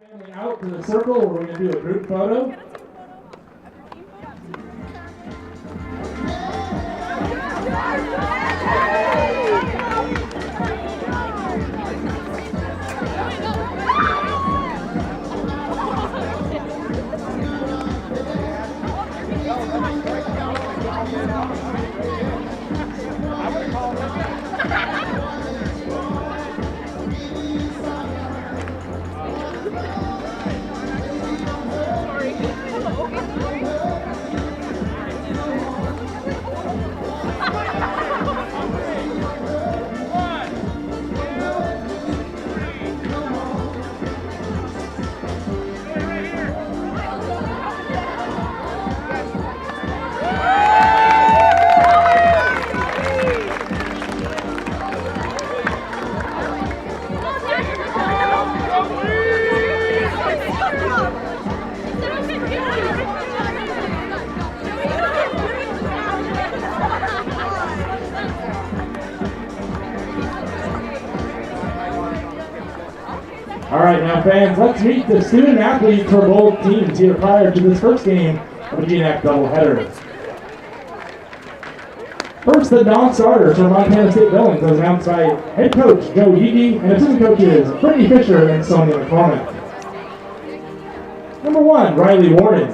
Family out to the circle. We're going to do a group photo. All right, now fans, let's meet the student athletes for both teams here prior to this first game of the GNAC doubleheader. First, the non-starters for Montana State Billings, as announced by head coach Joe Yeagy and assistant coaches Brittany Fisher and Sonia McCormick. Number 1, Riley Warden.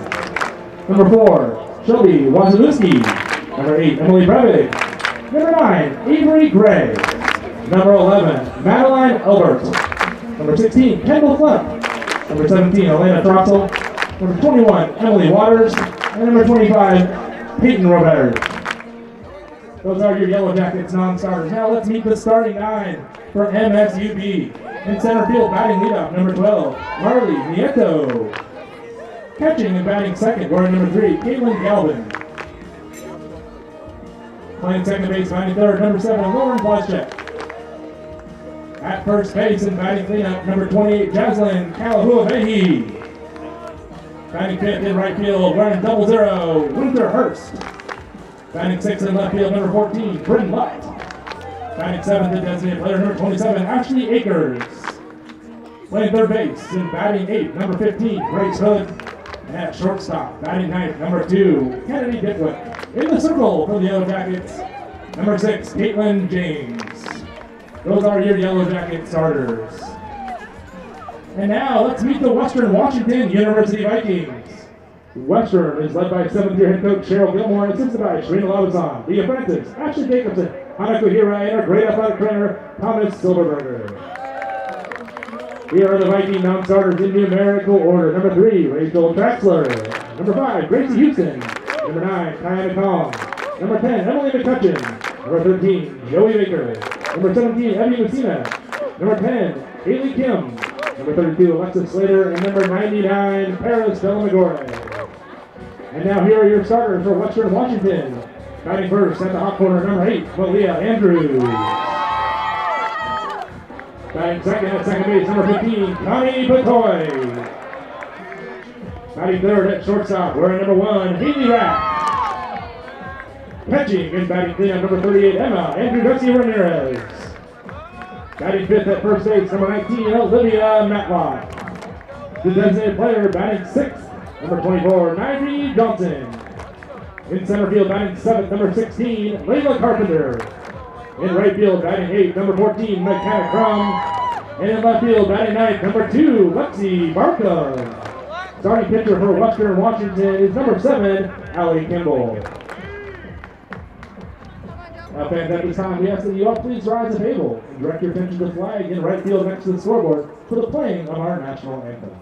Number 4, Shelby Wazalewski. Number 8, Emily Brevig. Number 9, Avery Gray. Number 11, Madeline Elbert. Number 16, Kendall Flepp. Number 17, Elena Troxel. Number 21, Emily Waters. And number 25, Peyton Robert. Those are your Yellow Jackets non-starters. Now let's meet the starting 9 for MSUB. In center field, batting leadoff, number 12, Marley Nieto. Catching and batting second, wearing number 3, Caitlin Galvin. Playing second base, batting third, number 7, Lauren Blaschek. At first base and batting cleanup, number 28, Jaslyn Kalahuavehi. Batting fifth in right field, wearing 00, Winter Hurst. Batting sixth in left field, number 14, Bryn Lutt. Batting seventh in designated player, number 27, Ashley Akers. Playing third base and batting eighth, number 15, Grace Hood. And at shortstop, batting ninth, number 2, Kennedy Ditwick. In the circle for the Yellow Jackets, number 6, Caitlin James. Those are your Yellow Jacket starters. And now let's meet the Western Washington University Vikings. Western is led by 7th-year head coach Cheryl Gilmore and assisted by Sharina Lavazan, Leah Francis, Ashley Jacobson, Hana Kohira, and our great athletic trainer, Thomas Silverberger. Here are the Viking non-starters in numerical order. Number 3, Rachel Traxler. Number 5, Gracie Houston. Number 9, Kiana Kong. Number 10, Emily McCutcheon. Number 13, Joey Baker. Number 17, Evie Messina. Number 10, Haley Kim. Number 32, Alexis Slater. And number 99, Paris Delamagore. And now here are your starters for Western Washington. Batting first at the hot corner, number 8, Malia Andrews. Batting second at second base, number 15, Connie Batoy. Batting third at shortstop, wearing number 1, Haley Rapp. Catching and batting cleanup, number 38, Emma Andrew Garcia Ramirez. Batting fifth at first base, number 19, Olivia Matlock. The designated player batting sixth, number 24, Nyree Johnson. In center field, batting seventh, number 16, Layla Carpenter. In right field, batting eighth, number 14, McKenna Crum. And in left field, batting ninth, number 2, Lexi Barca. Starting pitcher for Western Washington is number 7, Allie Kimball. Now, fans, at this time, we ask that you all please rise at table and direct your attention to the flag in right field next to the scoreboard for the playing of our national anthem.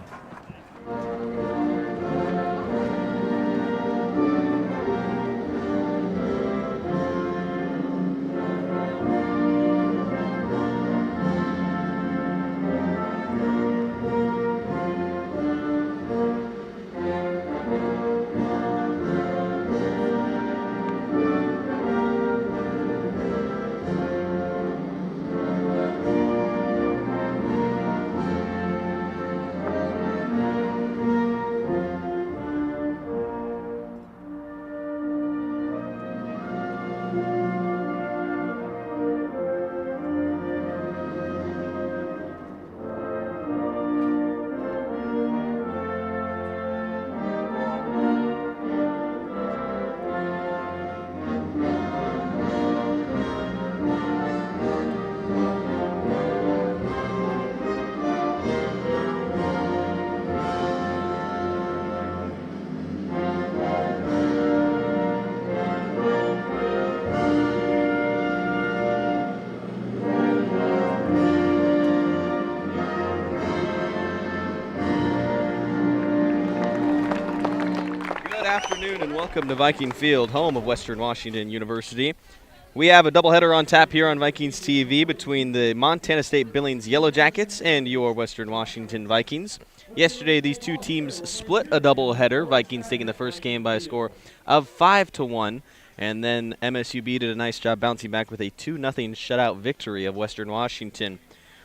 afternoon and welcome to Viking Field, home of Western Washington University. We have a doubleheader on tap here on Vikings TV between the Montana State Billings Yellow Jackets and your Western Washington Vikings. Yesterday, these two teams split a doubleheader, Vikings taking the first game by a score of 5-1, and then MSU did a nice job bouncing back with a 2-0 shutout victory of Western Washington.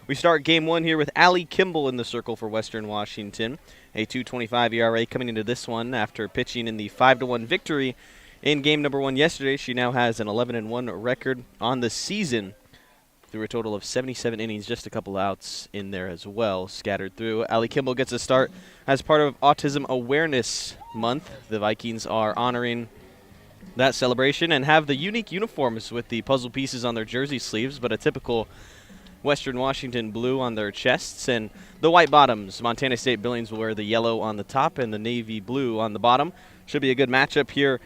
We start game one here with Allie Kimball in the circle for Western Washington. A 2.25 ERA coming into this one after pitching in the 5-1 victory in game number one yesterday. She now has an 11-1 record on the season through a total of 77 innings, just a couple outs in there as well, scattered through. Allie Kimball gets a start as part of Autism Awareness Month. The Vikings are honoring that celebration and have the unique uniforms with the puzzle pieces on their jersey sleeves, but a typical Western Washington blue on their chests and the white bottoms. Montana State Billings will wear the yellow on the top and the navy blue on the bottom. Should be a good matchup here.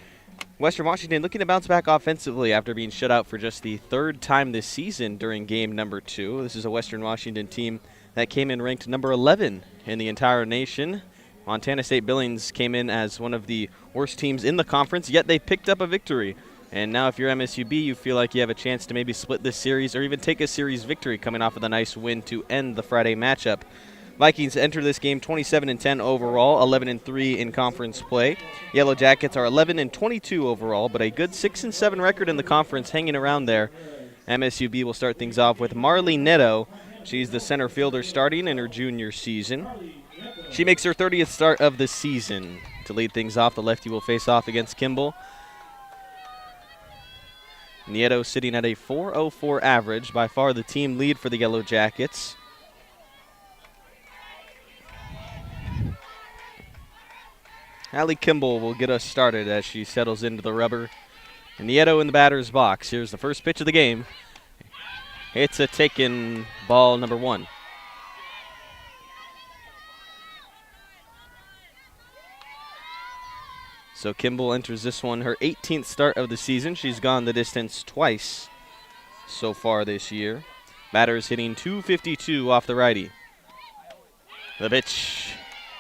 Western Washington looking to bounce back offensively after being shut out for just the third time this season during game number 2. This is a Western Washington team that came in ranked number 11 in the entire nation. Montana State Billings came in as one of the worst teams in the conference, yet they picked up a victory. And now if you're MSU, you feel like you have a chance to maybe split this series or even take a series victory coming off of the nice win to end the Friday matchup. Vikings enter this game 27-10 overall, 11-3 in conference play. Yellow Jackets are 11-22 overall, but a good 6-7 record in the conference hanging around there. MSU will start things off with Marley Netto. She's the center fielder starting in her junior season. She makes her 30th start of the season. To lead things off, the lefty will face off against Kimball. Nieto sitting at a .404 average, by far the team lead for the Yellow Jackets. Allie Kimball will get us started as she settles into the rubber. Nieto in the batter's box. Here's the first pitch of the game. It's a taken ball number 1. So Kimball enters this one her 18th start of the season. She's gone the distance twice so far this year. Batter's hitting .252 off the righty. The pitch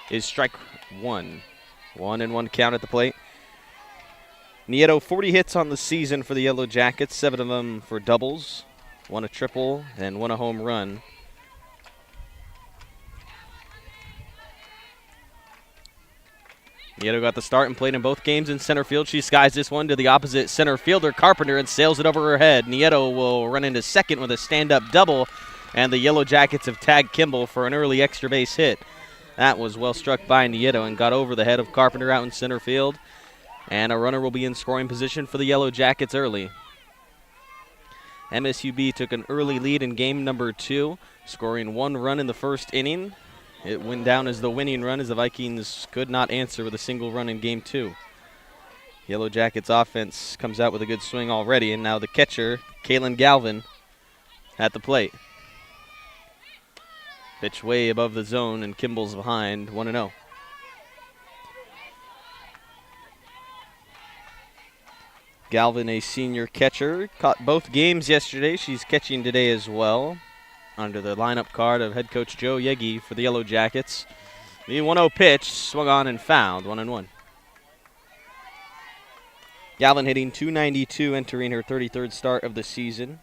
is strike 1. 1-1 count at the plate. Nieto, 40 hits on the season for the Yellow Jackets, 7 of them for doubles, 1 a triple, and 1 a home run. Nieto got the start and played in both games in center field. She skies this one to the opposite center fielder, Carpenter, and sails it over her head. Nieto will run into second with a stand-up double, and the Yellow Jackets have tagged Kimball for an early extra base hit. That was well struck by Nieto and got over the head of Carpenter out in center field, and a runner will be in scoring position for the Yellow Jackets early. MSU took an early lead in game number 2, scoring 1 run in the first inning. It went down as the winning run as the Vikings could not answer with a single run in game 2. Yellow Jackets offense comes out with a good swing already, and now the catcher, Kaylin Galvin, at the plate. Pitch way above the zone, and Kimball's behind, 1-0. Galvin, a senior catcher, caught both games yesterday. She's catching today as well, under the lineup card of head coach Joe Yegi for the Yellow Jackets. The 1-0 pitch swung on and fouled, 1-1. Galvin hitting .292, entering her 33rd start of the season.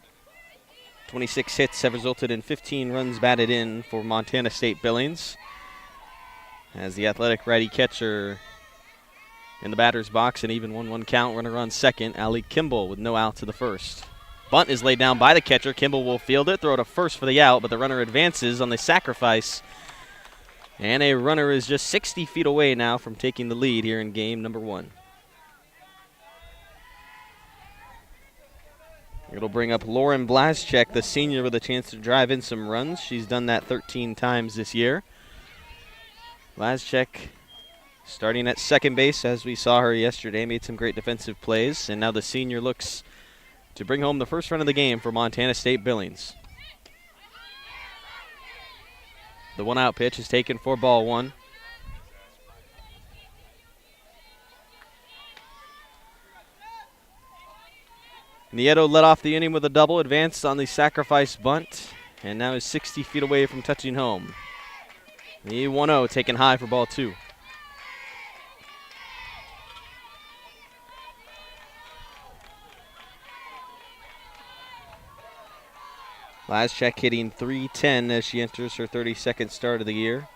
26 hits have resulted in 15 runs batted in for Montana State Billings. As the athletic righty catcher in the batter's box, an even 1-1 count, runner on second. Allie Kimball with no out to the first. Bunt is laid down by the catcher. Kimball will field it, throw it to first for the out, but the runner advances on the sacrifice. And a runner is just 60 feet away now from taking the lead here in game number 1. It'll bring up Lauren Blaschek, the senior, with a chance to drive in some runs. She's done that 13 times this year. Blaschek starting at second base, as we saw her yesterday, made some great defensive plays, and now the senior looks to bring home the first run of the game for Montana State Billings. The 1-out pitch is taken for ball 1. Nieto led off the inning with a double, advanced on the sacrifice bunt, and now is 60 feet away from touching home. The 1-0 taken high for ball 2. Lazchek hitting .310 as she enters her 32nd start of the year.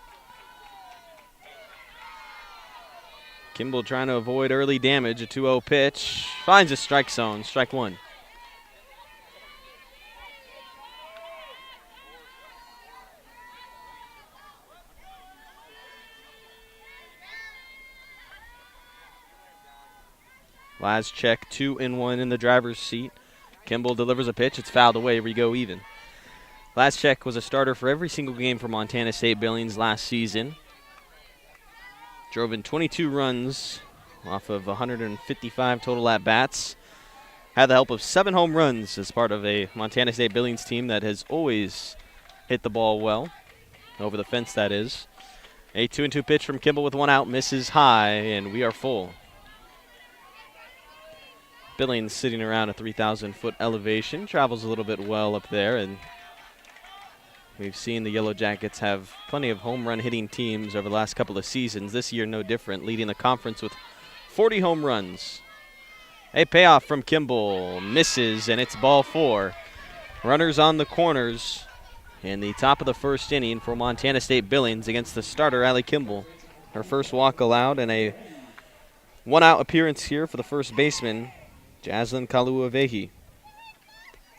Kimball trying to avoid early damage. A 2-0 pitch. Finds a strike zone. Strike one. Lazchek 2-1 in the driver's seat. Kimball delivers a pitch. It's fouled away. We go even. Lazchek was a starter for every single game for Montana State Billings last season. Drove in 22 runs off of 155 total at-bats. Had the help of 7 home runs as part of a Montana State Billings team that has always hit the ball well. Over the fence, that is. A 2-2 pitch from Kimball with 1 out. Misses high, and we are full. Billings sitting around a 3,000-foot elevation. Travels a little bit well up there, and we've seen the Yellow Jackets have plenty of home run hitting teams over the last couple of seasons. This year, no different, leading the conference with 40 home runs. A payoff from Kimball. Misses, and it's ball 4. Runners on the corners in the top of the first inning for Montana State Billings against the starter, Allie Kimball. Her first walk allowed and a 1-out appearance here for the first baseman, Jaslyn Kaluavehi.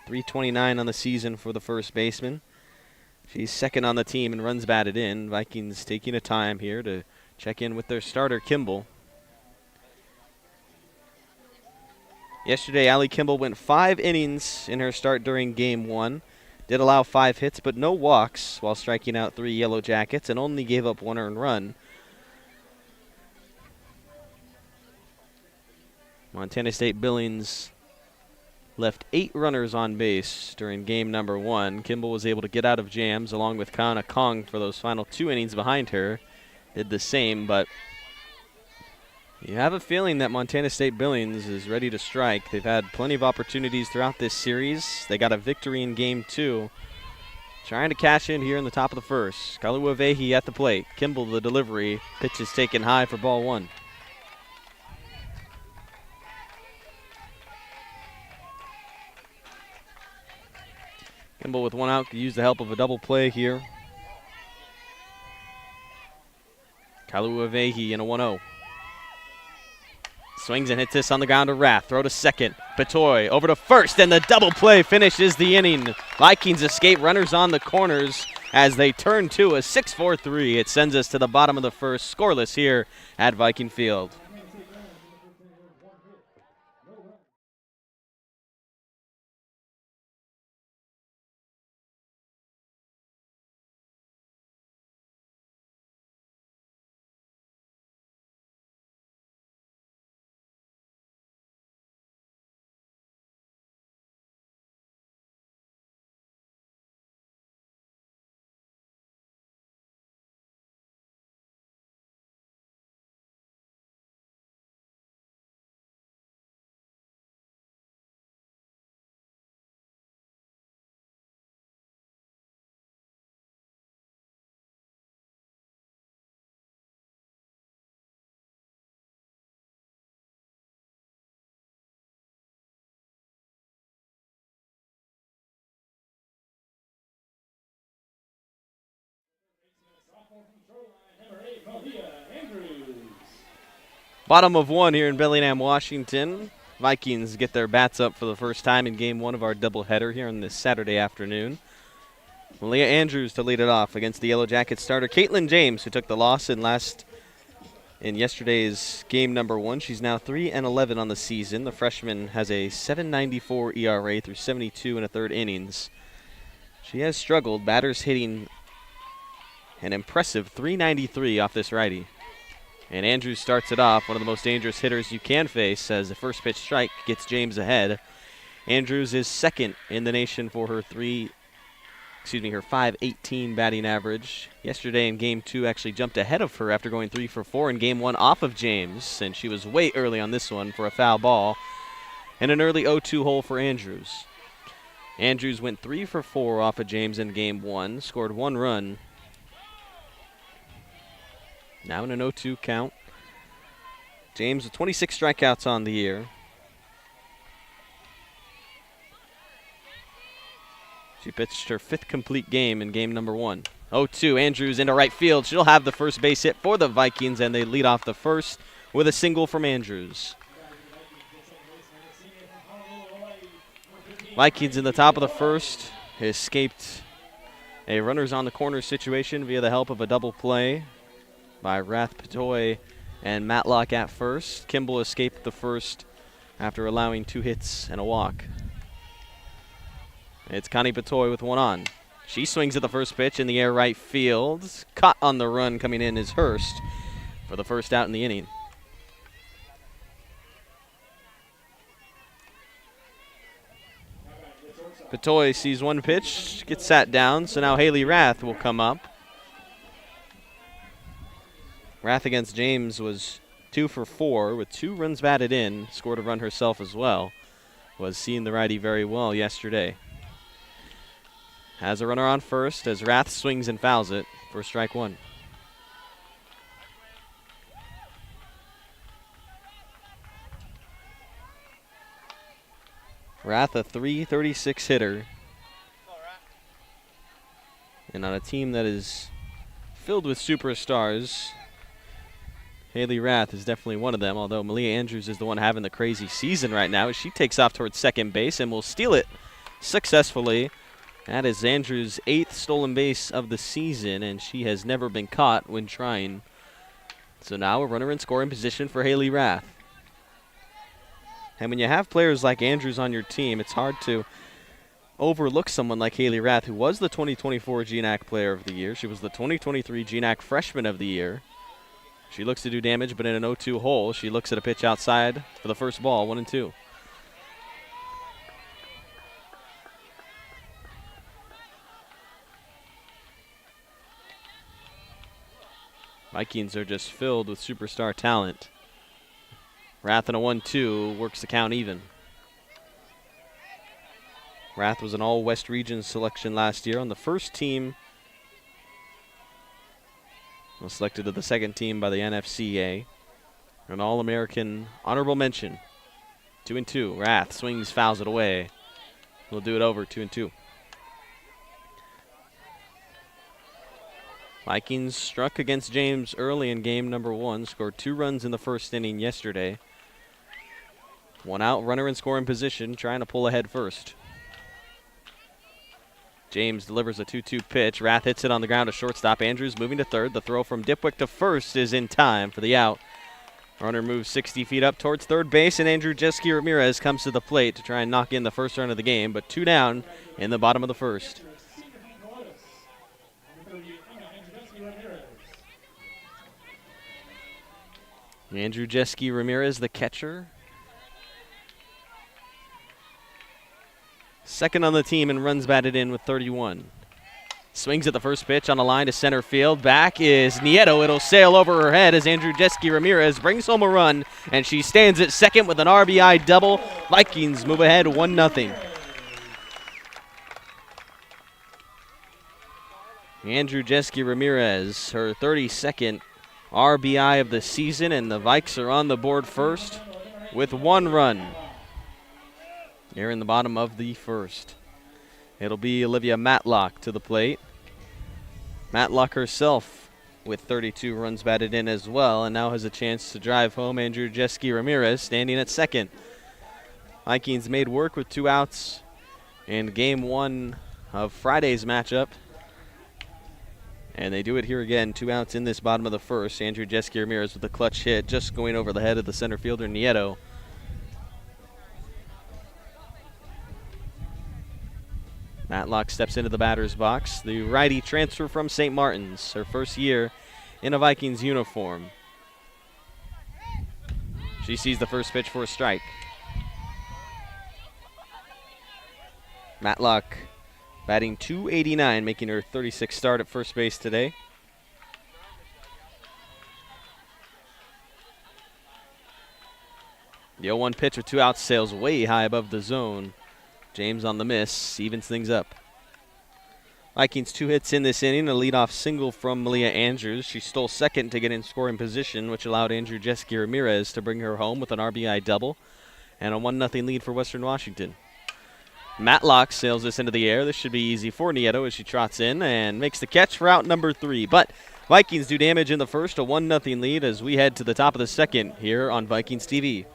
.329 on the season for the first baseman. She's second on the team and runs batted in. Vikings taking a time here to check in with their starter, Kimball. Yesterday, Allie Kimball went 5 innings in her start during Game 1. Did allow 5 hits, but no walks while striking out 3 Yellow Jackets and only gave up 1 earned run. Montana State Billings left 8 runners on base during game number 1. Kimball was able to get out of jams along with Kana Kong for those final 2 innings behind her. Did the same, but you have a feeling that Montana State Billings is ready to strike. They've had plenty of opportunities throughout this series. They got a victory in game 2. Trying to cash in here in the top of the first. Kaluavehi at the plate. Kimball the delivery. Pitch is taken high for ball 1. Kimball with 1 out could use the help of a double play here. Kaluavehi in a 1-0. Swings and hits this on the ground to Rath. Throw to second. Petoy over to first, and the double play finishes the inning. Vikings escape runners on the corners as they turn to a 6-4-3. It sends us to the bottom of the first, scoreless here at Viking Field. Bottom of 1 here in Bellingham, Washington. Vikings get their bats up for the first time in game 1 of our doubleheader here on this Saturday afternoon. Malia Andrews to lead it off against the Yellow Jackets starter Caitlin James, who took the loss in yesterday's game number 1. She's now 3-11 on the season. The freshman has a 7.94 ERA through 72 1/3 innings. She has struggled. Batters hitting an impressive .393 off this righty. And Andrews starts it off, one of the most dangerous hitters you can face, as the first pitch strike gets James ahead. Andrews is second in the nation for her 5.18 batting average. Yesterday in game 2 actually jumped ahead of her after going 3 for 4 in game 1 off of James, and she was way early on this one for a foul ball. And an early 0-2 hole for Andrews. Andrews went 3 for 4 off of James in game 1, scored 1 run. Now in an 0-2 count. James with 26 strikeouts on the year. She pitched her 5th complete game in game number 1. 0-2, Andrews into right field. She'll have the first base hit for the Vikings, and they lead off the first with a single from Andrews. Vikings in the top of the first escaped a runners on the corner situation via the help of a double play by Rath Patoy and Matlock at first. Kimball escaped the first after allowing 2 hits and a walk. It's Connie Patoy with one on. She swings at the first pitch in the air right field. Caught on the run coming in is Hurst for the first out in the inning. Patoy sees one pitch, gets sat down, so now Haley Rath will come up. Rath against James was 2 for 4 with 2 runs batted in, scored a run herself as well. Was seeing the righty very well yesterday. Has a runner on first as Rath swings and fouls it for strike 1. Rath, a .336 hitter. And on a team that is filled with superstars, Haley Rath is definitely one of them, although Malia Andrews is the one having the crazy season right now as she takes off towards second base and will steal it successfully. That is Andrews' 8th stolen base of the season, and she has never been caught when trying. So now a runner in scoring position for Haley Rath. And when you have players like Andrews on your team, it's hard to overlook someone like Haley Rath, who was the 2024 GNAC Player of the Year. She was the 2023 GNAC Freshman of the Year. She looks to do damage, but in an 0-2 hole, she looks at a pitch outside for the first ball, 1-2. Vikings are just filled with superstar talent. Rath in a 1-2 works the count even. Rath was an all-West region selection last year on the first team. Was selected to the second team by the NFCA. An All-American honorable mention. 2-2. Rath swings, fouls it away. We'll do it over, 2-2. Vikings struck against James early in game number 1. Scored 2 runs in the first inning yesterday. 1 out, runner in scoring position, trying to pull ahead first. James delivers a 2-2 pitch. Rath hits it on the ground to shortstop. Andrews moving to third. The throw from Dipwick to first is in time for the out. Runner moves 60 feet up towards third base, and Andrew Jeske Ramirez comes to the plate to try and knock in the first run of the game, but 2 down in the bottom of the first. Andrew Jeske Ramirez, the catcher. Second on the team and runs batted in with 31. Swings at the first pitch on a line to center field. Back is Nieto. It'll sail over her head as Andrew Jeske Ramirez brings home a run, and she stands at second with an RBI double. Vikings move ahead 1-0. Andrew Jeske Ramirez, her 32nd RBI of the season, and the Vikes are on the board first with 1 run. Here in the bottom of the first. It'll be Olivia Matlock to the plate. Matlock herself with 32 runs batted in as well, and now has a chance to drive home Andrew Jeske Ramirez standing at second. Vikings made work with 2 outs in game 1 of Friday's matchup. And they do it here again, 2 outs in this bottom of the first. Andrew Jeske Ramirez with a clutch hit, just going over the head of the center fielder, Nieto. Matlock steps into the batter's box. The righty transfer from St. Martin's, her first year in a Vikings uniform. She sees the first pitch for a strike. Matlock batting .289, making her 36th start at first base today. The 0-1 pitch with 2 outs sails way high above the zone. James on the miss, evens things up. Vikings 2 hits in this inning, a leadoff single from Malia Andrews. She stole second to get in scoring position, which allowed Andrew Jeske Ramirez to bring her home with an RBI double and a 1-0 lead for Western Washington. Matlock sails this into the air. This should be easy for Nieto as she trots in and makes the catch for out number 3. But Vikings do damage in the first, a 1-0 lead as we head to the top of the second here on Vikings TV.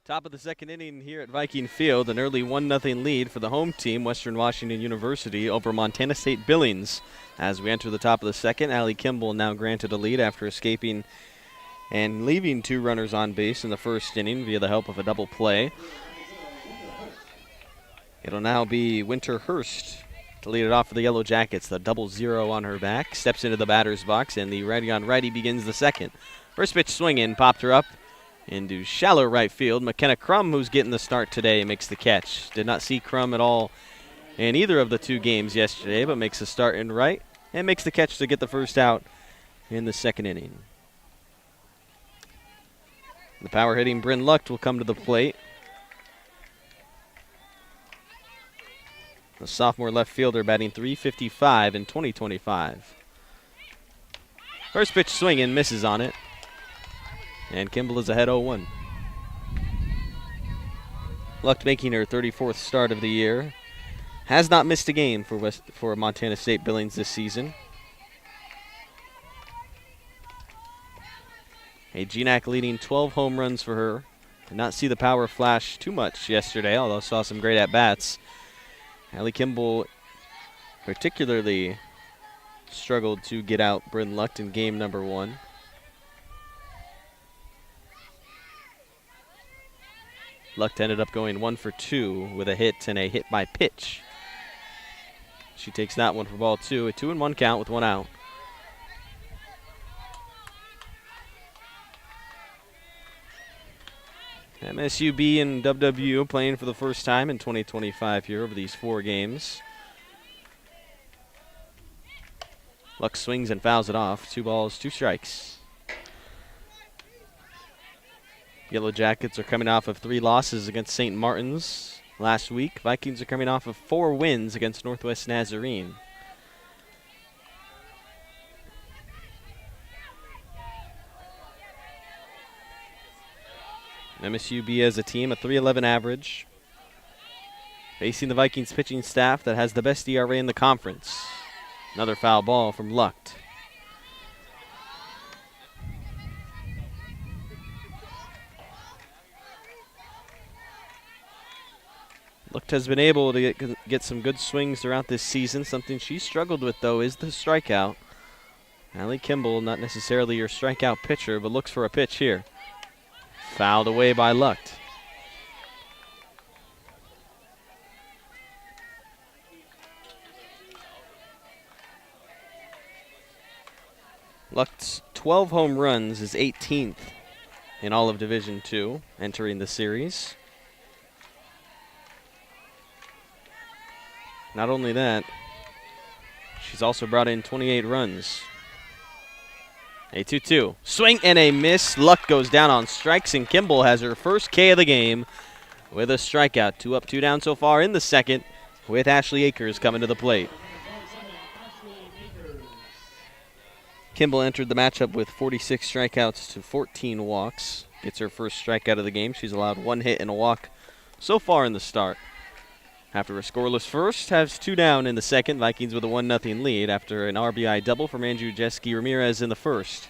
Top of the second inning here at Viking Field, an early 1-0 lead for the home team, Western Washington University, over Montana State Billings. As we enter the top of the second, Allie Kimball now granted a lead after escaping and leaving 2 runners on base in the first inning via the help of a double play. It'll now be Winter Hurst to lead it off for the Yellow Jackets. The 0-0 on her back, steps into the batter's box, and the righty-on-righty begins the second. First pitch swinging, popped her up into shallow right field. McKenna Crum, who's getting the start today, makes the catch. Did not see Crum at all in either of the 2 games yesterday, but makes a start in right and makes the catch to get the first out in the second inning. The power-hitting Bryn Lucht will come to the plate. The sophomore left fielder batting .355 in 2025. First pitch swinging, misses on it. And Kimball is ahead 0-1. Lucht making her 34th start of the year. Has not missed a game for Montana State Billings this season. A GNAC leading 12 home runs for her. Did not see the power flash too much yesterday, although saw some great at-bats. Allie Kimball particularly struggled to get out Bryn Lucht in game number 1. Lucht ended up going 1 for 2 with a hit and a hit by pitch. She takes that one for ball 2. A 2-1 count with 1 out. MSU B and WWU playing for the first time in 2025 here over these 4 games. Lucht swings and fouls it off. 2 balls, 2 strikes. Yellow Jackets are coming off of 3 losses against St. Martin's last week. Vikings are coming off of 4 wins against Northwest Nazarene. MSUB as a team, a .311 average. Facing the Vikings pitching staff that has the best ERA in the conference. Another foul ball from Lucht. Lucht has been able to get some good swings throughout this season. Something she struggled with, though, is the strikeout. Allie Kimball, not necessarily your strikeout pitcher, but looks for a pitch here. Fouled away by Lucht. Lucht's 12 home runs is 18th in all of Division II entering the series. Not only that, she's also brought in 28 runs. A 2-2. Swing and a miss. Lucht goes down on strikes, and Kimball has her first K of the game with a strikeout. 2 up, 2 down so far in the second, with Ashley Akers coming to the plate. Kimball entered the matchup with 46 strikeouts to 14 walks. Gets her first strikeout of the game. She's allowed 1 hit and a walk so far in the start. After a scoreless first, has 2 down in the second. Vikings with a 1-0 lead after an RBI double from Andrew Jeske Ramirez in the first.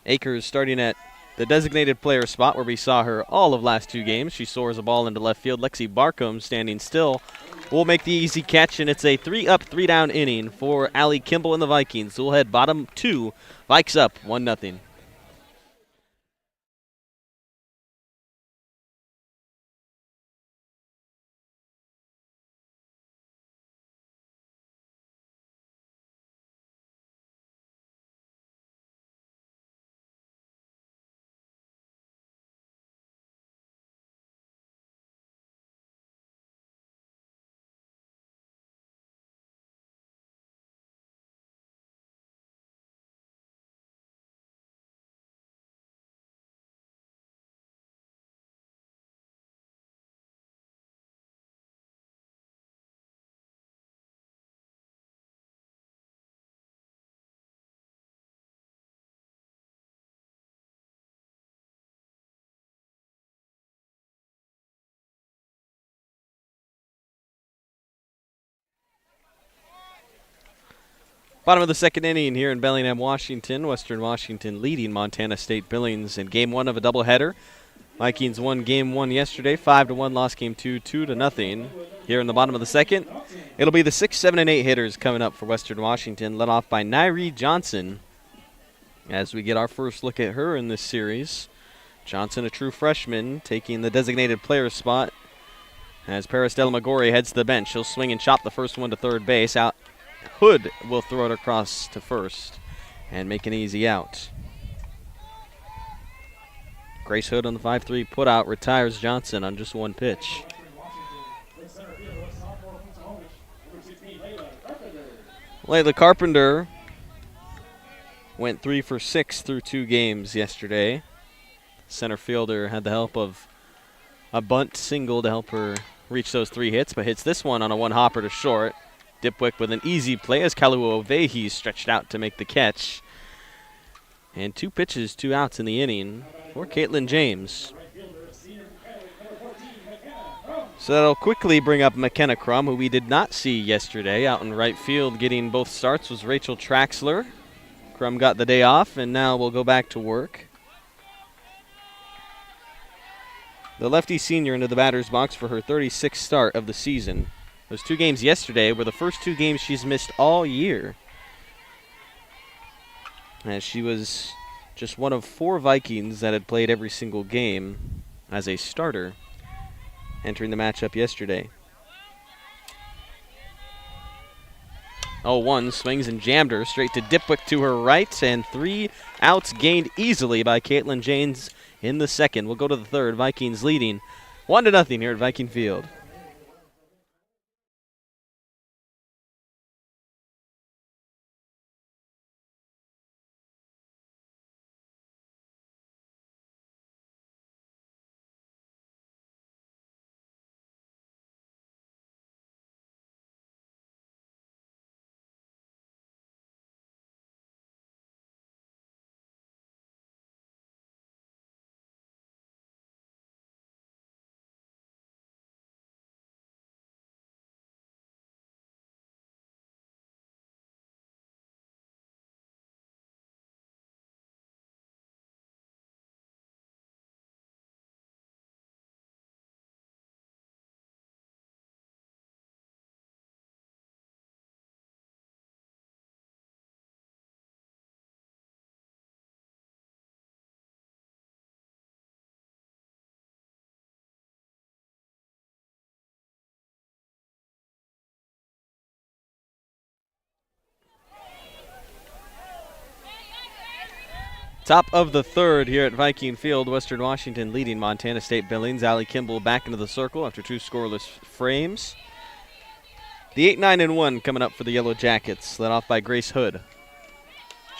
Akers starting at the designated player spot where we saw her all of last 2 games. She soars a ball into left field. Lexi Barcombe standing still will make the easy catch, and it's a 3-up, 3-down inning for Allie Kimball and the Vikings. We'll head bottom 2. Vikes up 1-0. Bottom of the second inning here in Bellingham, Washington. Western Washington leading Montana State Billings in Game 1 of a doubleheader. Vikings won Game 1 yesterday, 5-1. Lost Game 2, 2-0. Here in the bottom of the second, it'll be the 6, 7, and 8 hitters coming up for Western Washington, led off by Nyree Johnson. As we get our first look at her in this series, Johnson, a true freshman, taking the designated player spot. As Paris Delamagori heads to the bench, she'll swing and chop the first one to third base. Out. Hood will throw it across to first and make an easy out. Grace Hood on the 5-3 putout retires Johnson on just 1 pitch. Layla Carpenter went 3 for 6 through 2 games yesterday. Center fielder had the help of a bunt single to help her reach those 3 hits, but hits this one on a 1-hopper to short. Dipwick with an easy play as Kalua Ovehi stretched out to make the catch. And 2 pitches, 2 outs in the inning for Caitlin James. So that'll quickly bring up McKenna Crum, who we did not see yesterday. Out in right field getting both starts was Rachel Traxler. Crum got the day off, and now we'll go back to work. The lefty senior into the batter's box for her 36th start of the season. Those 2 games yesterday were the first 2 games she's missed all year, as she was just one of 4 Vikings that had played every single game as a starter entering the matchup yesterday. 0-1, swings and jammed her straight to Dipwick to her right, and 3 outs gained easily by Caitlin James in the second. We'll go to the third, Vikings leading 1-0 here at Viking Field. Top of the third here at Viking Field. Western Washington leading Montana State Billings. Allie Kimball back into the circle after 2 scoreless frames. The 8-9-1 coming up for the Yellow Jackets, led off by Grace Hood.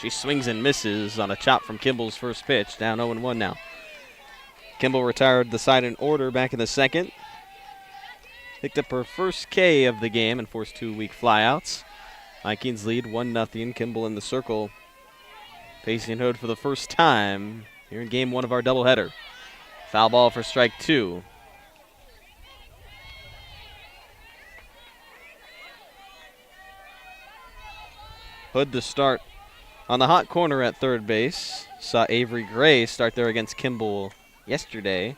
She swings and misses on a chop from Kimball's first pitch, down 0-1 now. Kimball retired the side in order back in the second. Picked up her first K of the game and forced 2 weak flyouts. Vikings lead 1-0. Kimball in the circle facing Hood for the first time here in game 1 of our doubleheader. Foul ball for strike 2. Hood to start on the hot corner at third base. Saw Avery Gray start there against Kimball yesterday.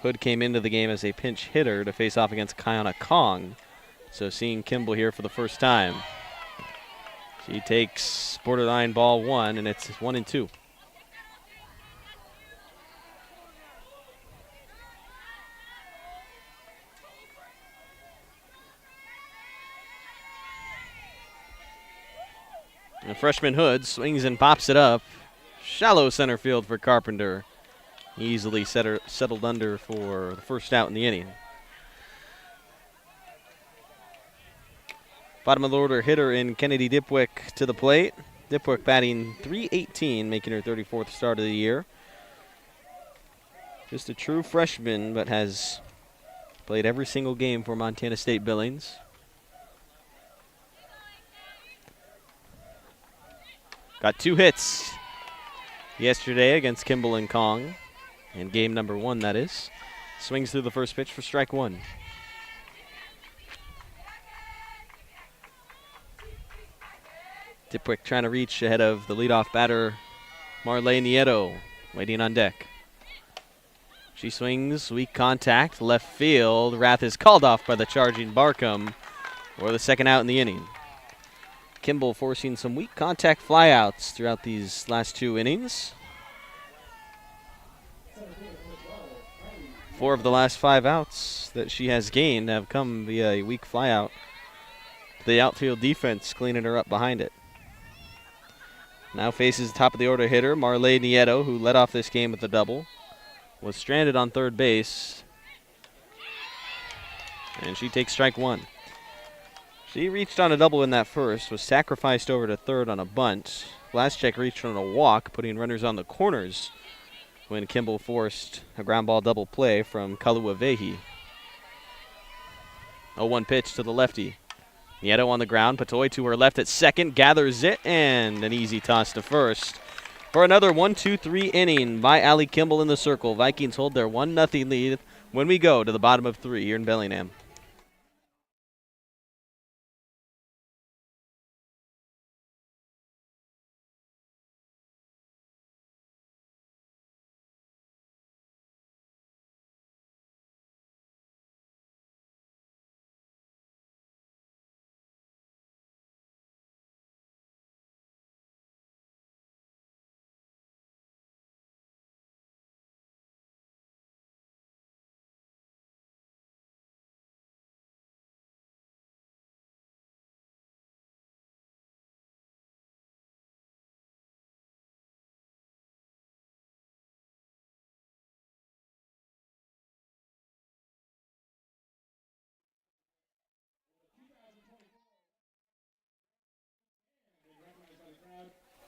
Hood came into the game as a pinch hitter to face off against Kiana Kong. So seeing Kimball here for the first time. She takes borderline ball 1, and it's 1-2. And freshman Hood swings and pops it up. Shallow center field for Carpenter. Easily settled under for the first out in the inning. Bottom of the order hitter in Kennedy Dipwick to the plate. Dipwick batting .318, making her 34th start of the year. Just a true freshman, but has played every single game for Montana State Billings. Got 2 hits yesterday against Kimball and Kong. In game number 1, that is. Swings through the first pitch for strike 1. Dipwick trying to reach ahead of the leadoff batter, Marley Nieto, waiting on deck. She swings, weak contact, left field. Rath is called off by the charging Barkham for the second out in the inning. Kimball forcing some weak contact flyouts throughout these last 2 innings. 4 of the last 5 outs that she has gained have come via a weak flyout. The outfield defense cleaning her up behind it. Now faces the top of the order hitter, Marley Nieto, who led off this game with a double. Was stranded on third base. And she takes strike 1. She reached on a double in that first, was sacrificed over to third on a bunt. Vlaschek reached on a walk, putting runners on the corners when Kimball forced a ground ball double play from Kaluavehi. 0-1 pitch to the lefty. Nieto on the ground, Patoy to her left at second, gathers it, and an easy toss to first. For another 1-2-3 inning by Allie Kimball in the circle. Vikings hold their 1-0 lead when we go to the bottom of 3 here in Bellingham.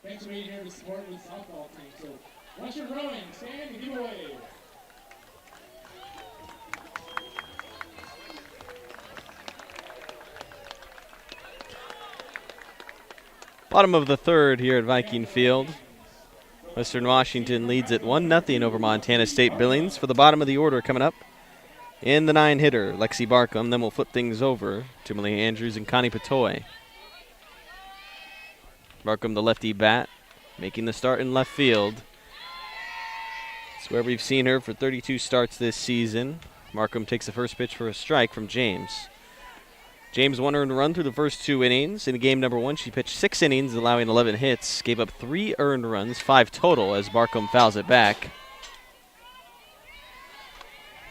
Thanks for being here to support the softball team. So, Western Rowing, stand and give away. Bottom of the 3rd here at Viking Field. Western Washington leads at 1-0 over Montana State Billings. For the bottom of the order coming up in the 9-hitter, Lexi Barkham. Then we'll flip things over to Malia Andrews and Connie Patoy. Barkham, the lefty bat, making the start in left field. It's where we've seen her for 32 starts this season. Barkham takes the first pitch for a strike from James. James 1 earned run through the first 2 innings. In game number 1, she pitched 6 innings, allowing 11 hits. Gave up 3 earned runs, 5 total, as Barkham fouls it back.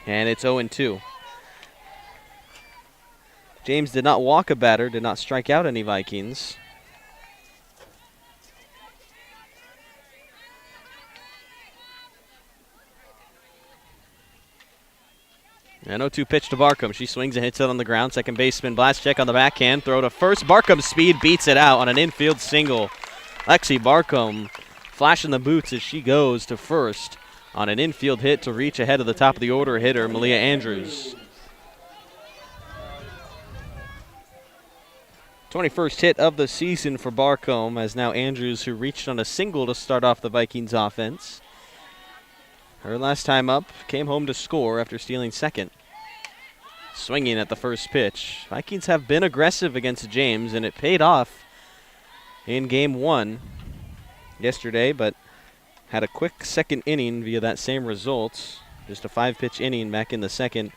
And it's 0-2. James did not walk a batter, did not strike out any Vikings. An 0-2 pitch to Barkham. She swings and hits it on the ground. Second baseman Vlaschek on the backhand. Throw to first. Barkham's speed beats it out on an infield single. Lexi Barkham flashing the boots as she goes to first on an infield hit to reach ahead of the top of the order hitter, Malia Andrews. 21st hit of the season for Barcombe, as now Andrews, who reached on a single to start off the Vikings offense. Her last time up came home to score after stealing second. Swinging at the first pitch. Vikings have been aggressive against James, and it paid off in game 1 yesterday, but had a quick second inning via that same result. Just a 5-pitch inning back in the second,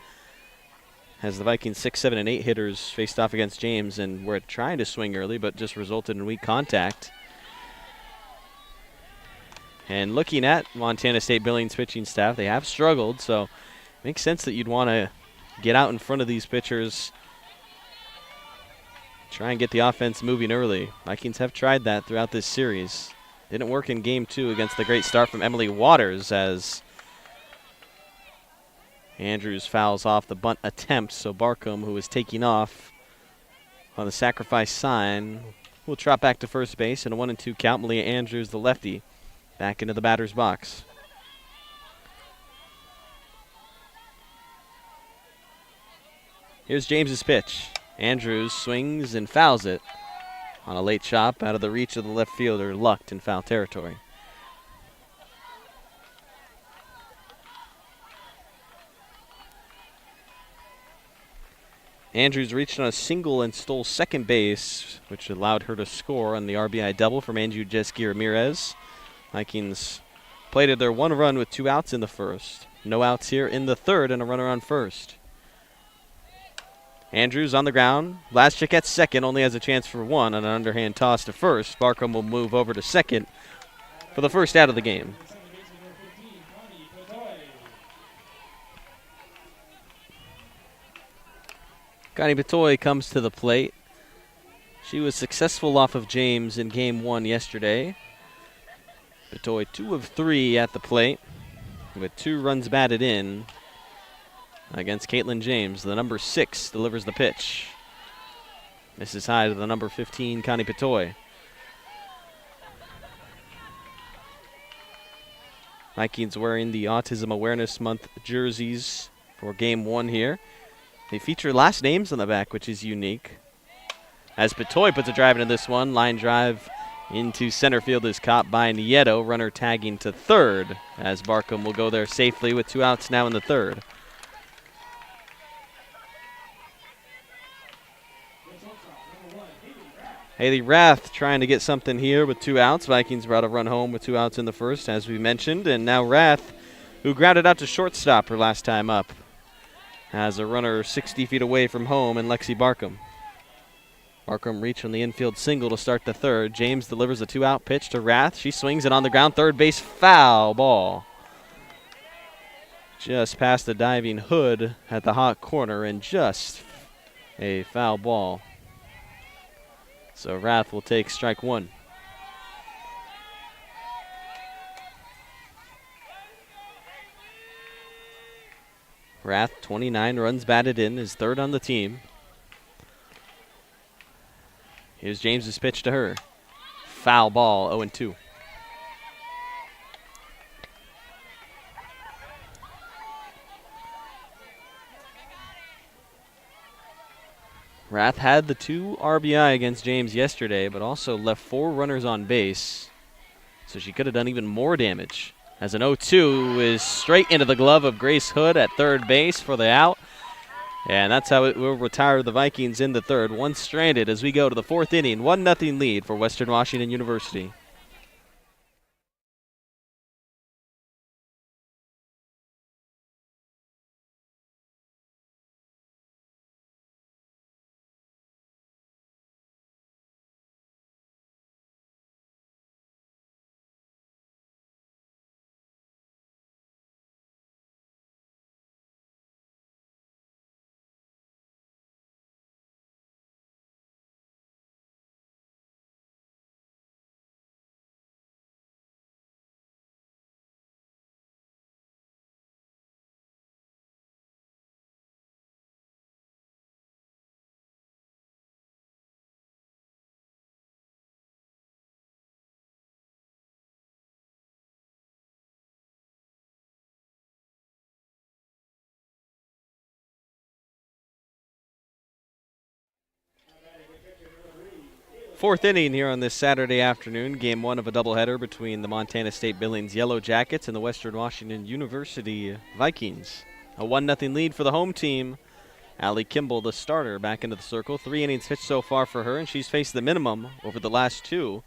as the Vikings 6, 7, and 8 hitters faced off against James and were trying to swing early, but just resulted in weak contact. And looking at Montana State Billings pitching staff, they have struggled, so it makes sense that you'd want to get out in front of these pitchers, try and get the offense moving early. Vikings have tried that throughout this series. Didn't work in game 2 against the great start from Emily Waters, as Andrews fouls off the bunt attempt, so Barcombe, who was taking off on the sacrifice sign, will trot back to first base, and a 1-2 count. Malia Andrews, the lefty, back into the batter's box. Here's James's pitch. Andrews swings and fouls it on a late chop out of the reach of the left fielder, Lucht, in foul territory. Andrews reached on a single and stole second base, which allowed her to score on the RBI double from Anju Jeski Ramirez. Vikings plated their 1 run with 2 outs in the first. No outs here in the third, and a runner on first. Andrews on the ground. Blaschick at second, only has a chance for 1 on an underhand toss to first. Barcombe will move over to second for the first out of the game. Connie Batoy comes to the plate. She was successful off of James in game 1 yesterday. Batoy 2 of 3 at the plate with 2 runs batted in against Caitlin James. The number 6 delivers the pitch. Misses high to the number 15, Connie Batoy. Vikings wearing the Autism Awareness Month jerseys for game 1 here. They feature last names on the back, which is unique. As Batoy puts a drive into this one, line drive into center field is caught by Nieto, runner tagging to third, as Barcombe will go there safely with 2 outs now in the third. Haley Rath trying to get something here with 2 outs. Vikings brought a run home with 2 outs in the first, as we mentioned, and now Rath, who grounded out to shortstop her last time up, has a runner 60 feet away from home in Lexi Barcombe. Barcombe reached on the infield single to start the third. James delivers a 2-out pitch to Rath. She swings it on the ground, third base, foul ball. Just past the diving Hood at the hot corner, and just a foul ball. So Rath will take strike 1. Rath, 29 runs batted in, is third on the team. Here's James's pitch to her. Foul ball, 0-2. Rath had the 2 RBI against James yesterday, but also left 4 runners on base, so she could have done even more damage. As an 0-2 is straight into the glove of Grace Hood at third base for the out. And that's how it will retire the Vikings in the third. 1 stranded as we go to the 4th inning. 1-0 lead for Western Washington University. Fourth inning here on this Saturday afternoon, game one of a doubleheader between the Montana State Billings Yellow Jackets and the Western Washington University Vikings. A 1-0 lead for the home team. Allie Kimball, the starter, back into the circle. 3 innings pitched so far for her, and she's faced the minimum over the last 2.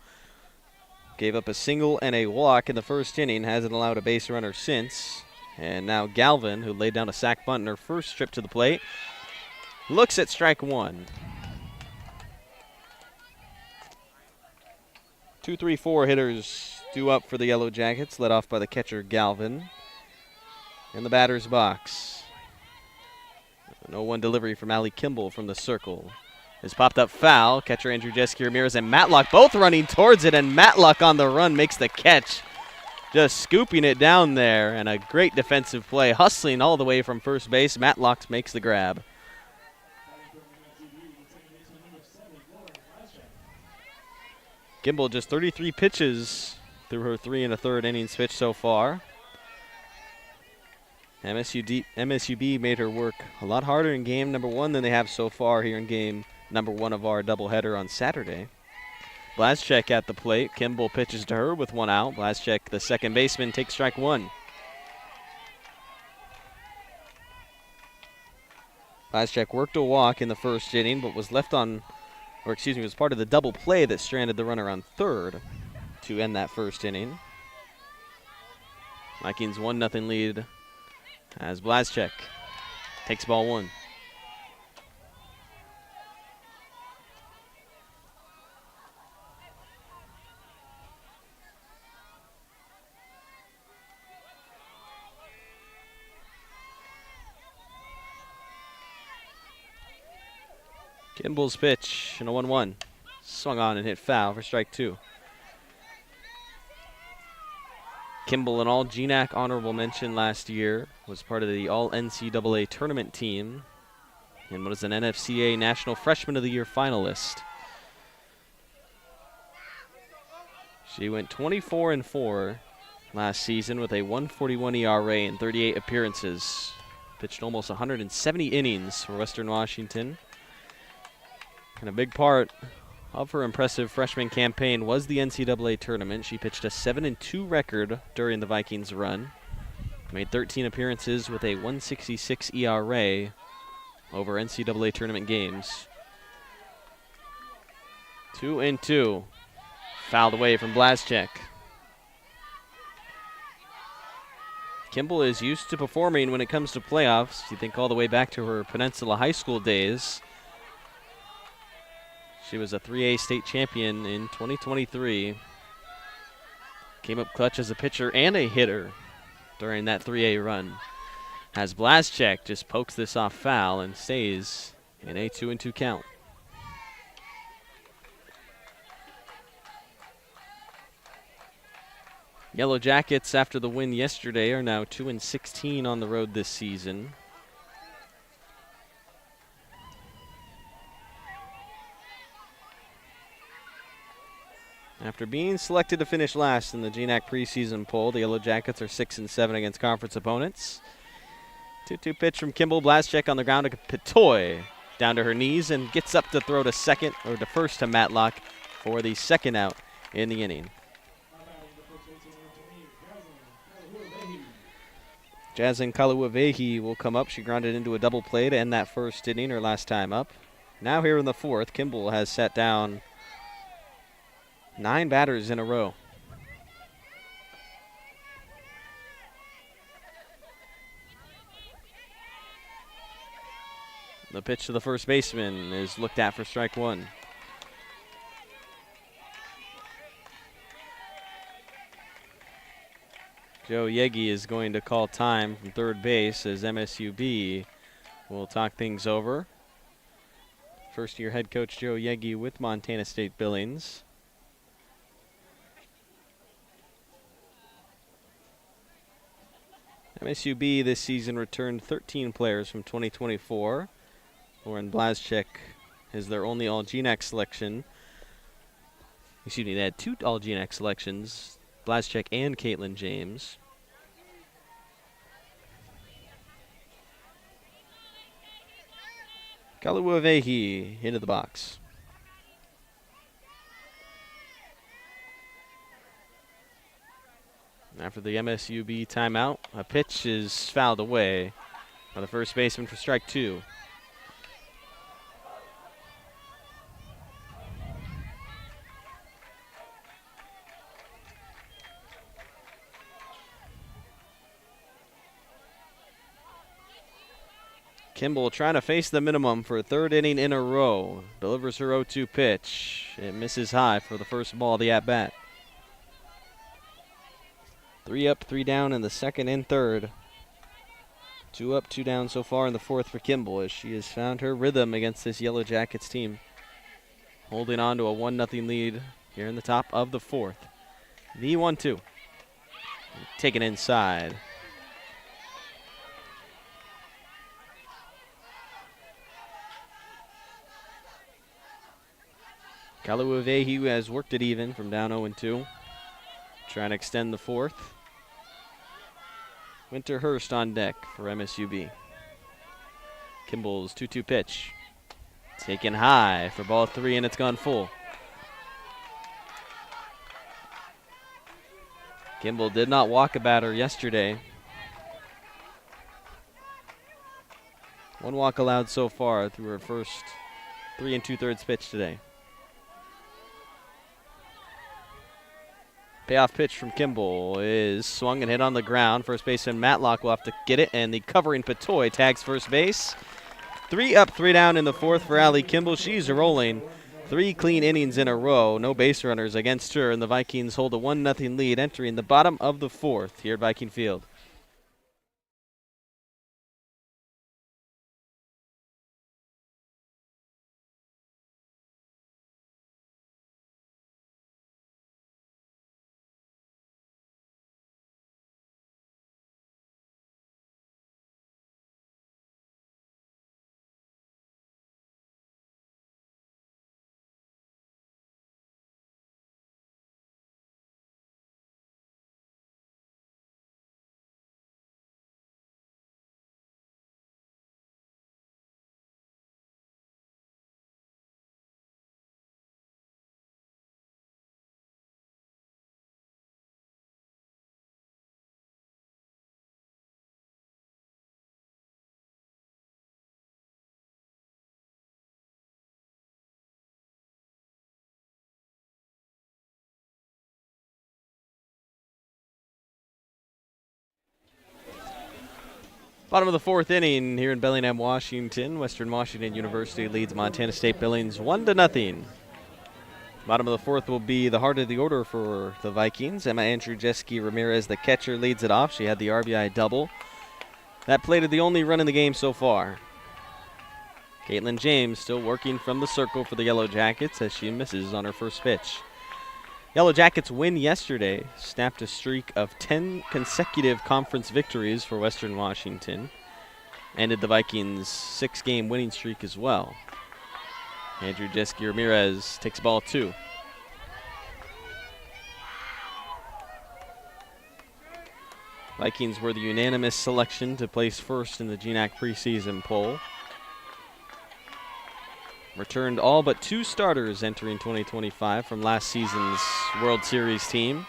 Gave up a single and a walk in the first inning, hasn't allowed a base runner since. And now Galvin, who laid down a sac bunt in her first trip to the plate, looks at strike one. 2-3-4 hitters due up for the Yellow Jackets, led off by the catcher Galvin. In the batter's box, 0-1 delivery from Allie Kimball from the circle. Has popped up foul. Catcher Andrew Jeske Ramirez and Matlock both running towards it, and Matlock on the run makes the catch. Just scooping it down there, and a great defensive play. Hustling all the way from first base. Matlock makes the grab. Kimball just 33 pitches through her 3 1/3 innings pitched so far. MSUB made her work a lot harder in game number 1 than they have so far here in game number 1 of our doubleheader on Saturday. Blazchek at the plate. Kimball pitches to her with 1 out. Blazchek, the second baseman, takes strike 1. Blazchek worked a walk in the first inning, but was left on, or excuse me, was part of the double play that stranded the runner on third to end that first inning. Vikings 1-0 lead as Blazchek takes ball 1. Kimball's pitch and a 1-1. Swung on and hit foul for strike 2. Kimball, an all-GNAC honorable mention last year, was part of the all-NCAA tournament team and was an NFCA National Freshman of the Year finalist. She went 24-4 last season with a 1.41 ERA in 38 appearances. Pitched almost 170 innings for Western Washington. And a big part of her impressive freshman campaign was the NCAA tournament. She pitched a 7-2 record during the Vikings run. Made 13 appearances with a 1.66 ERA over NCAA tournament games. 2-2. Fouled away from Blazchek. Kimball is used to performing when it comes to playoffs. You think all the way back to her Peninsula High School days. She was a 3A state champion in 2023. Came up clutch as a pitcher and a hitter during that 3A run. As Blazchek just pokes this off foul and stays in a 2-2 count. Yellow Jackets, after the win yesterday, are now 2-16 on the road this season. After being selected to finish last in the GNAC preseason poll, the Yellow Jackets are 6-7 against conference opponents. 2-2 pitch from Kimball. Blazchek on the ground to Petoy. Down to her knees and gets up to throw to second, or to first to Matlock for the second out in the inning. Jazlyn Kaluavehi will come up. She grounded into a double play to end that first inning, her last time up. Now here in the fourth, Kimball has sat down 9 batters in a row. The pitch to the first baseman is looked at for strike 1. Joe Yegi is going to call time from third base as MSUB will talk things over. First-year head coach Joe Yegi with Montana State Billings. MSUB this season returned 13 players from 2024. Lauren Blazchek is their only all-GNAC selection. Excuse me, they had 2 all-GNAC selections, Blazchek and Caitlin James. Kaluavehi into the box. After the MSUB timeout, a pitch is fouled away by the first baseman for strike 2. Kimball trying to face the minimum for a 3rd inning in a row. Delivers her 0-2 pitch. It misses high for the first ball of the at-bat. 3 up, 3 down in the 2nd and 3rd. 2 up, 2 down so far in the 4th for Kimball as she has found her rhythm against this Yellow Jackets team. Holding on to a 1-0 lead here in the top of the 4th. The 1-2. Taken inside. Kaluavehi has worked it even from down 0-2. Trying to extend the 4th. Winterhurst on deck for MSUB. Kimball's 2-2 pitch. Taken high for ball 3, and it's gone full. Kimball did not walk a batter yesterday. 1 walk allowed so far through her first 3 2/3 pitch today. Payoff pitch from Kimball is swung and hit on the ground. First baseman Matlock will have to get it, and the covering Patoy tags first base. 3 up, 3 down in the 4th for Allie Kimball. She's rolling 3 clean innings in a row. No base runners against her, and the Vikings hold a 1-0 lead entering the bottom of the 4th here at Viking Field. Bottom of the 4th inning here in Bellingham, Washington. Western Washington University leads Montana State Billings 1-0. Bottom of the 4th will be the heart of the order for the Vikings. Emma Andrzejewski Ramirez, the catcher, leads it off. She had the RBI double. That plated the only run in the game so far. Caitlin James still working from the circle for the Yellow Jackets as she misses on her first pitch. Yellow Jackets win yesterday, snapped a streak of 10 consecutive conference victories for Western Washington. Ended the Vikings' 6-game winning streak as well. Andrzejewski Ramirez takes ball 2. Vikings were the unanimous selection to place first in the GNAC preseason poll. Returned all but 2 starters entering 2025 from last season's World Series team.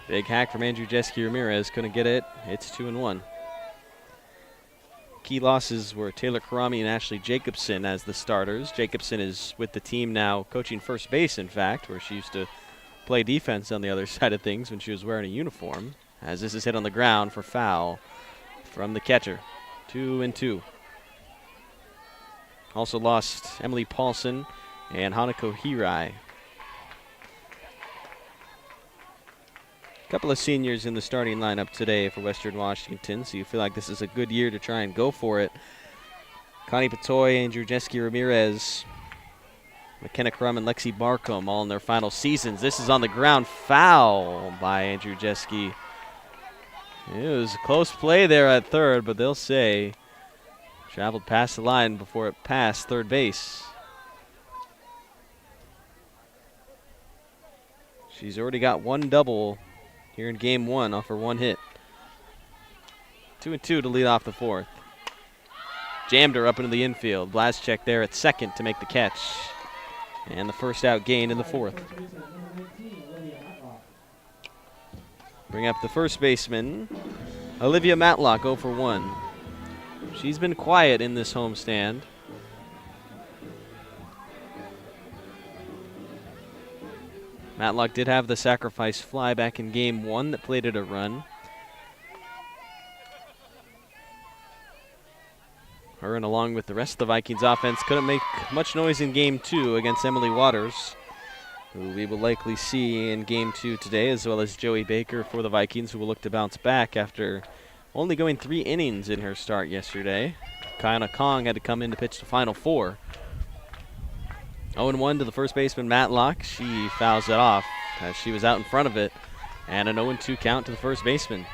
Big hack from Andrzejewski Ramirez, couldn't get it. It's 2-1. Key losses were Taylor Karami and Ashley Jacobson as the starters. Jacobson is with the team now, coaching first base, in fact, where she used to play defense on the other side of things when she was wearing a uniform. As this is hit on the ground for foul from the catcher. 2-2. Also lost Emily Paulson and Hanako Hirai. A couple of seniors in the starting lineup today for Western Washington, so you feel like this is a good year to try and go for it. Connie Patoy, Andrzejewski Ramirez, McKenna Crum, and Lexi Barcombe all in their final seasons. This is on the ground, foul by Andrzejewski. It was a close play there at third, but they'll say traveled past the line before it passed third base. She's already got 1 double here in game 1 off her 1 hit. 2-2 to lead off the 4th. Jammed her up into the infield. Blazchek there at second to make the catch. And the first out gained in the 4th. Bring up the first baseman, Olivia Matlock, 0 for 1. She's been quiet in this homestand. Matlock did have the sacrifice fly back in game 1 that plated a run. Her and along with the rest of the Vikings offense couldn't make much noise in game 2 against Emily Waters, who we will likely see in game 2 today, as well as Joey Baker for the Vikings, who will look to bounce back after only going 3 innings in her start yesterday. Kiana Kong had to come in to pitch the final 4. 0-1 to the first baseman, Matlock. She fouls it off as she was out in front of it. And an 0-2 count to the first baseman.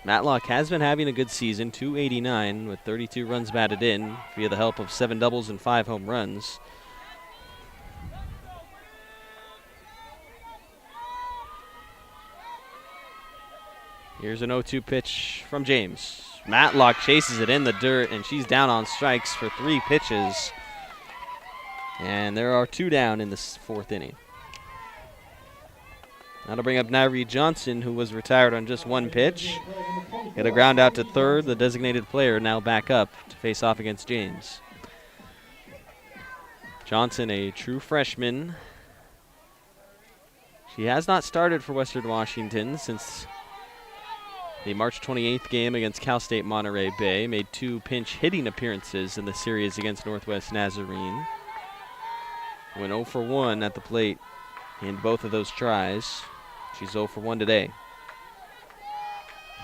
Matlock has been having a good season, .289 with 32 runs batted in via the help of 7 doubles and 5 home runs. Here's an 0-2 pitch from James. Matlock chases it in the dirt, and she's down on strikes for 3 pitches. And there are 2 down in this 4th inning. Now to bring up Nairi Johnson, who was retired on just 1 pitch. Hit a ground out to third. The designated player now back up to face off against James. Johnson, a true freshman. She has not started for Western Washington since the March 28th game against Cal State Monterey Bay. Made 2 pinch hitting appearances in the series against Northwest Nazarene. Went 0 for 1 at the plate in both of those tries. She's 0 for 1 today.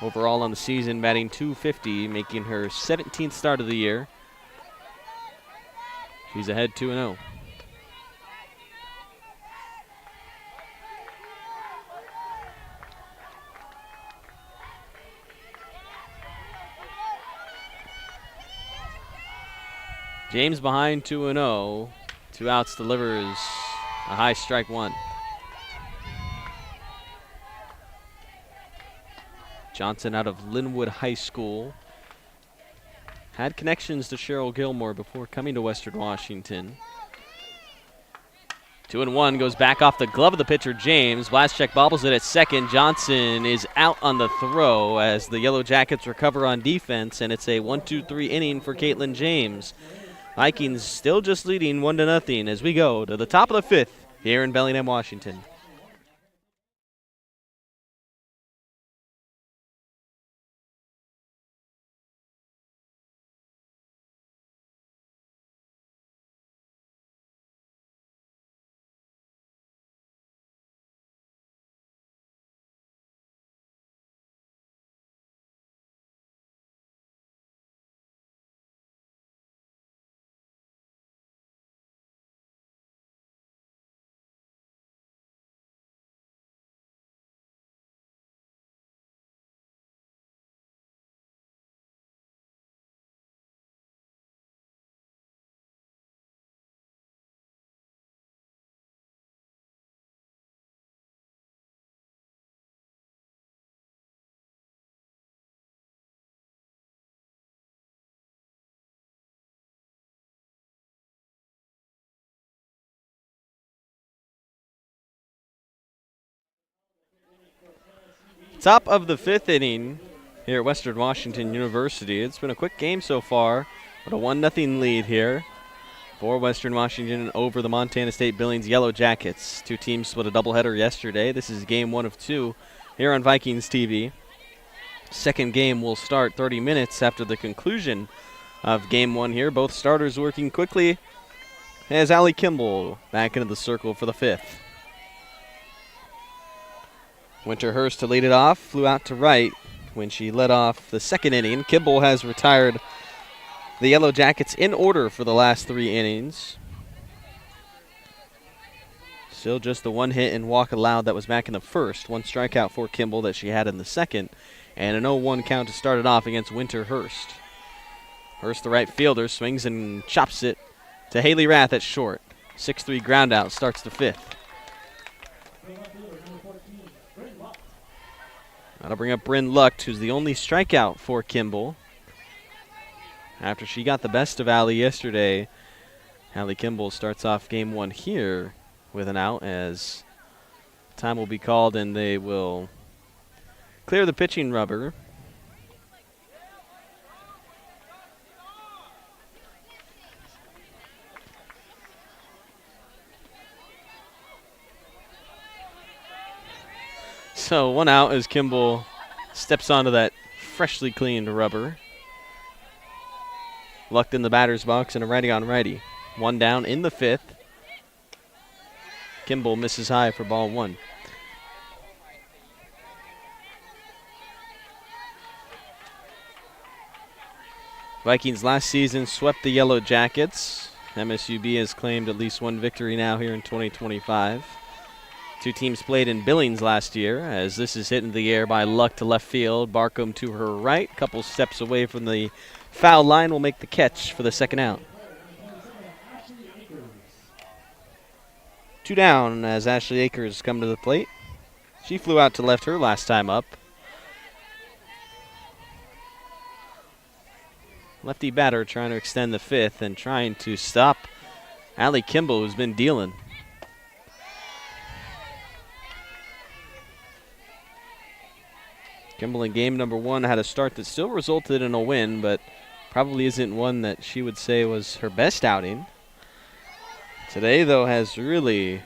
Overall on the season, batting .250, making her 17th start of the year. She's ahead 2-0. James behind 2-0. 2 outs, delivers a high strike 1. Johnson out of Linwood High School. Had connections to Cheryl Gilmore before coming to Western Washington. 2-1 goes back off the glove of the pitcher, James. Blaschek bobbles it at second. Johnson is out on the throw as the Yellow Jackets recover on defense, and it's a 1-2-3 inning for Caitlin James. Vikings still just leading 1-0 as we go to the top of the 5th here in Bellingham, Washington. Top of the 5th inning here at Western Washington University. It's been a quick game so far, but a 1-0 lead here for Western Washington over the Montana State Billings Yellow Jackets. 2 teams split a doubleheader yesterday. This is game 1 of 2 here on Vikings TV. Second game will start 30 minutes after the conclusion of game 1 here. Both starters working quickly as Allie Kimball back into the circle for the 5th. Winterhurst to lead it off, flew out to right when she led off the 2nd inning. Kimball has retired the Yellow Jackets in order for the last 3 innings. Still just the 1 hit and walk allowed that was back in the 1st. 1 strikeout for Kimball that she had in the 2nd. And an 0-1 count to start it off against Winterhurst. Hurst, the right fielder, swings and chops it to Haley Rath at short. 6-3 ground out starts the 5th. That'll bring up Bryn Lucht, who's the only strikeout for Kimball. After she got the best of Allie yesterday, Allie Kimball starts off game 1 here with an out as Time will be called, and they will clear the pitching rubber. So 1 out as Kimball steps onto that freshly cleaned rubber. Lucked in the batter's box and a righty on righty. 1 down in the 5th. Kimball misses high for ball 1. Vikings last season swept the Yellow Jackets. MSUB has claimed at least 1 victory now here in 2025. 2 teams played in Billings last year, as this is hit in the air by Luck to left field. Barcombe to her right, couple steps away from the foul line, will make the catch for the 2nd out. 2 down as Ashley Akers come to the plate. She flew out to left her last time up. Lefty batter trying to extend the 5th and trying to stop Allie Kimball, who's been dealing. Kimball in game number 1 had a start that still resulted in a win, but probably isn't one that she would say was her best outing. Today, though, has really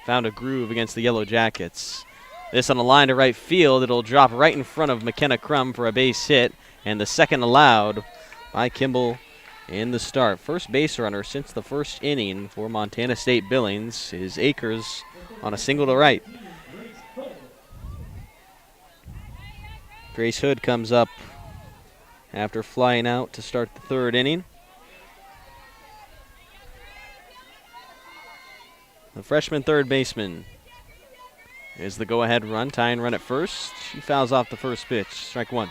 found a groove against the Yellow Jackets. This on a line to right field. It'll drop right in front of McKenna Crum for a base hit, and the 2nd allowed by Kimball in the start. First base runner since the 1st inning for Montana State Billings is Akers on a single to right. Grace Hood comes up after flying out to start the 3rd inning. The freshman 3rd baseman is the go-ahead run. Tying run at first. She fouls off the first pitch. Strike 1.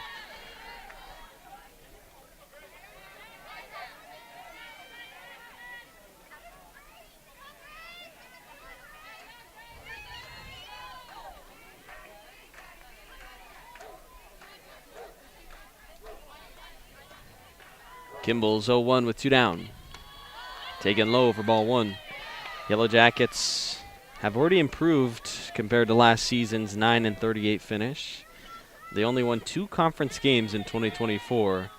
Kimball's 0-1 with 2 down. Taken low for ball 1. Yellow Jackets have already improved compared to last season's 9-38 finish. They only won 2 conference games in 2024.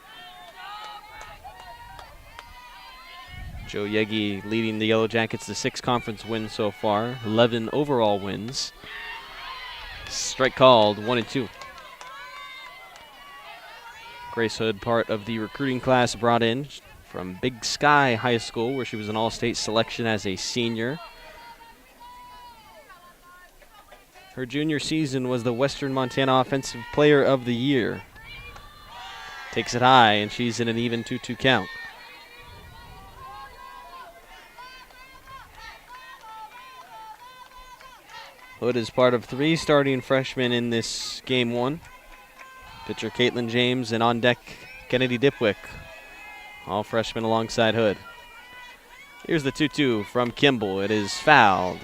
Joe Yegi leading the Yellow Jackets to 6 conference wins so far, 11 overall wins. Strike called, 1-2. Grace Hood, part of the recruiting class brought in from Big Sky High School, where she was an all-state selection as a senior. Her junior season was the Western Montana Offensive Player of the Year. Takes it high, and she's in an even 2-2 count. Hood is part of 3 starting freshmen in this game 1. Pitcher Caitlin James and on deck Kennedy Dipwick. All freshmen alongside Hood. Here's the 2-2 from Kimball. It is fouled.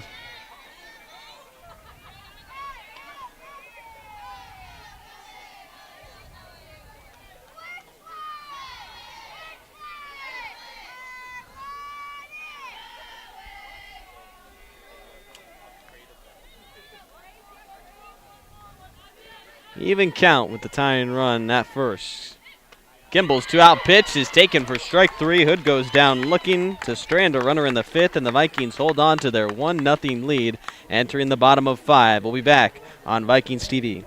Even count with the tying run at first. Kimball's 2-out pitch is taken for strike 3. Hood goes down looking to strand a runner in the 5th, and the Vikings hold on to their 1-0 lead, entering the bottom of 5. We'll be back on Vikings TV.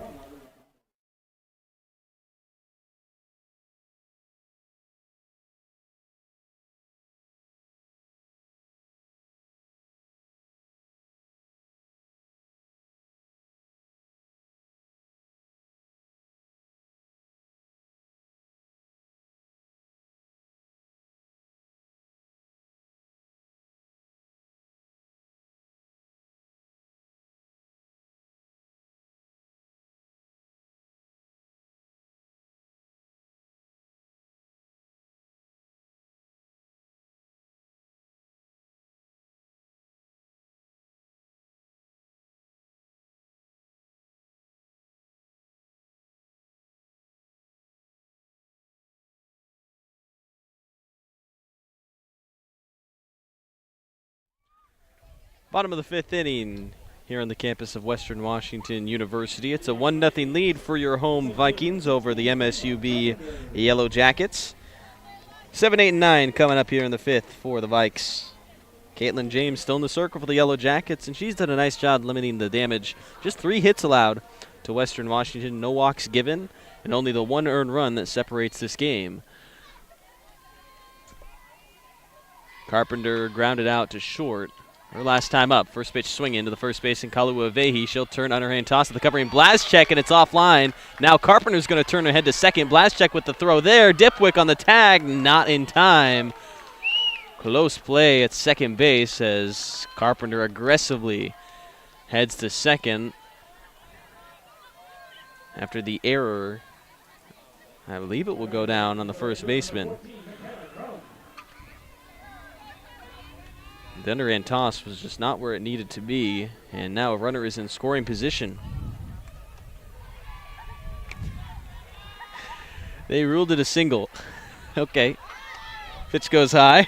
Bottom of the 5th inning here on the campus of Western Washington University. It's a 1-0 lead for your home Vikings over the MSUB Yellow Jackets. 7, 8, and 9 coming up here in the 5th for the Vikes. Caitlin James still in the circle for the Yellow Jackets, and she's done a nice job limiting the damage. Just 3 hits allowed to Western Washington, no walks given, and only the 1 earned run that separates this game. Carpenter grounded out to short. Her last time up. First pitch swing into the first baseman, Kalua Vehi. She'll turn underhand toss to the covering Blazchek, and it's offline. Now Carpenter's going to turn her head to second. Blazchek with the throw there. Dipwick on the tag, not in time. Close play at second base as Carpenter aggressively heads to second after the error. I believe it will go down on the first baseman. The underhand toss was just not where it needed to be, and now a runner is in scoring position. They ruled it a single. Okay. Pitch goes high.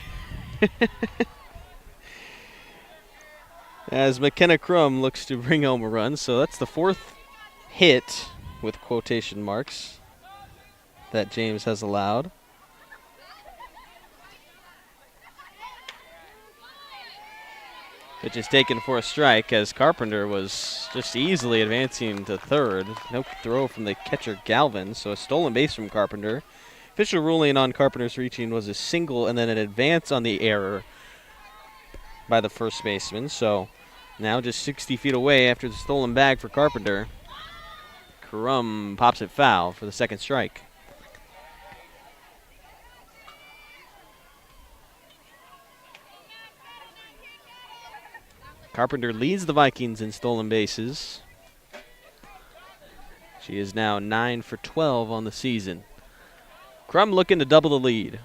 As McKenna Crum looks to bring home a run, so that's the 4th hit with quotation marks that James has allowed. Pitch is taken for a strike as Carpenter was just easily advancing to third. No throw from the catcher Galvin, so a stolen base from Carpenter. Official ruling on Carpenter's reaching was a single and then an advance on the error by the first baseman. So now just 60 feet away after the stolen bag for Carpenter. Crum pops it foul for the 2nd strike. Carpenter leads the Vikings in stolen bases. She is now 9 for 12 on the season. Crum looking to double the lead.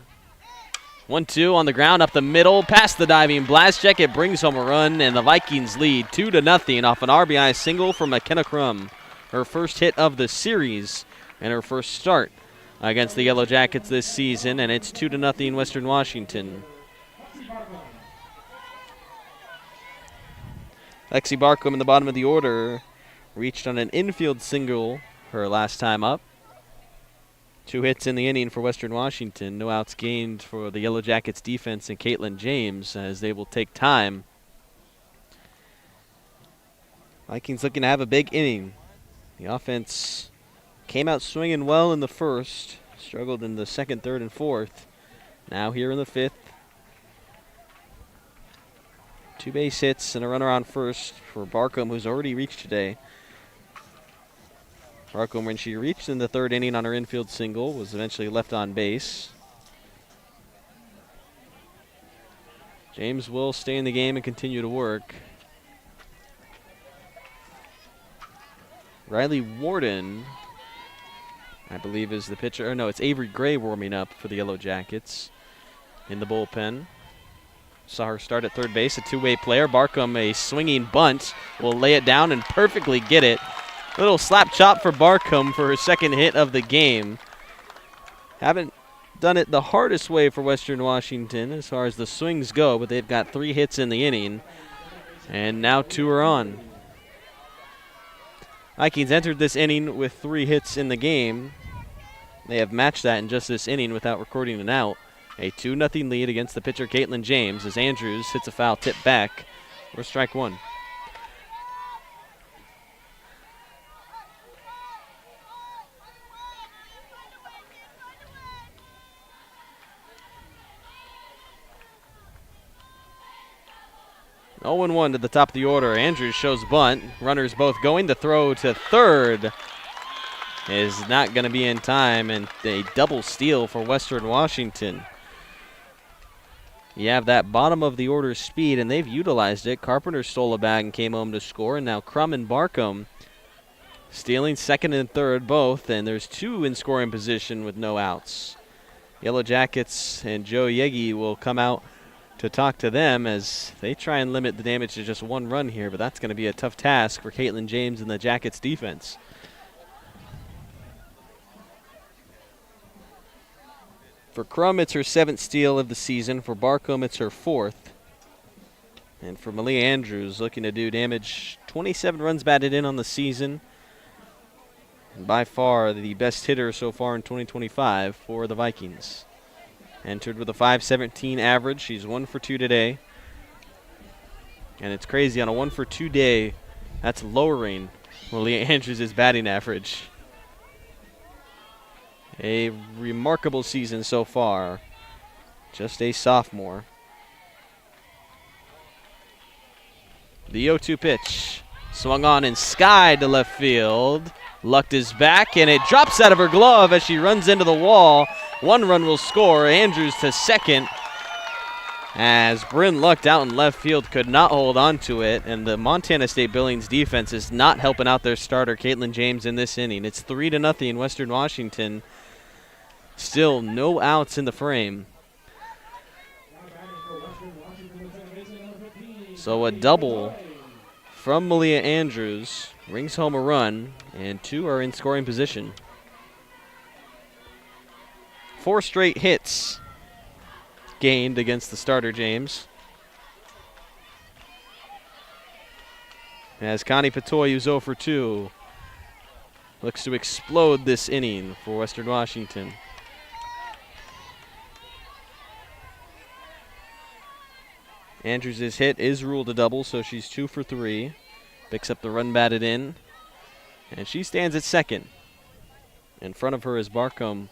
1-2 on the ground, up the middle, past the diving Blazchek. It brings home a run, and the Vikings lead 2-0 off an RBI single from McKenna Crum. Her first hit of the series and her first start against the Yellow Jackets this season, and it's 2-0 Western Washington. Lexi Barcombe in the bottom of the order reached on an infield single her last time up. 2 hits in the inning for Western Washington. No outs gained for the Yellow Jackets defense and Caitlin James as they will take time. Vikings looking to have a big inning. The offense came out swinging well in the first, struggled in the 2nd, 3rd, and 4th. Now here in the 5th. 2 base hits and a runner on first for Barcombe, who's already reached today. Barcombe, when she reached in the 3rd inning on her infield single, was eventually left on base. James will stay in the game and continue to work. Riley Warden, I believe, is the pitcher. Or no, it's Avery Gray warming up for the Yellow Jackets in the bullpen. Saw her start at third base, a 2-way player. Barcombe, a swinging bunt, will lay it down and perfectly get it. Little slap chop for Barcombe for her 2nd hit of the game. Haven't done it the hardest way for Western Washington as far as the swings go, but they've got 3 hits in the inning, and now 2 are on. Vikings entered this inning with 3 hits in the game. They have matched that in just this inning without recording an out. A 2-0 lead against the pitcher Caitlin James as Andrews hits a foul tip back for strike 1. Oh, 0-1 to the top of the order. Andrews shows bunt. Runners both going. The throw to third is not going to be in time, and a double steal for Western Washington. You have that bottom of the order speed, and they've utilized it. Carpenter stole a bag and came home to score, and now Crum and Barcombe stealing 2nd and 3rd both, and there's 2 in scoring position with no outs. Yellow Jackets and Joe Yegi will come out to talk to them as they try and limit the damage to just 1 run here, but that's going to be a tough task for Caitlin James and the Jackets defense. For Crum, it's her 7th steal of the season. For Barcombe, it's her 4th. And for Malia Andrews, looking to do damage, 27 runs batted in on the season. And by far the best hitter so far in 2025 for the Vikings. Entered with a .517 average. She's 1 for 2 today. And it's crazy, on a 1 for 2 day, that's lowering Malia Andrews' batting average. A remarkable season so far. Just a sophomore. The 0-2 pitch. Swung on and skied to left field. Lucked his back, and it drops out of her glove as she runs into the wall. 1 run will score. Andrews to second. As Bryn lucked out in left field, could not hold on to it. And the Montana State Billings defense is not helping out their starter, Caitlin James, in this inning. It's 3-0 Western Washington. Still no outs in the frame. So a double from Malia Andrews brings home a run, and 2 are in scoring position. 4 straight hits gained against the starter, James. As Connie Patoy, who's 0 for 2, looks to explode this inning for Western Washington. Andrews' hit is ruled a double, so she's 2 for 3. Picks up the run batted in, and she stands at second. In front of her is Barcombe.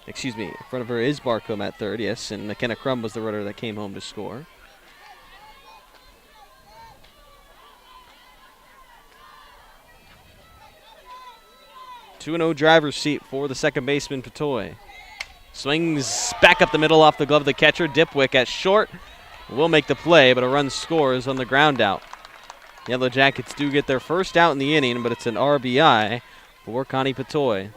In front of her is Barcombe at third, yes, and McKenna Crum was the runner that came home to score. Two and 0 driver's seat for the second baseman, Patoy. Swings back up the middle off the glove of the catcher. Dipwick at short will make the play, but a run scores on the ground out. Yellow Jackets do get their first out in the inning, but it's an RBI for Connie Patoy.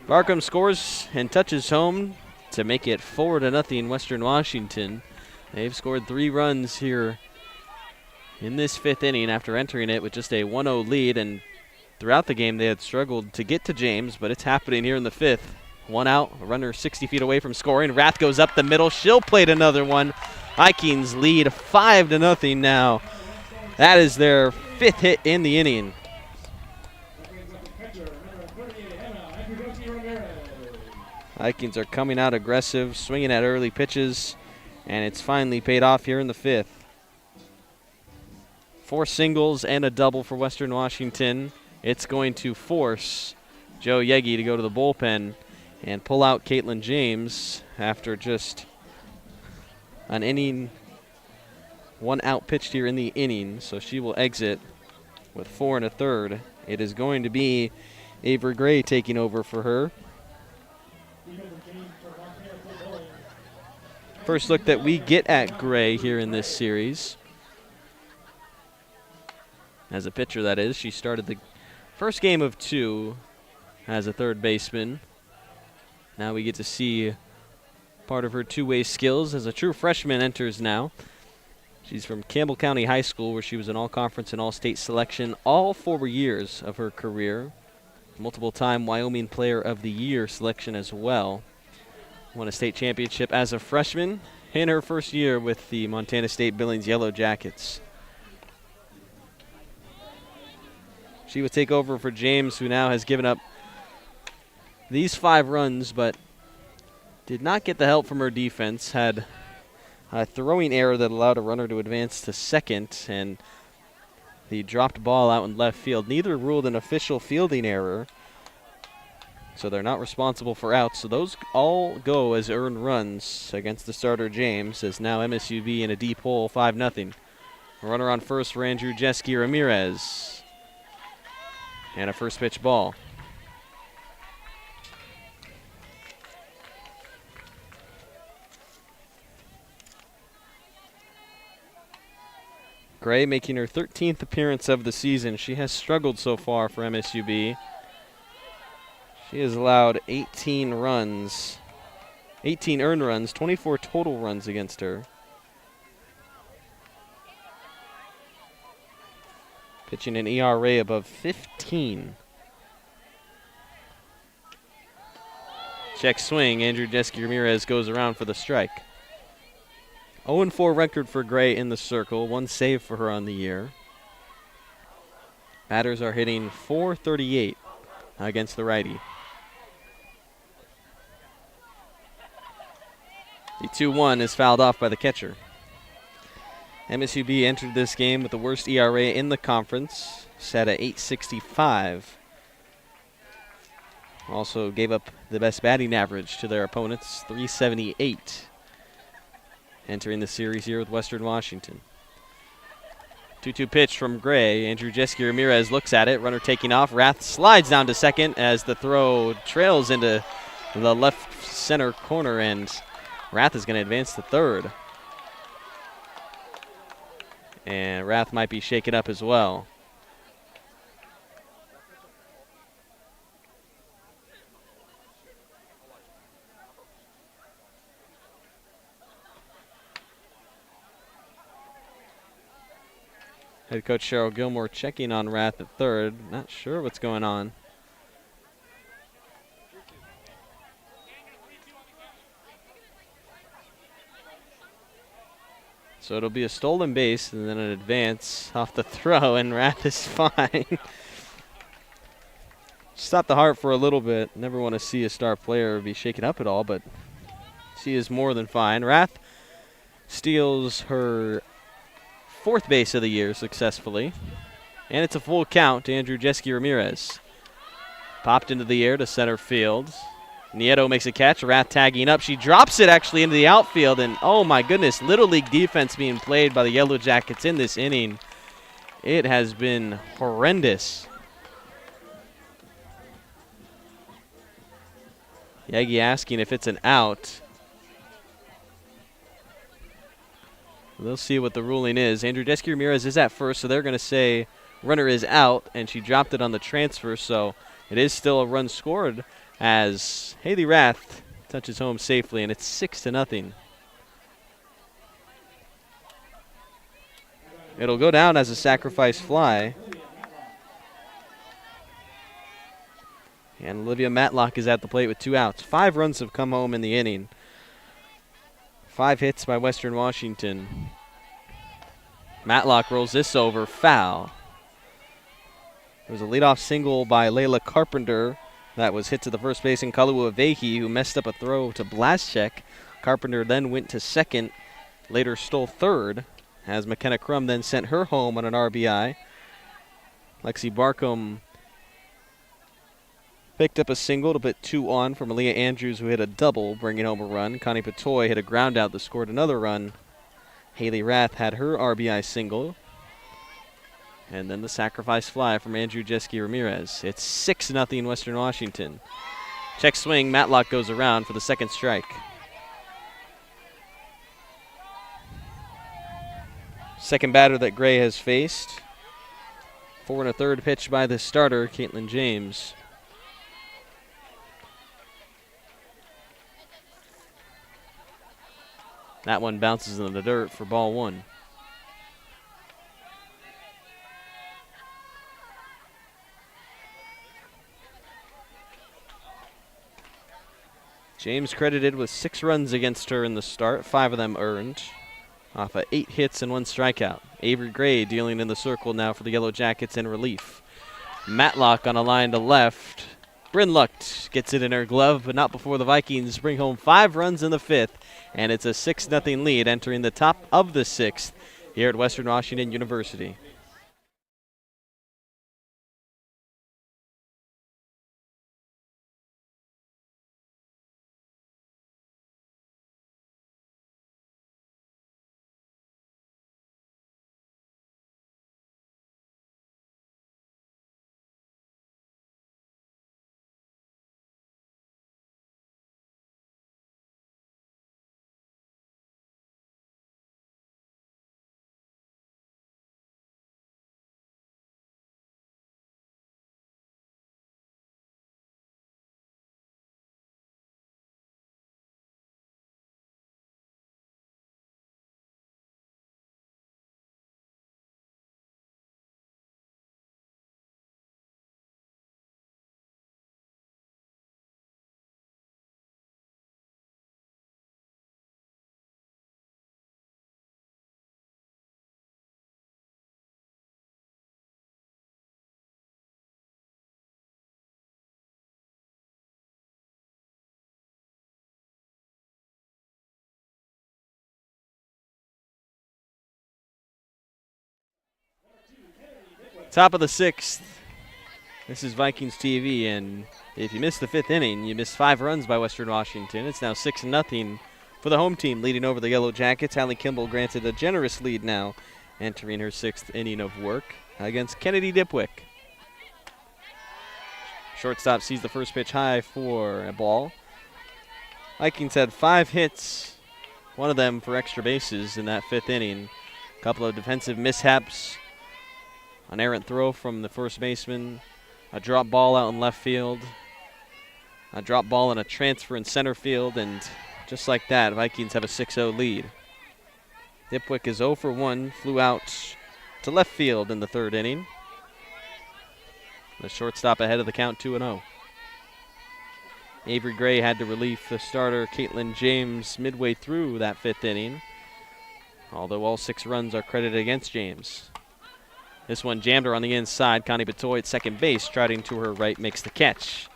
Barcombe scores and touches home to make it 4-0 Western Washington. They've scored 3 runs here in this 5th inning after entering it with just a 1-0 lead, and throughout the game they had struggled to get to James, but it's happening here in the 5th. 1 out, a runner 60 feet away from scoring. Rath goes up the middle. She'll plate another one. Vikings lead 5-0 now. That is their 5th hit in the inning. Vikings are coming out aggressive, swinging at early pitches, and it's finally paid off here in the 5th. 4 singles and a double for Western Washington. It's going to force Joe Yegi to go to the bullpen and pull out Caitlin James after just an inning, 1 out pitched here in the inning. So she will exit with 4 1/3. It is going to be Avery Gray taking over for her. First look that we get at Gray here in this series. As a pitcher, that is. She started the first game of 2 as a third baseman. Now we get to see part of her two-way skills as a true freshman enters now. She's from Campbell County High School, where she was an all-conference and all-state selection all 4 years of her career. Multiple-time Wyoming Player of the Year selection as well. Won a state championship as a freshman in her first year with the Montana State Billings Yellow Jackets. She would take over for James, who now has given up these 5 runs, but did not get the help from her defense. Had a throwing error that allowed a runner to advance to second, and the dropped ball out in left field. Neither ruled an official fielding error, so they're not responsible for outs. So those all go as earned runs against the starter James, as now MSUB in a deep hole, 5-0. Runner on first for Andrew Jeske Ramirez. And a first pitch ball. Gray making her 13th appearance of the season. She has struggled so far for MSUB. She has allowed 18 runs, 18 earned runs, 24 total runs against her. Pitching an ERA above 15. Check swing. Andrew Jeske Ramirez goes around for the strike. 0-4 record for Gray in the circle. 1 save for her on the year. Batters are hitting .438 against the righty. The 2-1 is fouled off by the catcher. MSUB entered this game with the worst ERA in the conference, set at .865. Also gave up the best batting average to their opponents, .378. Entering the series here with Western Washington. 2-2 pitch from Gray. Andrew Jeske Ramirez looks at it. Runner taking off. Rath slides down to second as the throw trails into the left center corner, and Rath is going to advance to third. And Rath might be shaken up as well. Head coach Cheryl Gilmore checking on Rath at third. Not sure what's going on. So it'll be a stolen base and then an advance off the throw, and Rath is fine. Stopped the heart for a little bit. Never want to see a star player be shaken up at all, but she is more than fine. Rath steals her 4th base of the year successfully, and it's a full count to Andrew Jeske Ramirez. Popped into the air to center field. Nieto makes a catch. Rath tagging up. She drops it actually into the outfield, and oh my goodness, Little League defense being played by the Yellow Jackets in this inning. It has been horrendous. Yagi asking if it's an out. We'll see what the ruling is. Andrew Jeske Ramirez is at first, so they're going to say runner is out, and she dropped it on the transfer, so it is still a run scored as Haley Rath touches home safely, and it's 6-0. It'll go down as a sacrifice fly. And Olivia Matlock is at the plate with 2 outs. 5 runs have come home in the inning. 5 hits by Western Washington. Matlock rolls this over, foul. There was a leadoff single by Layla Carpenter that was hit to the first baseman Kalua Vehi, who messed up a throw to Blaszczak. Carpenter then went to second, later stole third, as McKenna Crum then sent her home on an RBI. Lexi Barkham picked up a single to put 2 on from Aaliyah Andrews, who hit a double, bringing home a run. Connie Patoy hit a ground out that scored another run. Haley Rath had her RBI single. And then the sacrifice fly from Andrew Jeske Ramirez. It's 6-0 Western Washington. Check swing. Matlock goes around for the second strike. Second batter that Gray has faced. 4 1/3 pitch by the starter, Caitlin James. That one bounces in the dirt for ball 1. James credited with 6 runs against her in the start, 5 of them earned, off of 8 hits and 1 strikeout. Avery Gray dealing in the circle now for the Yellow Jackets in relief. Matlock on a line to left. Bryn Lucht gets it in her glove, but not before the Vikings bring home 5 runs in the 5th, and it's a 6-0 lead entering the top of the 6th here at Western Washington University. Top of the 6th. This is Vikings TV, and if you missed the 5th inning, you missed 5 runs by Western Washington. It's now 6-0 for the home team, leading over the Yellow Jackets. Allie Kimball granted a generous lead now, entering her 6th inning of work against Kennedy Dipwick. Shortstop sees the first pitch high for a ball. Vikings had 5 hits, one of them for extra bases in that 5th inning. A couple of defensive mishaps, an errant throw from the first baseman, a drop ball out in left field, a drop ball and a transfer in center field, and just like that, Vikings have a 6-0 lead. Dipwick is 0 for 1, flew out to left field in the 3rd inning. The shortstop ahead of the count, 2-0. Avery Gray had to relieve the starter, Caitlin James, midway through that 5th inning, although all 6 runs are credited against James. This one jammed her on the inside. Connie Batoy at second base, striding to her right, makes the catch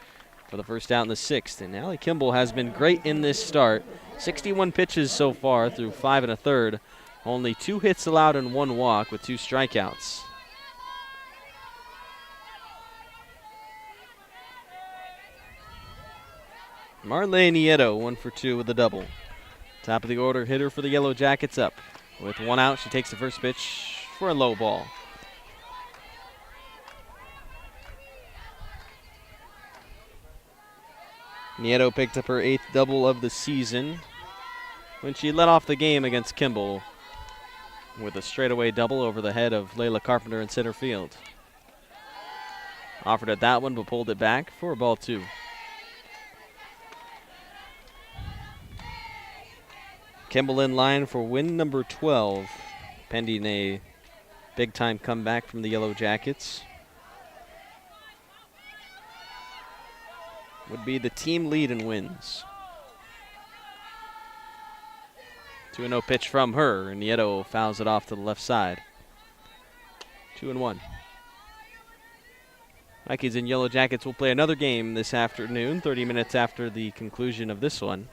for the first out in the 6th. And Allie Kimball has been great in this start. 61 pitches so far through 5 1/3. Only 2 hits allowed and 1 walk with 2 strikeouts. Marlene Nieto, 1 for 2 with a double. Top of the order hitter for the Yellow Jackets up. With 1 out, she takes the first pitch for a low ball. Nieto picked up her 8th double of the season when she led off the game against Kimball with a straightaway double over the head of Layla Carpenter in center field. Offered at that one, but pulled it back for ball 2. Kimball in line for win number 12, pending a big-time comeback from the Yellow Jackets. Would be the team lead in wins. 2-0 pitch from her, and Nieto fouls it off to the left side. 2-1. Vikings and Yellow Jackets will play another game this afternoon, 30 minutes after the conclusion of this one.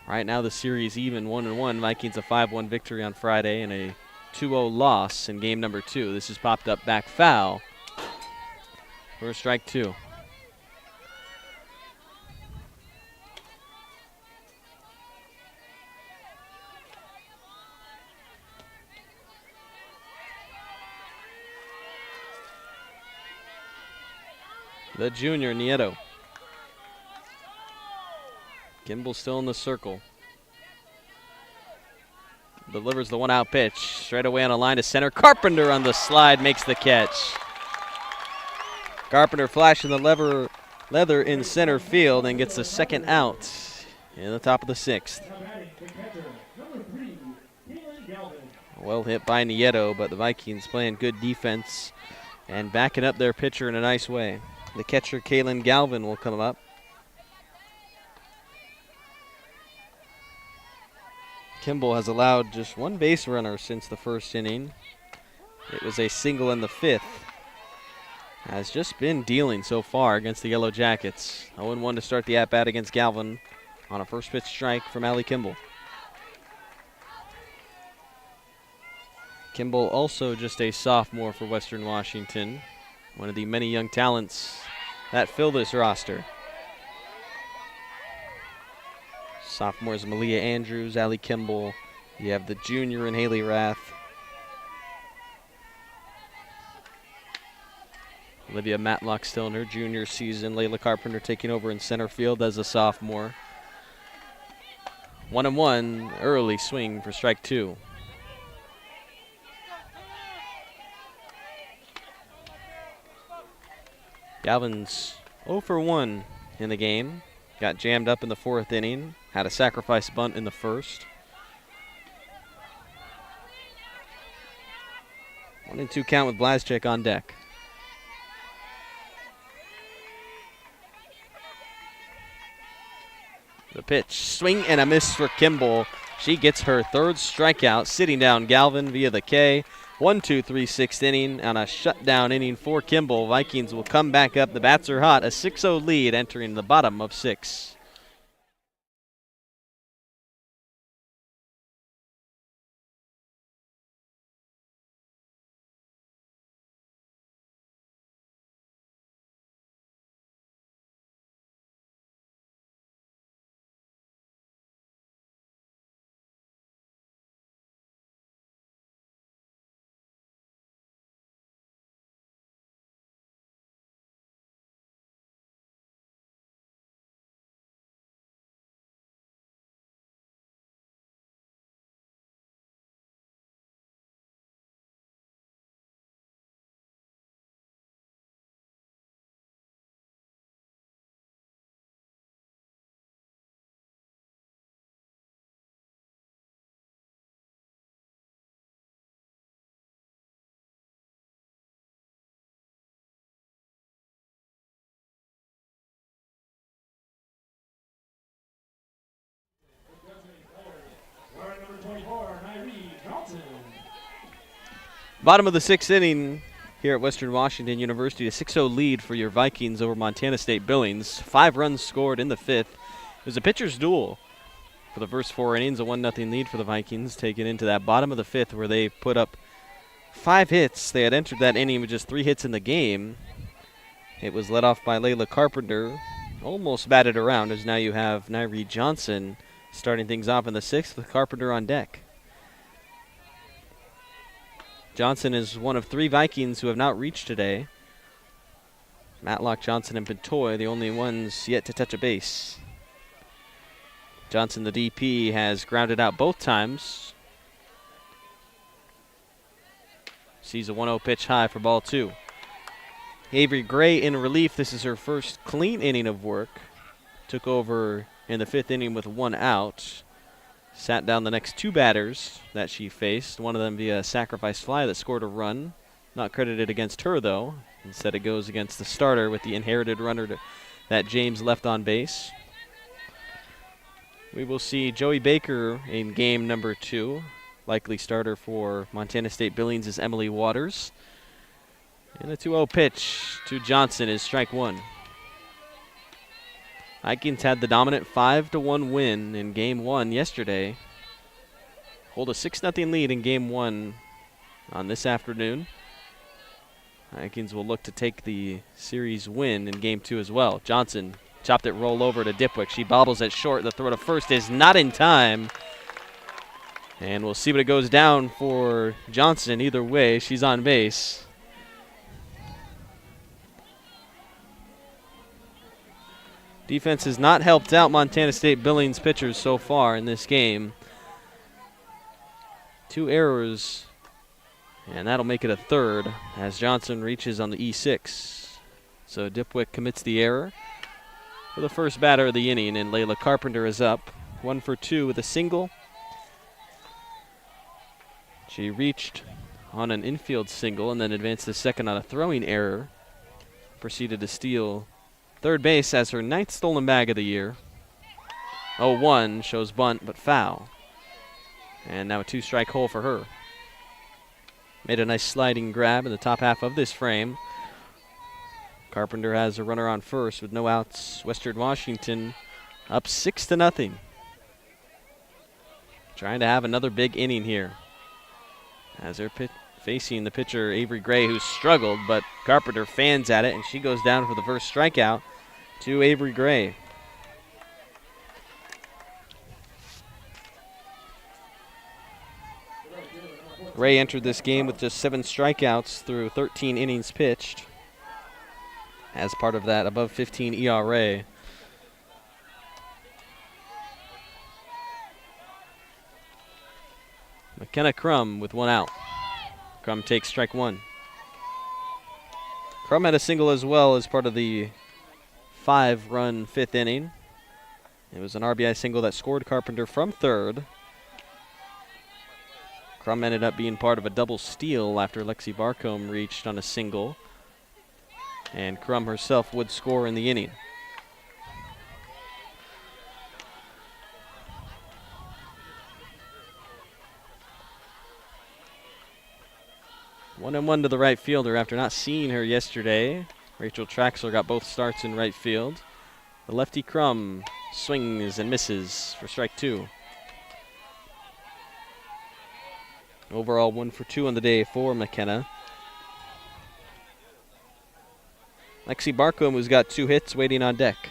Right now the series even 1-1. Vikings a 5-1 victory on Friday and a 2-0 loss in game number 2. This is popped up back foul for strike 2. The junior, Nieto. Kimball still in the circle. Delivers the 1-out pitch. Straight away on a line to center. Carpenter on the slide makes the catch. Carpenter flashing the leather in center field and gets the 2nd out in the top of the 6th. Well hit by Nieto, but the Vikings playing good defense and backing up their pitcher in a nice way. The catcher, Kaylin Galvin, will come up. Kimball has allowed just 1 base runner since the 1st inning. It was a single in the 5th. Has just been dealing so far against the Yellow Jackets. 0-1 to start the at-bat against Galvin on a first pitch strike from Allie Kimball. Kimball also just a sophomore for Western Washington. One of the many young talents that fill this roster. Sophomores Malia Andrews, Allie Kimball. You have the junior and Haley Rath. Olivia Matlock still in her junior season. Layla Carpenter taking over in center field as a sophomore. 1-1, early swing for strike 2. Galvin's 0 for 1 in the game. Got jammed up in the 4th inning. Had a sacrifice bunt in the 1st. 1-2 count with Blazczyk on deck. The pitch, swing and a miss for Kimball. She gets her 3rd strikeout, sitting down Galvin via the K. 1-2-3 6th inning on a shutdown inning for Kimball. Vikings will come back up. The bats are hot. A 6-0 lead entering the bottom of 6. Bottom of the 6th inning here at Western Washington University, a 6-0 lead for your Vikings over Montana State Billings. 5 runs scored in the 5th. It was a pitcher's duel for the first 4 innings, a 1-0 lead for the Vikings, taken into that bottom of the 5th where they put up 5 hits. They had entered that inning with just 3 hits in the game. It was led off by Layla Carpenter, almost batted around, as now you have Nairee Johnson starting things off in the 6th with Carpenter on deck. Johnson is one of 3 Vikings who have not reached today. Matlock, Johnson, and Pintoy, the only ones yet to touch a base. Johnson, the DP, has grounded out both times. Sees a 1-0 pitch high for ball 2. Avery Gray in relief. This is her first clean inning of work. Took over in the 5th inning with 1 out. Sat down the next 2 batters that she faced, one of them via a sacrifice fly that scored a run. Not credited against her, though. Instead, it goes against the starter with the inherited runner that James left on base. We will see Joey Baker in game number 2. Likely starter for Montana State Billings is Emily Waters. And a 2-0 pitch to Johnson is strike 1. Vikings had the dominant 5-1 win in Game 1 yesterday. Hold a 6-0 lead in Game 1 on this afternoon. Vikings will look to take the series win in Game 2 as well. Johnson chopped it roll over to Dipwick. She bobbles it short. The throw to first is not in time. And we'll see what it goes down for Johnson. Either way, she's on base. Defense has not helped out Montana State Billings pitchers so far in this game. 2 errors, and that'll make it a 3rd as Johnson reaches on the E6. So Dipwick commits the error for the first batter of the inning, and Layla Carpenter is up. 1 for 2 with a single. She reached on an infield single and then advanced to second on a throwing error. Proceeded to steal third base as her 9th stolen bag of the year. 0-1 shows bunt, but foul. And now a 2-strike hole for her. Made a nice sliding grab in the top half of this frame. Carpenter has a runner on first with no outs. Western Washington up 6-0. Trying to have another big inning here. As they're facing the pitcher Avery Gray, who struggled, but Carpenter fans at it, and she goes down for the first strikeout to Avery Gray. Gray entered this game with just 7 strikeouts through 13 innings pitched as part of that above 15 ERA. McKenna Crum with 1 out. Crum takes strike 1. Crum had a single as well as part of the 5-run 5th inning. It was an RBI single that scored Carpenter from 3rd. Crum ended up being part of a double steal after Lexi Barcombe reached on a single. And Crum herself would score in the inning. One and one to the right fielder after not seeing her yesterday. Rachel Traxler got both starts in right field. The lefty Crum swings and misses for strike 2. Overall 1 for 2 on the day for McKenna. Lexi Barcombe, who's got 2 hits, waiting on deck.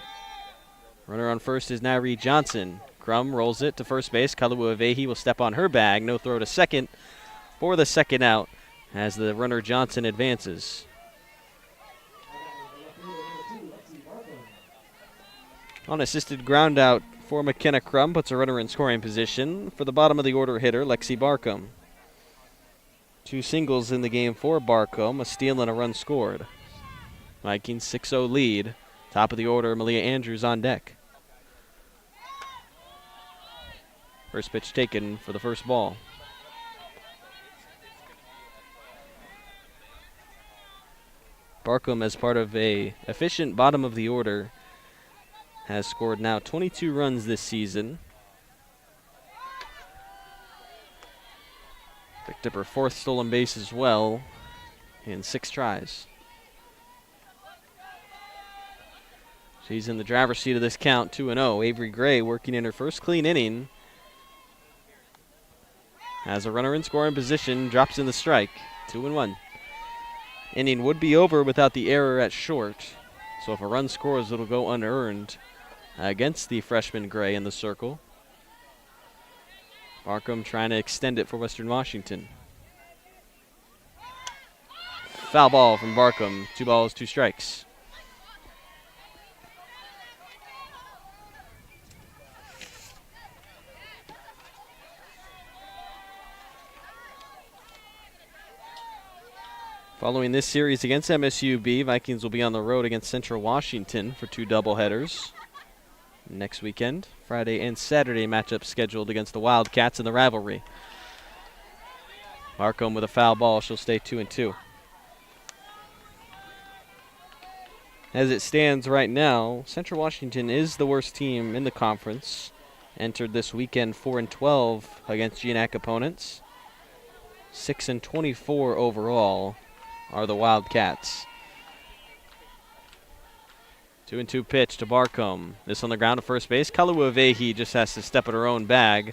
Runner on first is Nairee Johnson. Crum rolls it to first base. Kalua Avehi will step on her bag. No throw to second for the second out as the runner Johnson advances. Unassisted ground out for McKenna Crum puts a runner in scoring position for the bottom of the order hitter, Lexi Barcombe. 2 singles in the game for Barcombe, a steal and a run scored. Vikings 6-0 lead. Top of the order, Malia Andrews on deck. First pitch taken for the first ball. Barcombe, as part of a efficient bottom of the order, has scored now 22 runs this season. Picked up her 4th stolen base as well in 6 tries. She's in the driver's seat of this count, 2-0. Avery Gray working in her first clean inning. Has a runner in scoring position, drops in the strike, 2-1. Inning would be over without the error at short. So if a run scores, it'll go unearned against the freshman Gray in the circle. Barkham trying to extend it for Western Washington. Foul ball from Barkham. 2 balls, 2 strikes. Following this series against MSU, Vikings will be on the road against Central Washington for 2 doubleheaders next weekend. Friday and Saturday matchups scheduled against the Wildcats in the rivalry. Barkham with a foul ball. She'll stay 2-2. As it stands right now, Central Washington is the worst team in the conference. Entered this weekend 4-12 against GNAC opponents. 6-24 overall are the Wildcats. 2-2 pitch to Barkham. This on the ground to first base. Kaluavehi just has to step at her own bag.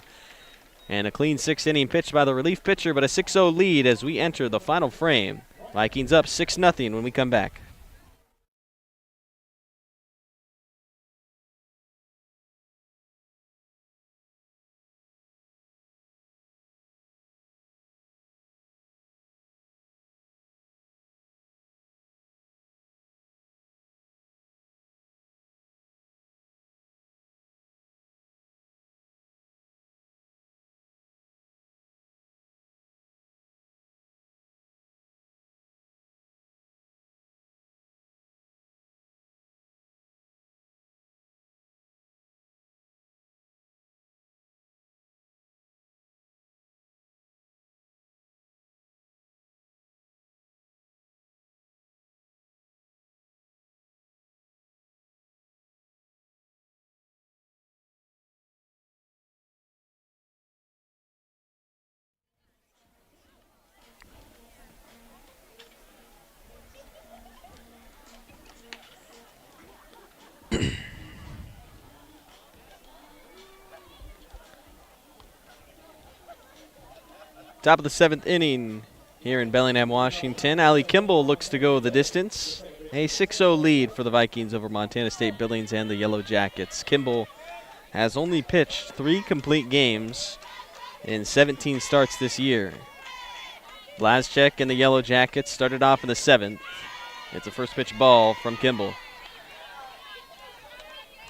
And a clean 6th inning pitch by the relief pitcher, but a 6-0 lead as we enter the final frame. Vikings up 6-0 when we come back. Top of the 7th inning here in Bellingham, Washington. Allie Kimball looks to go the distance. A 6-0 lead for the Vikings over Montana State Billings and the Yellow Jackets. Kimball has only pitched 3 complete games in 17 starts this year. Blazchek and the Yellow Jackets started off in the 7th. It's a first pitch ball from Kimball.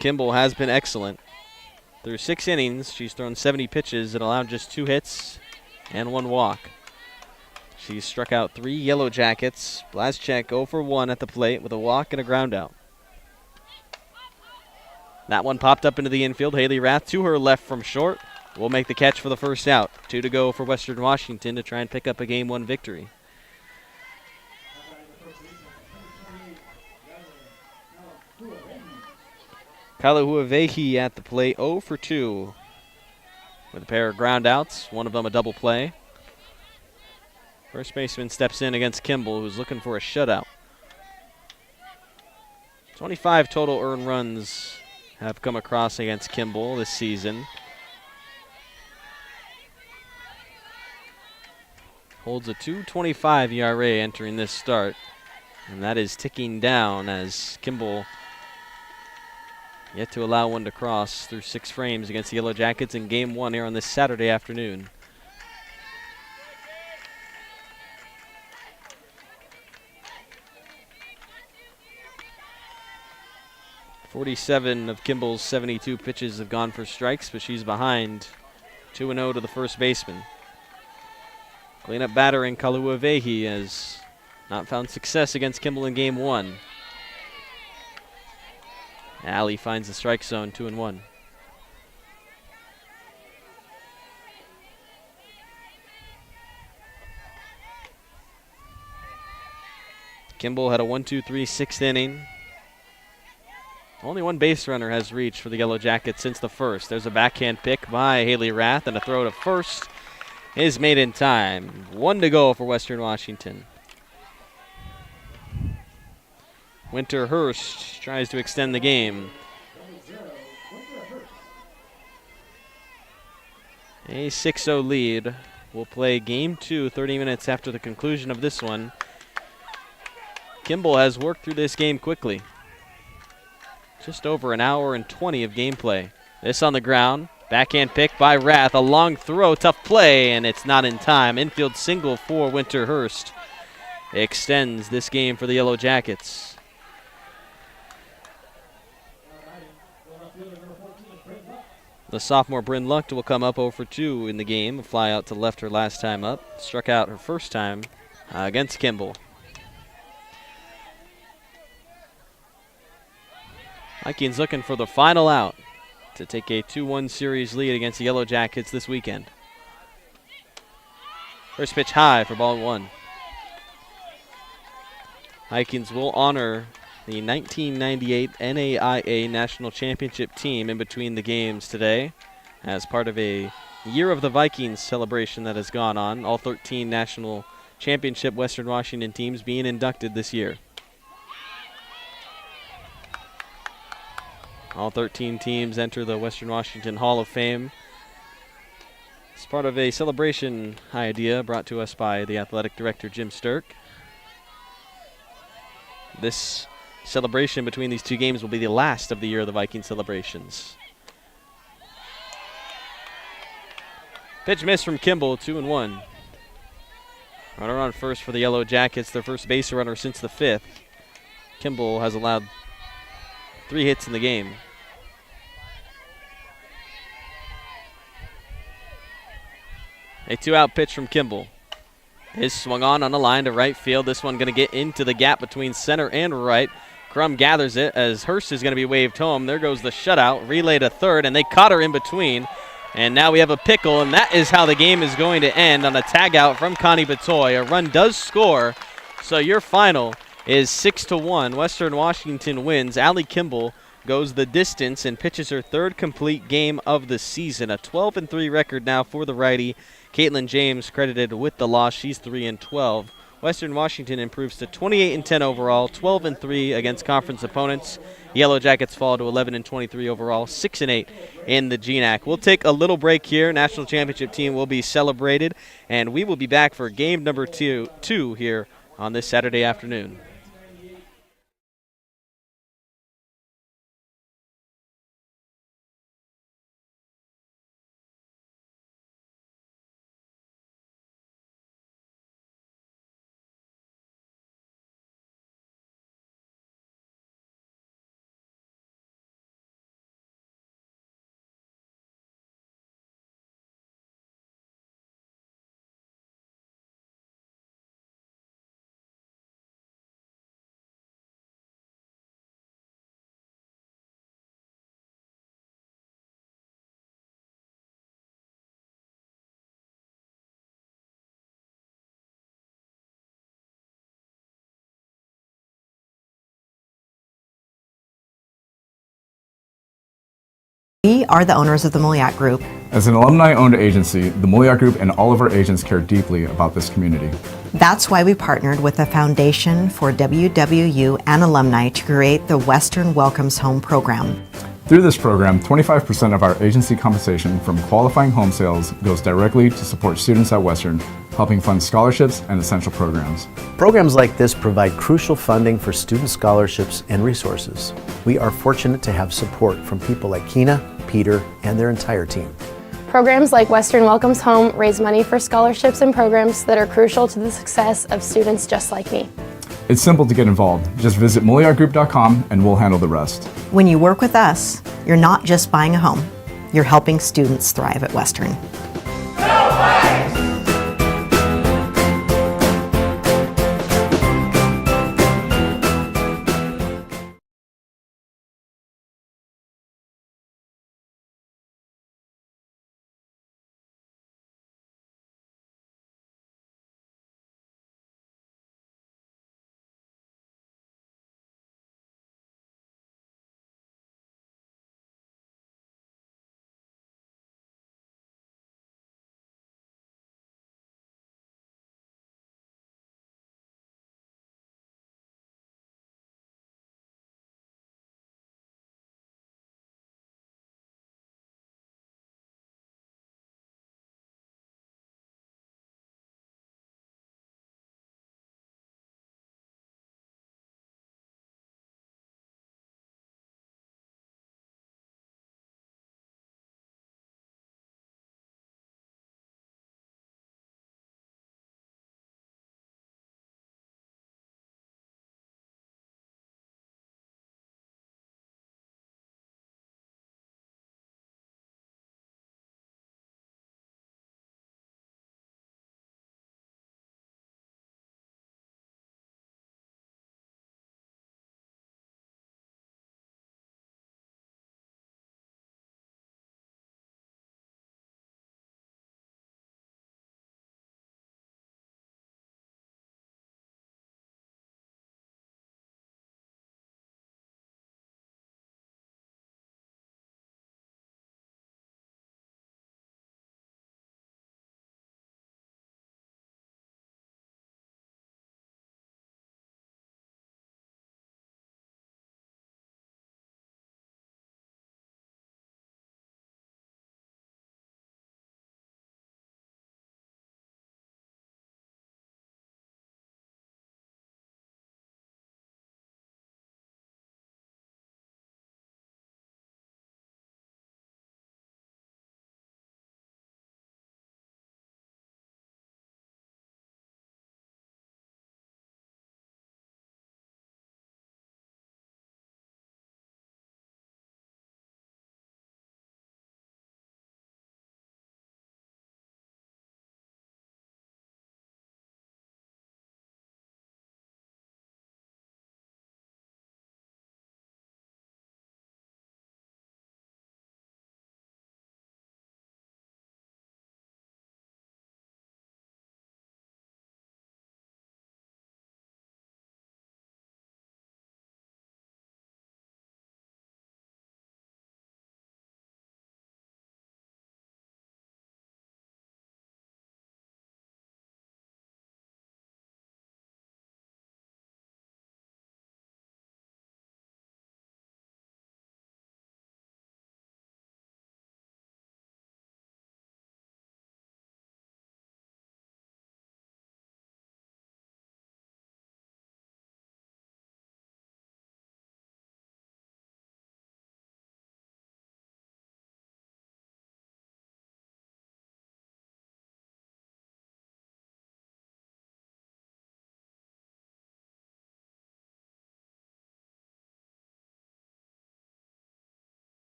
Kimball has been excellent. Through 6 innings, she's thrown 70 pitches and allowed just 2 hits and 1 walk. She's struck out 3 Yellow Jackets. Blazchek 0 for 1 at the plate with a walk and a ground out. That one popped up into the infield. Haley Rath to her left from short will make the catch for the first out. 2 to go for Western Washington to try and pick up a Game 1 victory. Kalahuavehi at the plate, 0 for 2 with a pair of ground outs, one of them a double play. First baseman steps in against Kimball, who's looking for a shutout. 25 total earned runs have come across against Kimball this season. Holds a 2.25 ERA entering this start, and that is ticking down as Kimball yet to allow one to cross through 6 frames against the Yellow Jackets in Game 1 here on this Saturday afternoon. .47 of Kimball's 72 pitches have gone for strikes, but she's behind 2-0 to the first baseman. Cleanup batter in Kaluavehi has not found success against Kimball in Game 1. Allie finds the strike zone, 2-1. Kimball had a 1-2-3 6th inning. Only 1 base runner has reached for the Yellow Jackets since the first. There's a backhand pick by Haley Rath and a throw to first. is made in time. 1 to go for Western Washington. Winterhurst tries to extend the game. A 6-0 lead. We'll play game 2 30 minutes after the conclusion of this one. Kimball has worked through this game quickly. Just over an hour and 20 of gameplay. This on the ground. Backhand pick by Rath. A long throw, tough play, and it's not in time. Infield single for Winterhurst. Extends this game for the Yellow Jackets. The sophomore Bryn Lucht will come up 0 for 2 in the game. A fly out to left her last time up. Struck out her first time against Kimball. Vikings looking for the final out to take a 2-1 series lead against the Yellow Jackets this weekend. First pitch high for ball 1. Vikings will honor the 1998 NAIA National Championship team in between the games today as part of a Year of the Vikings celebration that has gone on. All 13 National Championship Western Washington teams being inducted this year. All 13 teams enter the Western Washington Hall of Fame. It's part of a celebration idea brought to us by the athletic director, Jim Sturck. This celebration between these two games will be the last of the Year of the Viking celebrations. Pitch miss from Kimball, 2-1. Runner on first for the Yellow Jackets, their first base runner since the 5th. Kimball has allowed 3 hits in the game. A 2-out pitch from Kimball. Is swung on a line to right field. This one going to get into the gap between center and right. Crum gathers it as Hurst is going to be waved home. There goes the shutout. Relay to third, and they caught her in between. And now we have a pickle, and that is how the game is going to end on a tag out from Connie Batoy. A run does score, so your final is 6-1. Western Washington wins. Allie Kimball goes the distance and pitches her 3rd complete game of the season. A 12-3 record now for the righty. Caitlin James credited with the loss. She's 3-12. Western Washington improves to 28-10 overall, 12-3 against conference opponents. Yellow Jackets fall to 11-23 overall, 6-8 in the GNAC. We'll take a little break here. National Championship team will be celebrated, and we will be back for game number two here on this Saturday afternoon. We are the owners of the Moliak Group. As an alumni-owned agency, the Moliak Group and all of our agents care deeply about this community. That's why we partnered with the Foundation for WWU and alumni to create the Western Welcomes Home program. Through this program, 25% of our agency compensation from qualifying home sales goes directly to support students at Western, helping fund scholarships and essential programs. Programs like this provide crucial funding for student scholarships and resources. We are fortunate to have support from people like Keena, Peter, and their entire team. Programs like Western Welcomes Home raise money for scholarships and programs that are crucial to the success of students just like me. It's simple to get involved. Just visit moliakgroup.com and we'll handle the rest. When you work with us, you're not just buying a home, you're helping students thrive at Western.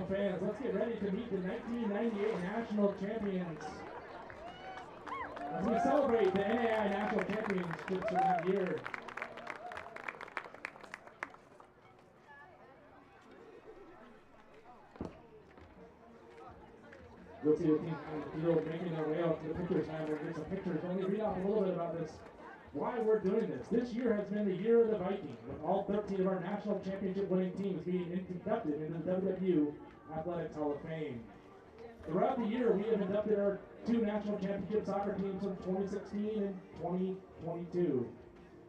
Stadium fans, let's get ready to meet the 1998 national champions. As we celebrate the NAI national championships from that year. You'll see the team on the field making their way out to the pictures now. We'll get some pictures. Let me read off a little bit about this. Why we're doing this. This year has been the year of the Viking, with all 13 of our national championship winning teams being inducted into the WWU Athletics Hall of Fame. Throughout the year, we have inducted our 2 national championship soccer teams from 2016 and 2022.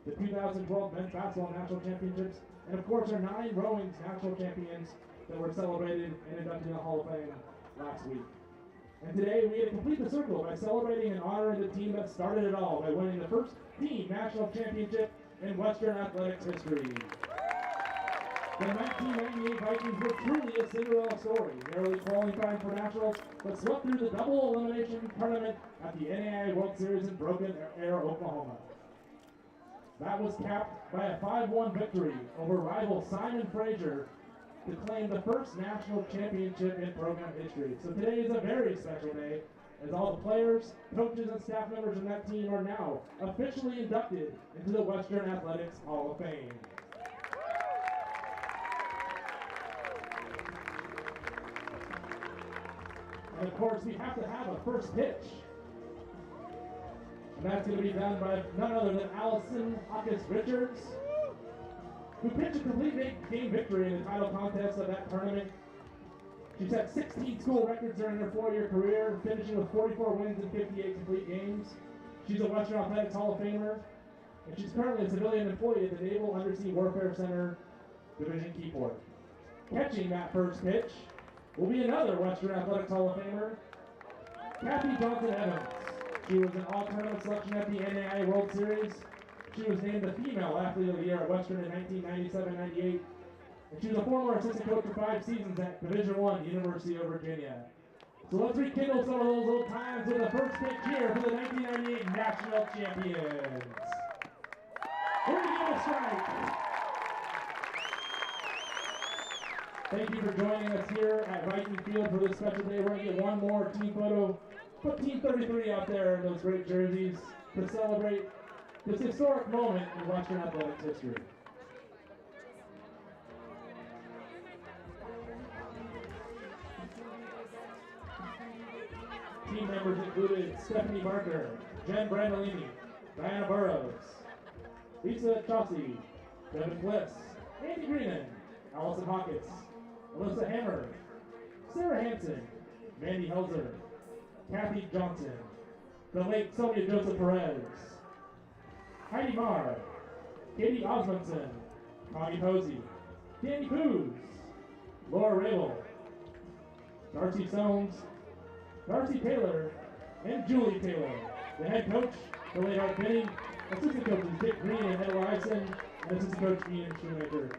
The 2012 men's basketball national championships, and of course our 9 rowing national champions that were celebrated and inducted in the Hall of Fame last week. And today we had to complete the circle by celebrating and honoring the team that started it all by winning the first team national championship in Western athletics history. The 1998 Vikings were truly a Cinderella story, narrowly qualifying for nationals, but swept through the double elimination tournament at the NAI World Series in Broken Arrow, Oklahoma. That was capped by a 5-1 victory over rival Simon Fraser to claim the first national championship in program history. So today is a very special day, as all the players, coaches, and staff members in that team are now officially inducted into the Western Athletics Hall of Fame. And of course, we have to have a first pitch. And that's going to be done by none other than Allison Hawkins Richards, who pitched a complete game victory in the title contest of that tournament. She set 16 school records during her 4-year career, finishing with 44 wins and 58 complete games. She's a Western Athletics Hall of Famer, and she's currently a civilian employee at the Naval Undersea Warfare Center Division Keyport. Catching that first pitch will be another Western Athletics Hall of Famer, Kathy Johnson-Evans. She was an all-tournament selection at the NAI World Series. She was named the Female Athlete of the Year at Western in 1997-98. And she was a former assistant coach for 5 seasons at Division I, University of Virginia. So let's rekindle some of those old times with the first pitch here for the 1998 National Champions. We're going to give it a strike. Thank you for joining us here at Viking Field for this special day. We're going to get one more team photo. Put Team 33 out there in those great jerseys to celebrate this historic moment in Western athletics history. Team members included Stephanie Barker, Jen Brandolini, Diana Burrows, Lisa Chauncey, Devin Bliss, Andy Greenan, Allison Hawkins, Alyssa Hammer, Sarah Hansen, Mandy Helzer, Kathy Johnson, the late Sonia Joseph Perez, Heidi Marr, Katie Osmondson, Connie Posey, Danny Poos, Laura Rabel, Darcy Soames, Darcy Taylor, and Julie Taylor. The head coach, the late Art Benning, assistant coaches Dick Green and Ed Eliason, and assistant coach Ian Shoemaker.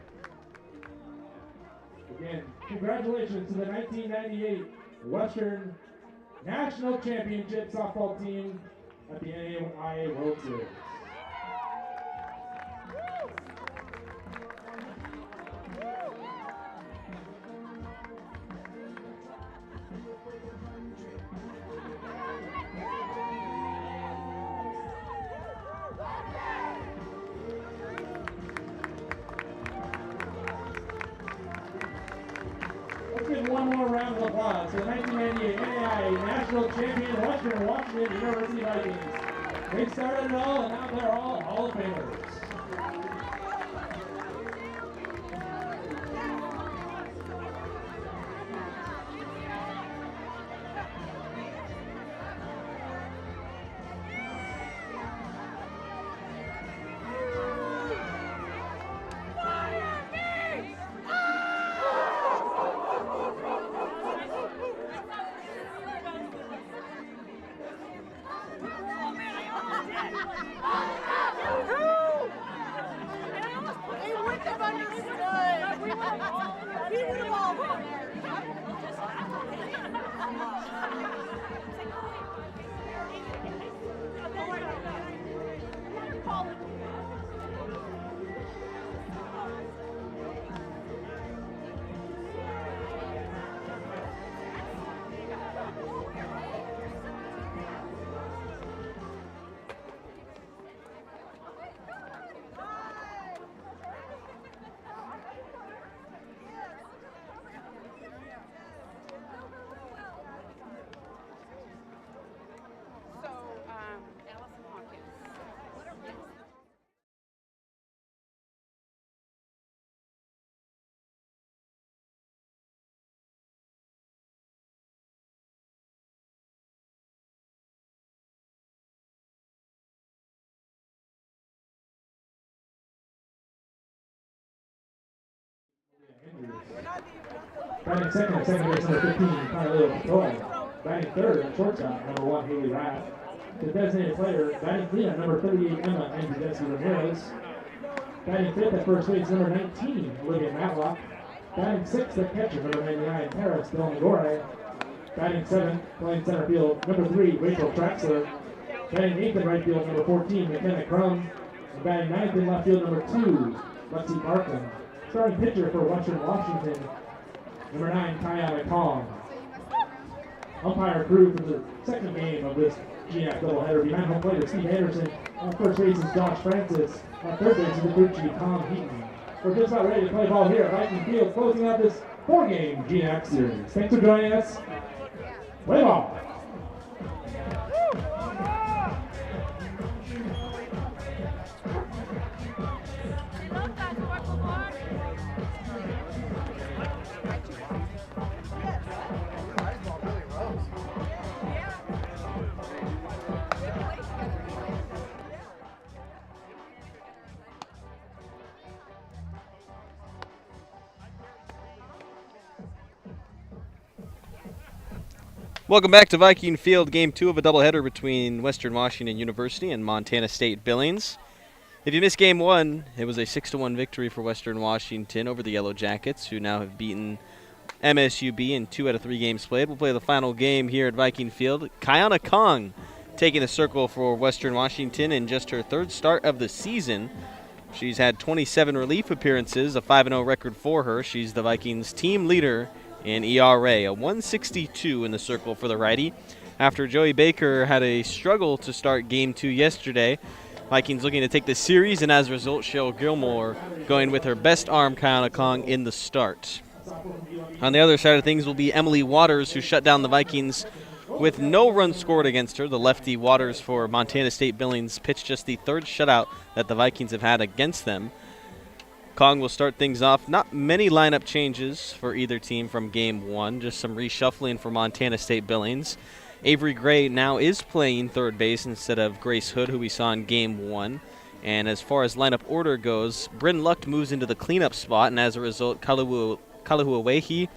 Again, congratulations to the 1998 Western National Championship softball team at the NAIA World Series. Let's give one more round of applause for the 1998 NAIA National Champion Western Washington University Vikings. They started it all, and now they're all Hall of Famers. Batting second at second base, number 15, Kylo Troy. Batting third at shortstop, number 1, Haley Rath. The designated player, batting cleanup, number 38, Emma Andrew Ramirez. Batting fifth at first base, number 19, Olivia Matlock. Batting sixth at catcher, number 99, Paris Delmagore. Batting seventh, playing center field, number 3, Rachel Traxler. Batting eighth in right field, number 14, McKenna Crum. And batting ninth in left field, number 2, Lexi Barkley. Starting pitcher for Western Washington, number 9, Kayana Kong. Umpire crew for the second game of this GNAC doubleheader. Behind home plate is Steve Anderson. On first base is Josh Francis. On third base is the crew chief, Tom Heaton. We're just about ready to play ball here at Viking Field, closing out this 4-game GNAC series. Thanks for joining us. Play ball. Welcome back to Viking Field, Game 2 of a doubleheader between Western Washington University and Montana State Billings. If you missed Game 1, it was a 6-1 victory for Western Washington over the Yellow Jackets, who now have beaten MSU in 2 out of 3 games played. We'll play the final game here at Viking Field. Kayana Kong taking the circle for Western Washington in just her 3rd start of the season. She's had 27 relief appearances, a 5-0 record for her. She's the Vikings' team leader in ERA, a 162 in the circle for the righty. After Joey Baker had a struggle to start Game 2 yesterday, Vikings looking to take the series, and as a result, Cheryl Gilmore going with her best arm, Kayana Kong, in the start. On the other side of things will be Emily Waters, who shut down the Vikings with no runs scored against her. The lefty Waters for Montana State Billings pitched just the 3rd shutout that the Vikings have had against them. Kong will start things off. Not many lineup changes for either team from Game 1, just some reshuffling for Montana State Billings. Avery Gray now is playing third base instead of Grace Hood, who we saw in Game 1. And as far as lineup order goes, Bryn Lucht moves into the cleanup spot, and as a result, Kalahuawehi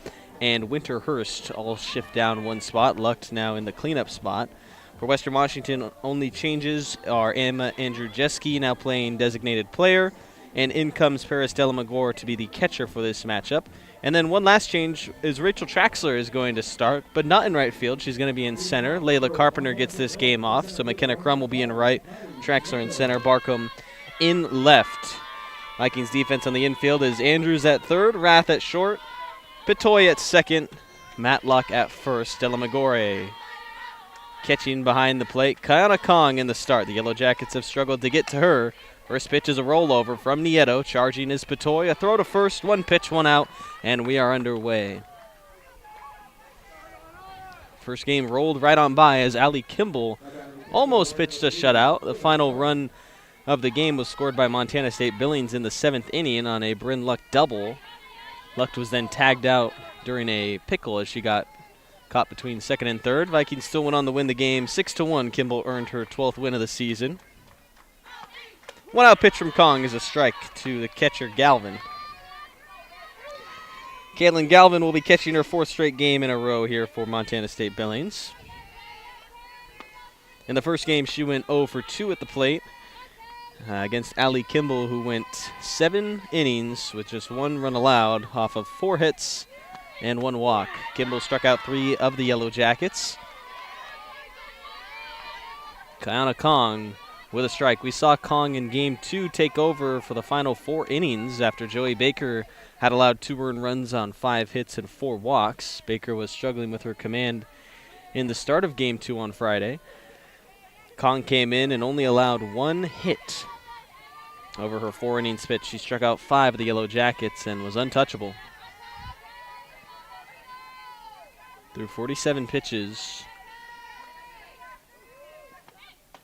and Winter Hurst all shift down one spot. Lucht now in the cleanup spot. For Western Washington, only changes are Emma Andrzejewski now playing designated player, and in comes Paris Delmagore to be the catcher for this matchup. And then one last change is Rachel Traxler is going to start, but not in right field. She's going to be in center. Layla Carpenter gets this game off, so McKenna Crum will be in right, Traxler in center, Barkham in left. Vikings defense on the infield is Andrews at third, Rath at short, Pitoy at second, Matlock at first, Delmagore catching behind the plate. Kayana Kong in the start. The Yellow Jackets have struggled to get to her. First pitch is a rollover from Nieto. Charging is Pitoy. A throw to first, 1 pitch, 1 out, and we are underway. First game rolled right on by as Allie Kimball almost pitched a shutout. The final run of the game was scored by Montana State Billings in the 7th inning on a Bryn Lucht double. Lucht was then tagged out during a pickle as she got caught between 2nd and 3rd. Vikings still went on to win the game 6-1. Kimball earned her 12th win of the season. 1-out pitch from Kong is a strike to the catcher, Galvin. Caitlin Galvin will be catching her 4th straight game in a row here for Montana State Billings. In the first game, she went 0 for 2 at the plate against Allie Kimball, who went 7 innings with just 1 run allowed off of 4 hits and 1 walk. Kimball struck out 3 of the Yellow Jackets. Kayana Kong with a strike. We saw Kong in Game 2 take over for the final 4 innings after Joey Baker had allowed 2 earned runs on 5 hits and 4 walks. Baker was struggling with her command in the start of Game 2 on Friday. Kong came in and only allowed 1 hit over her 4 innings pitch. She struck out 5 of the Yellow Jackets and was untouchable. Through 47 pitches,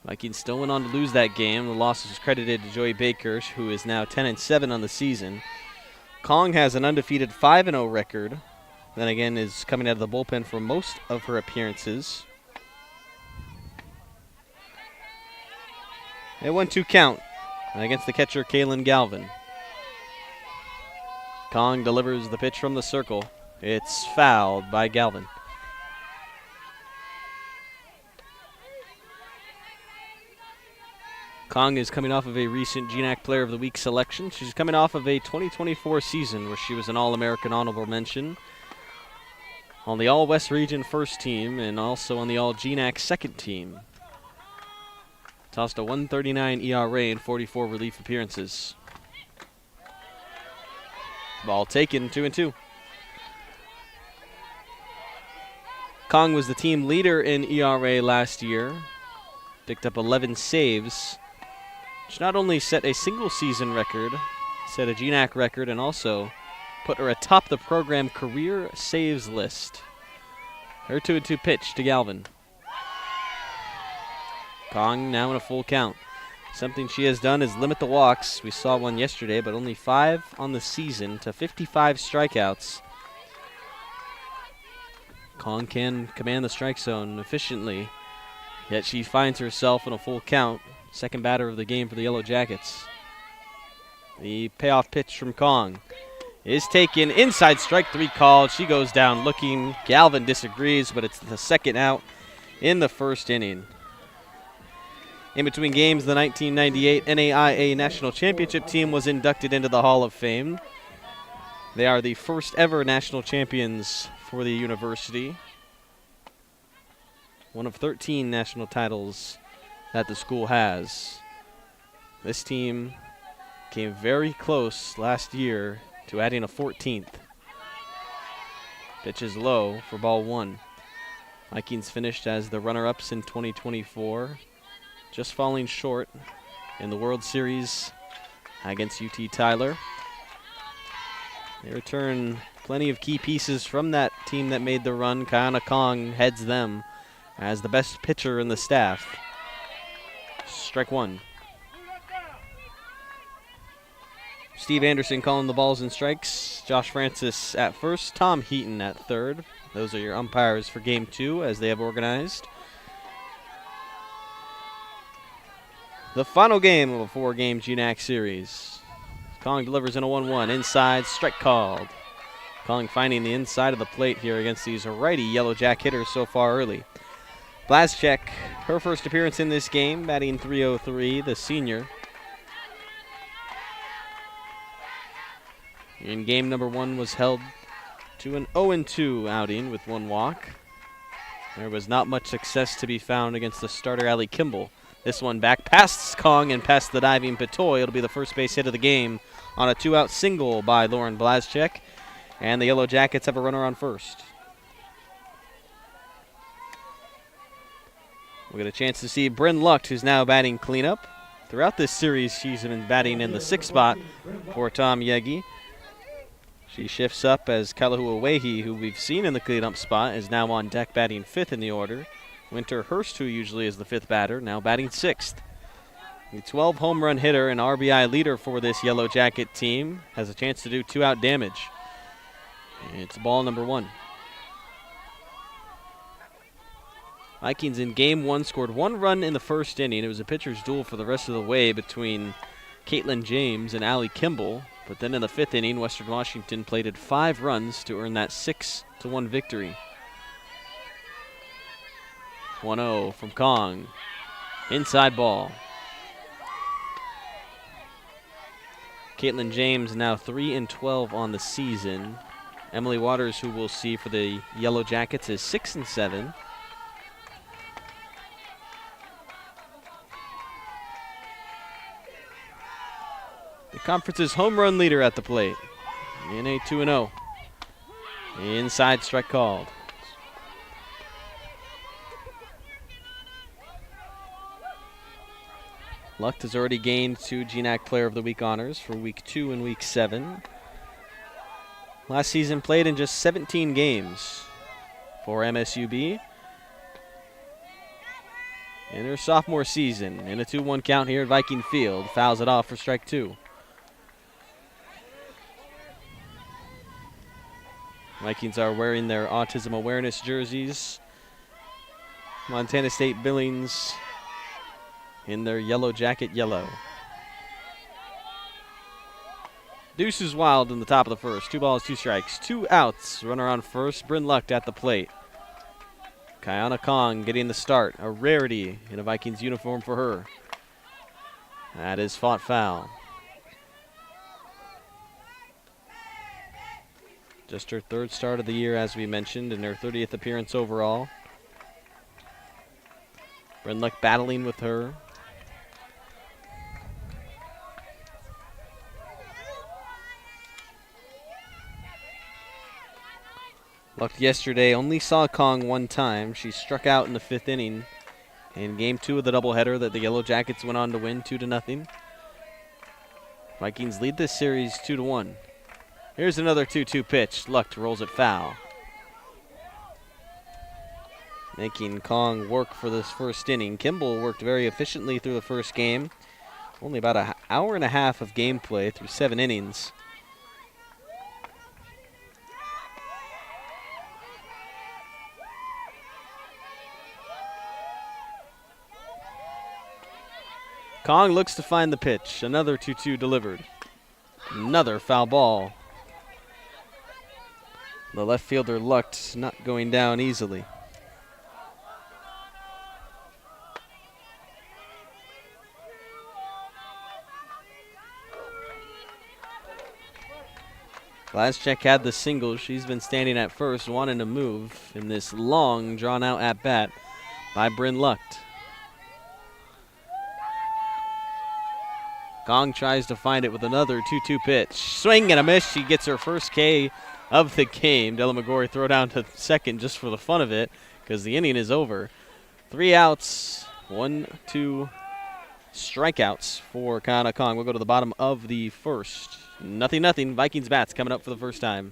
Vikings still went on to lose that game. The loss was credited to Joey Baker, who is now 10-7 on the season. Kong has an undefeated 5-0 record. Then again is coming out of the bullpen for most of her appearances. A 1-2 count against the catcher, Kaylin Galvin. Kong delivers the pitch from the circle. It's fouled by Galvin. Kong is coming off of a recent GNAC Player of the Week selection. She's coming off of a 2024 season where she was an All-American honorable mention on the All-West Region first team and also on the All-GNAC second team. Tossed a 139 ERA in 44 relief appearances. Ball taken, 2-2. Kong was the team leader in ERA last year. Picked up 11 saves. She not only set a single season record, set a GNAC record, and also put her atop the program career saves list. Her 2-2 pitch to Galvin. Kong now in a full count. Something she has done is limit the walks. We saw one yesterday, but only 5 on the season to 55 strikeouts. Kong can command the strike zone efficiently, yet she finds herself in a full count. Second batter of the game for the Yellow Jackets. The payoff pitch from Kong is taken. Inside, strike 3 called. She goes down looking. Galvin disagrees, but it's the second out in the first inning. In between games, the 1998 NAIA National Championship team was inducted into the Hall of Fame. They are the first ever national champions for the university. One of 13 national titles that the school has. This team came very close last year to adding a 14th. Pitch is low for ball 1. Vikings finished as the runner-ups in 2024, just falling short in the World Series against UT Tyler. They return plenty of key pieces from that team that made the run. Kiana Kong heads them as the best pitcher in the staff. Strike 1. Steve Anderson calling the balls and strikes. Josh Francis at first. Tom Heaton at third. Those are your umpires for Game 2 as they have organized. The final game of a 4-game GNAC series. Kong delivers in a 1-1. Inside, strike called. Kong finding the inside of the plate here against these righty Yellow Jack hitters so far early. Blazchek, her first appearance in this game, batting .303, the senior. In game number 1 was held to an 0-2 outing with 1 walk. There was not much success to be found against the starter, Allie Kimball. This one back past Kong and past the diving Petoy. It'll be the first base hit of the game on a 2-out single by Lauren Blazchek. And the Yellow Jackets have a runner on first. We get a chance to see Bryn Lucht, who's now batting cleanup. Throughout this series, she's been batting in the 6th spot for Tom Yegi. She shifts up as Kalahua Wehi, who we've seen in the cleanup spot, is now on deck batting 5th in the order. Winter Hurst, who usually is the 5th batter, now batting 6th. The 12 home run hitter and RBI leader for this Yellow Jacket team has a chance to do 2-out damage. It's ball number 1. Vikings in game 1 scored 1 run in the first inning. It was a pitcher's duel for the rest of the way between Caitlin James and Allie Kimball. But then in the 5th inning, Western Washington plated 5 runs to earn that 6-1 victory. 1-0 from Kong. Inside ball. Caitlin James now 3-12 on the season. Emily Waters, who we'll see for the Yellow Jackets, is 6-7. The conference's home run leader at the plate in a 2-0. Inside strike called. Lucht has already gained 2 GNAC Player of the Week honors for Week 2 and Week 7. Last season played in just 17 games for MSUB. In her sophomore season, in a 2-1 count here at Viking Field, fouls it off for strike 2. Vikings are wearing their autism awareness jerseys. Montana State Billings in their Yellow Jacket yellow. Deuce is wild in the top of the first. 2 balls, 2 strikes, 2 outs. Runner on first. Bryn Lucht at the plate. Kiana Kong getting the start. A rarity in a Vikings uniform for her. That is fought foul. Just her 3rd start of the year, as we mentioned, and her 30th appearance overall. Bryn Lucht battling with her. Lucht yesterday only saw Kong 1 time. She struck out in the 5th inning in Game 2 of the doubleheader that the Yellow Jackets went on to win 2-0. Vikings lead this series 2-1. Here's another 2-2 pitch. Lucht rolls it foul. Making Kong work for this first inning. Kimball worked very efficiently through the first game. Only about an hour and a half of gameplay through 7 innings. Kong looks to find the pitch. Another 2-2 delivered. Another foul ball. The left fielder Lucht not going down easily. Glaschek had the single. She's been standing at first, wanting to move in this long, drawn-out at-bat by Bryn Lucht. Kong tries to find it with another 2-2 pitch. Swing and a miss. She gets her first K of the game. Della McGorry throw down to second just for the fun of it because the inning is over. 3 outs, 1-2 strikeouts for Kiana Kong. We'll go to the bottom of the first. 0-0. Vikings bats coming up for the first time.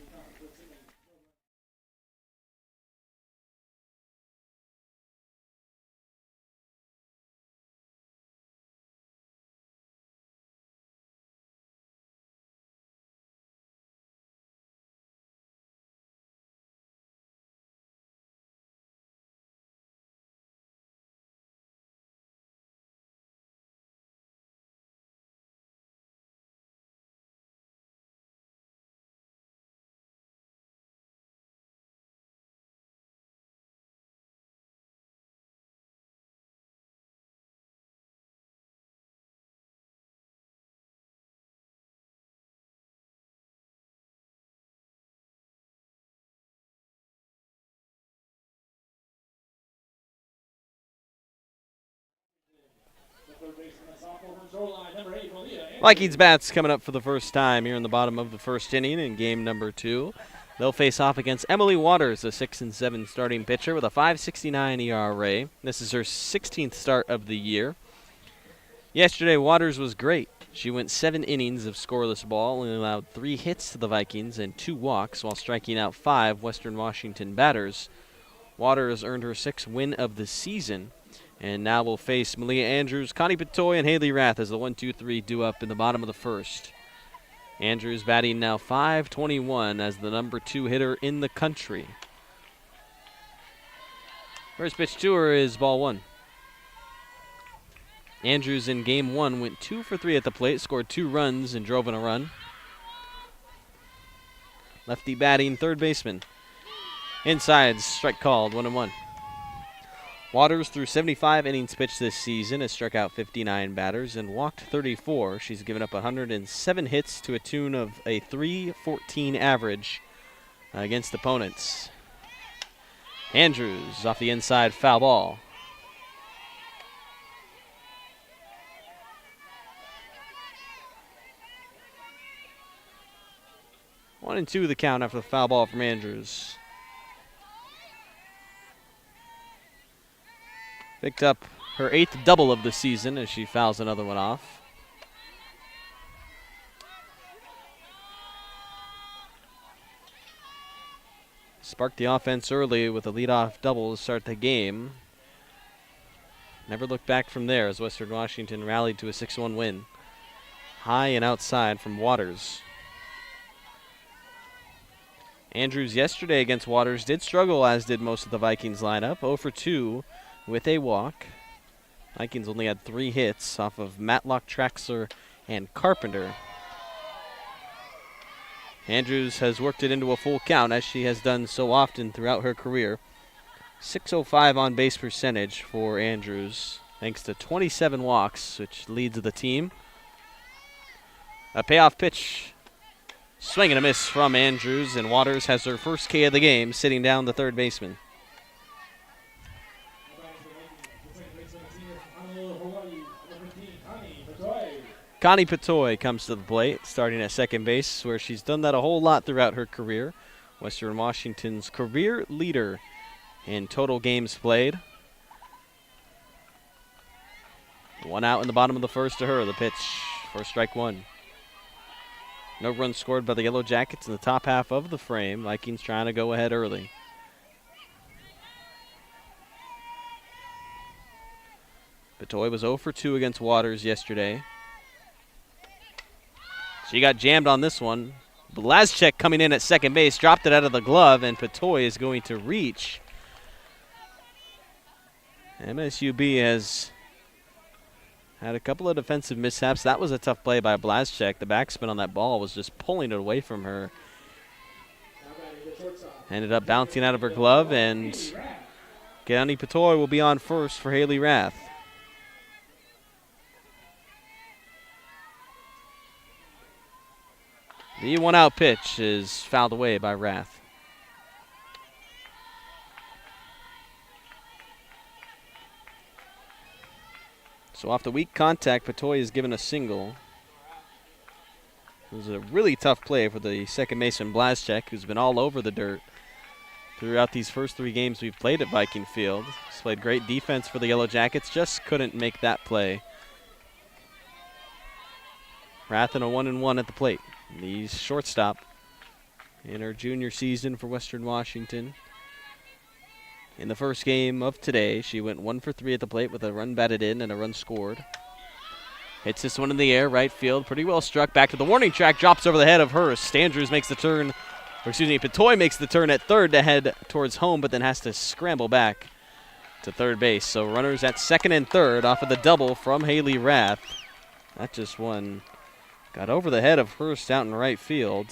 Vikings bats coming up for the first time here in the bottom of the first inning in game number 2. They'll face off against Emily Waters, a 6-7 starting pitcher with a 5.69 ERA. This is her 16th start of the year. Yesterday, Waters was great. She went 7 innings of scoreless ball and allowed 3 hits to the Vikings and 2 walks while striking out 5 Western Washington batters. Waters earned her 6th win of the season. And now we'll face Malia Andrews, Connie Petoy, and Haley Rath as the 1-2-3 do up in the bottom of the first. Andrews batting now .521 as the number 2 hitter in the country. First pitch to her is ball 1. Andrews in game 1 went 2 for 3 at the plate, scored 2 runs and drove in a run. Lefty batting third baseman. Inside, strike called, 1-1. Waters, through 75 innings pitched this season, has struck out 59 batters and walked 34. She's given up 107 hits to a tune of a .314 average against opponents. Andrews off the inside, foul ball. One and two the count after the foul ball from Andrews. Picked up her 8th double of the season as she fouls another one off. Sparked the offense early with a leadoff double to start the game. Never looked back from there as Western Washington rallied to a 6-1 win. High and outside from Waters. Andrews yesterday against Waters did struggle, as did most of the Vikings lineup. 0 for 2 with a walk. Vikings only had 3 hits off of Matlock, Traxler, and Carpenter. Andrews has worked it into a full count, as she has done so often throughout her career. 605 on base percentage for Andrews, thanks to 27 walks, which leads the team. A payoff pitch. Swing and a miss from Andrews, and Waters has her first K of the game, sitting down the third baseman. Connie Patoy comes to the plate, starting at second base, where she's done that a whole lot throughout her career. Western Washington's career leader in total games played. 1 out in the bottom of the first to her. The pitch for strike one. No runs scored by the Yellow Jackets in the top half of the frame. Vikings trying to go ahead early. Patoy was 0 for 2 against Waters yesterday. She got jammed on this one. Blazchek coming in at second base, dropped it out of the glove, and Patoy is going to reach. MSUB has had a couple of defensive mishaps. That was a tough play by Blazchek. The backspin on that ball was just pulling it away from her. Ended up bouncing out of her glove, and Connie Patoy will be on first for Haley Rath. The 1-out pitch is fouled away by Rath. So off the weak contact, Patoy is given a single. It was a really tough play for the second baseman Blazchek, who's been all over the dirt throughout these first 3 games we've played at Viking Field. He's played great defense for the Yellow Jackets, just couldn't make that play. Rath in a 1-1 at the plate. The shortstop in her junior season for Western Washington. In the first game of today, she went 1 for 3 at the plate with a run batted in and a run scored. Hits this one in the air, right field, pretty well struck. Back to the warning track, drops over the head of Hurst. Andrews makes the turn, Patoy makes the turn at third to head towards home, but then has to scramble back to third base. So runners at second and third off of the double from Haley Rath. That just one got over the head of Hurst out in right field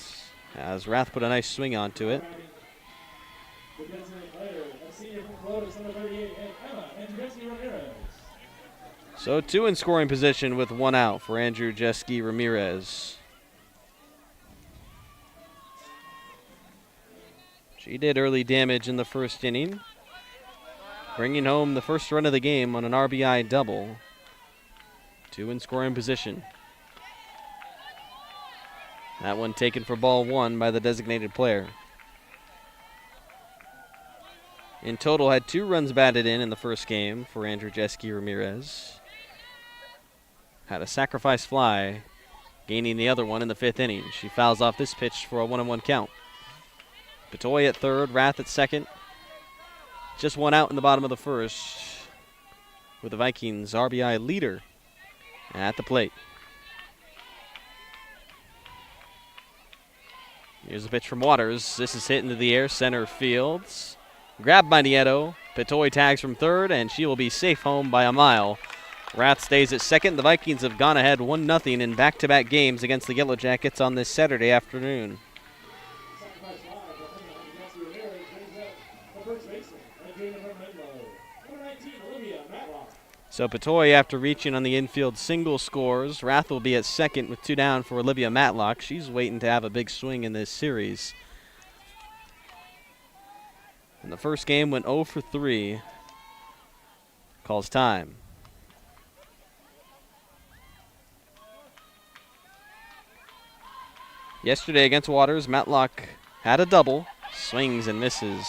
as Rath put a nice swing onto it. So 2 in scoring position with 1 out for Andrew Jeski Ramirez. She did early damage in the first inning, bringing home the first run of the game on an RBI double. 2 in scoring position. That one taken for ball 1 by the designated player. In total, had 2 runs batted in the first game for Andrew Jeski Ramirez. Had a sacrifice fly, gaining the other one in the 5th inning. She fouls off this pitch for a 1-1 count. Patoy at third, Rath at second. Just 1 out in the bottom of the first, with the Vikings RBI leader at the plate. Here's a pitch from Waters. This is hit into the air, center fields. Grabbed by Nieto. Patoy tags from third, and she will be safe home by a mile. Rath stays at second. The Vikings have gone ahead 1-0 in back-to-back games against the Yellow Jackets on this Saturday afternoon. So Patoy, after reaching on the infield single, scores. Rath will be at second with 2 down for Olivia Matlock. She's waiting to have a big swing in this series. And the first game went 0 for 3. Calls time. Yesterday against Waters, Matlock had a double. Swings and misses.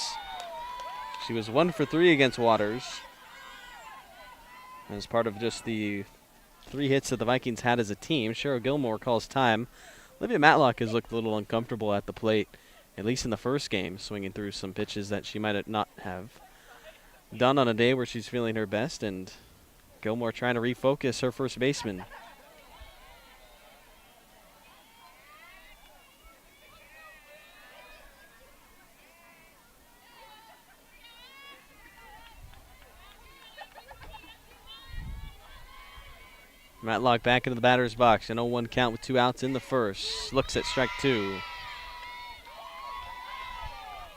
She was 1 for 3 against Waters. As part of just the 3 hits that the Vikings had as a team. Cheryl Gilmore calls time. Olivia Matlock has looked a little uncomfortable at the plate, at least in the first game, swinging through some pitches that she might not have done on a day where she's feeling her best, and Gilmore trying to refocus her first baseman. Matlock back into the batter's box. An 0-1 count with 2 outs in the first. Looks at strike 2.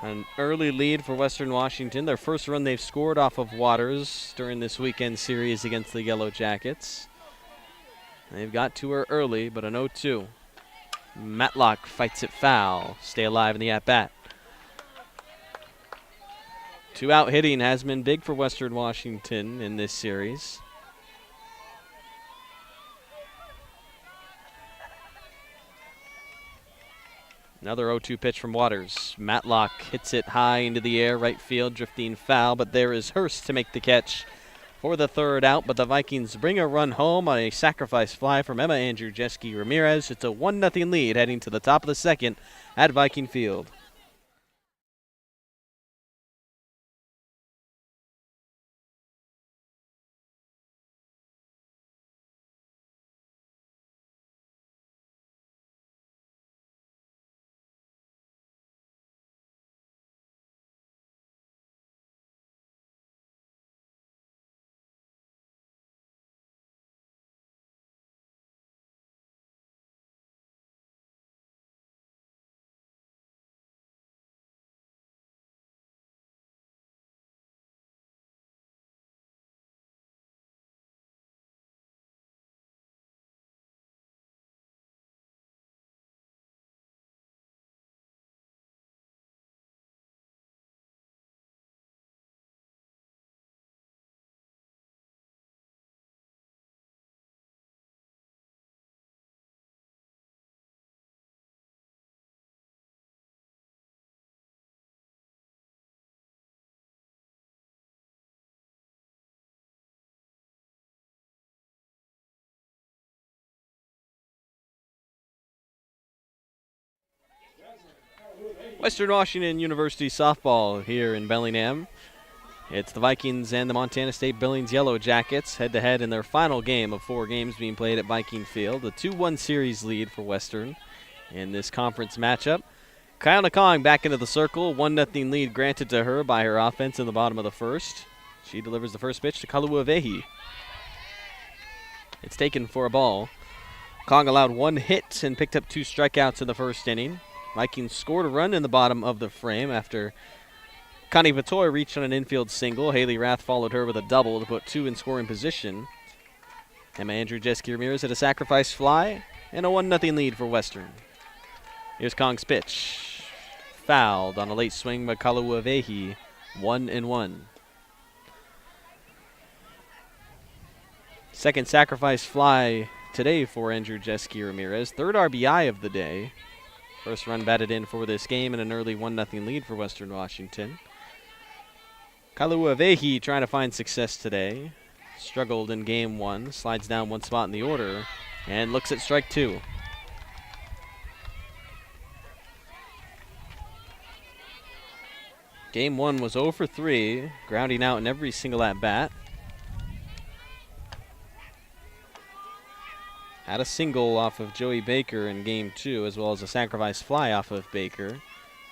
An early lead for Western Washington. Their first run they've scored off of Waters during this weekend series against the Yellow Jackets. They've got to her early, but an 0-2. Matlock fights it foul. Stay alive in the at-bat. 2-out hitting has been big for Western Washington in this series. Another 0-2 pitch from Waters. Matlock hits it high into the air, right field, drifting foul, but there is Hurst to make the catch for the third out. But the Vikings bring a run home on a sacrifice fly from Emma Andrzejewski Ramirez. It's a 1-0 lead heading to the top of the second at Viking Field. Western Washington University softball here in Bellingham. It's the Vikings and the Montana State Billings Yellow Jackets head-to-head in their final game of 4 games being played at Viking Field. A 2-1 series lead for Western in this conference matchup. Kiana Kong back into the circle. 1-0 lead granted to her by her offense in the bottom of the first. She delivers the first pitch to Kaluuavehi. It's taken for a ball. Kong allowed 1 hit and picked up 2 strikeouts in the first inning. Vikings scored a run in the bottom of the frame after Connie Vitoy reached on an infield single. Haley Rath followed her with a double to put 2 in scoring position. Emma Andrzejewski Ramirez hit a sacrifice fly and a 1-0 lead for Western. Here's Kong's pitch. Fouled on a late swing by Kaluuavehi. 1-1. Second sacrifice fly today for Andrzejewski Ramirez. 3rd RBI of the day. First run batted in for this game and an early 1-0 lead for Western Washington. Kaluuavehi trying to find success today. Struggled in game 1. Slides down 1 spot in the order and looks at strike 2. Game 1 was 0 for 3, grounding out in every single at-bat. Had a single off of Joey Baker in game 2, as well as a sacrifice fly off of Baker.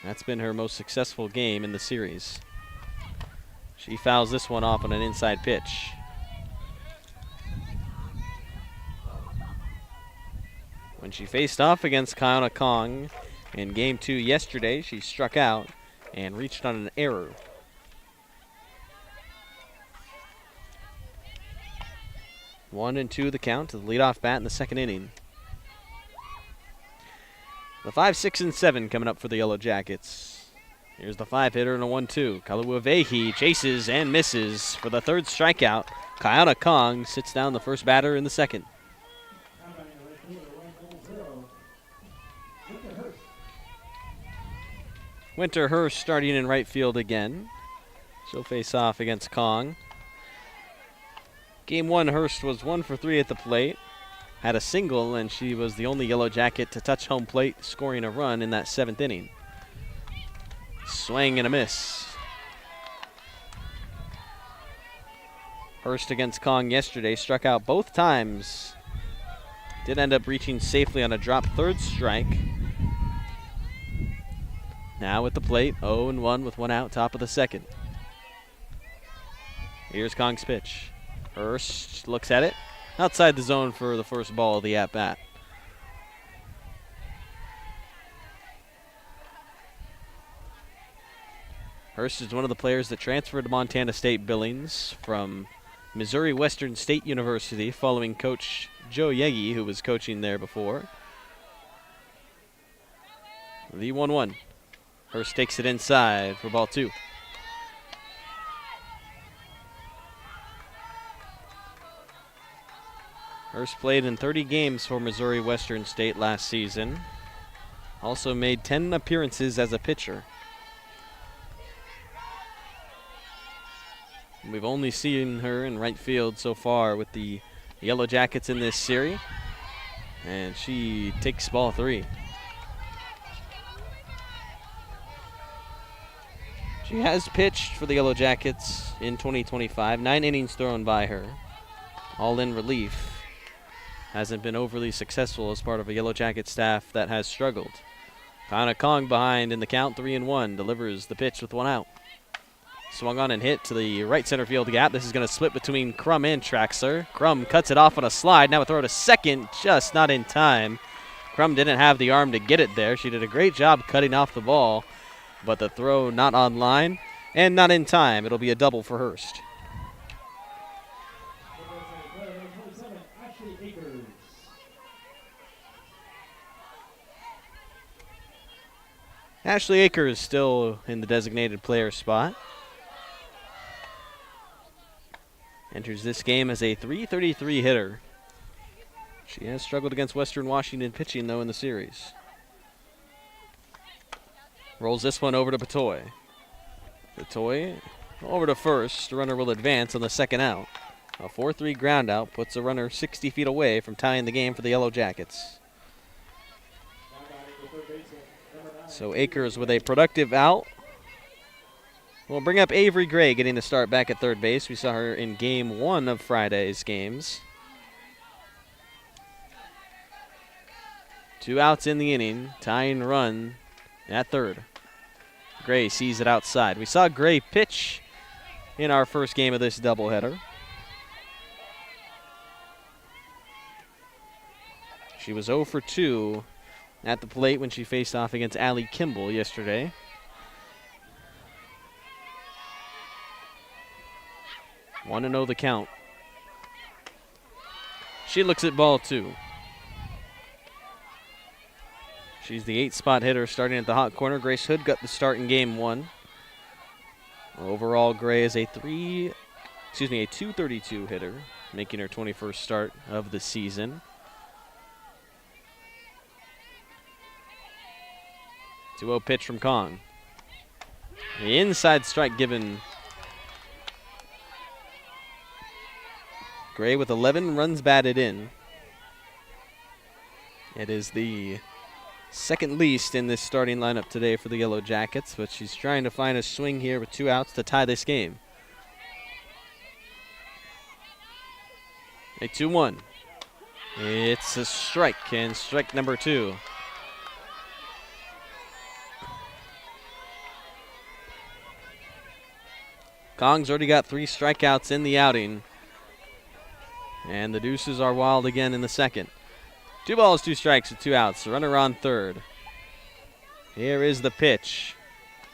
That's been her most successful game in the series. She fouls this one off on an inside pitch. When she faced off against Kiana Kong in game 2 yesterday, she struck out and reached on an error. One and 2 the count to the leadoff bat in the second inning. The 5, 6, and 7 coming up for the Yellow Jackets. Here's the 5-hitter and a 1-2. Kaluuavehi chases and misses for the 3rd strikeout. Kiana Kong sits down the first batter in the second. Winter Hurst starting in right field again. She'll face off against Kong. Game 1, Hurst was 1 for 3 at the plate. Had a single, and she was the only Yellow Jacket to touch home plate, scoring a run in that 7th inning. Swing and a miss. Hurst against Kong yesterday struck out both times. Did end up reaching safely on a drop 3rd strike. Now at the plate, 0-1 with 1 out, top of the second. Here's Kong's pitch. Hurst looks at it. Outside the zone for the first ball of the at-bat. Hurst is one of the players that transferred to Montana State Billings from Missouri Western State University following Coach Joe Yegi, who was coaching there before. The 1-1. Hurst takes it inside for ball 2. Hurst played in 30 games for Missouri Western State last season. Also made 10 appearances as a pitcher. We've only seen her in right field so far with the Yellow Jackets in this series. And she takes ball 3. She has pitched for the Yellow Jackets in 2025. 9 innings thrown by her, all in relief. Hasn't been overly successful as part of a Yellow Jacket staff that has struggled. Kana Kong behind in the count, 3-1. Delivers the pitch with 1 out. Swung on and hit to the right center field gap. This is going to split between Crum and Traxler. Crum cuts it off on a slide. Now a throw to second, just not in time. Crum didn't have the arm to get it there. She did a great job cutting off the ball, but the throw not on line and not in time. It'll be a double for Hurst. Ashley Akers still in the designated player spot. Enters this game as a .333 hitter. She has struggled against Western Washington pitching, though, in the series. Rolls this one over to Batoy. Batoy over to first. The runner will advance on the second out. A 4-3 ground out puts a runner 60 feet away from tying the game for the Yellow Jackets. So Akers with a productive out. We'll bring up Avery Gray getting the start back at third base. We saw her in game 1 of Friday's games. 2 outs in the inning, tying run at third. Gray sees it outside. We saw Gray pitch in our first game of this doubleheader. She was 0 for 2 at the plate when she faced off against Allie Kimball yesterday. Want to know the count. She looks at ball 2. She's the 8-spot hitter starting at the hot corner. Grace Hood got the start in game 1. Overall, Gray is a 232 hitter, making her 21st start of the season. 2-0 pitch from Kong. The inside strike given. Gray with 11 runs batted in. It is the second least in this starting lineup today for the Yellow Jackets, but she's trying to find a swing here with 2 outs to tie this game. A 2-1. It's a strike, and strike number 2. Kong's already got 3 strikeouts in the outing. And the deuces are wild again in the second. 2 balls, 2 strikes with 2 outs. Runner on third. Here is the pitch.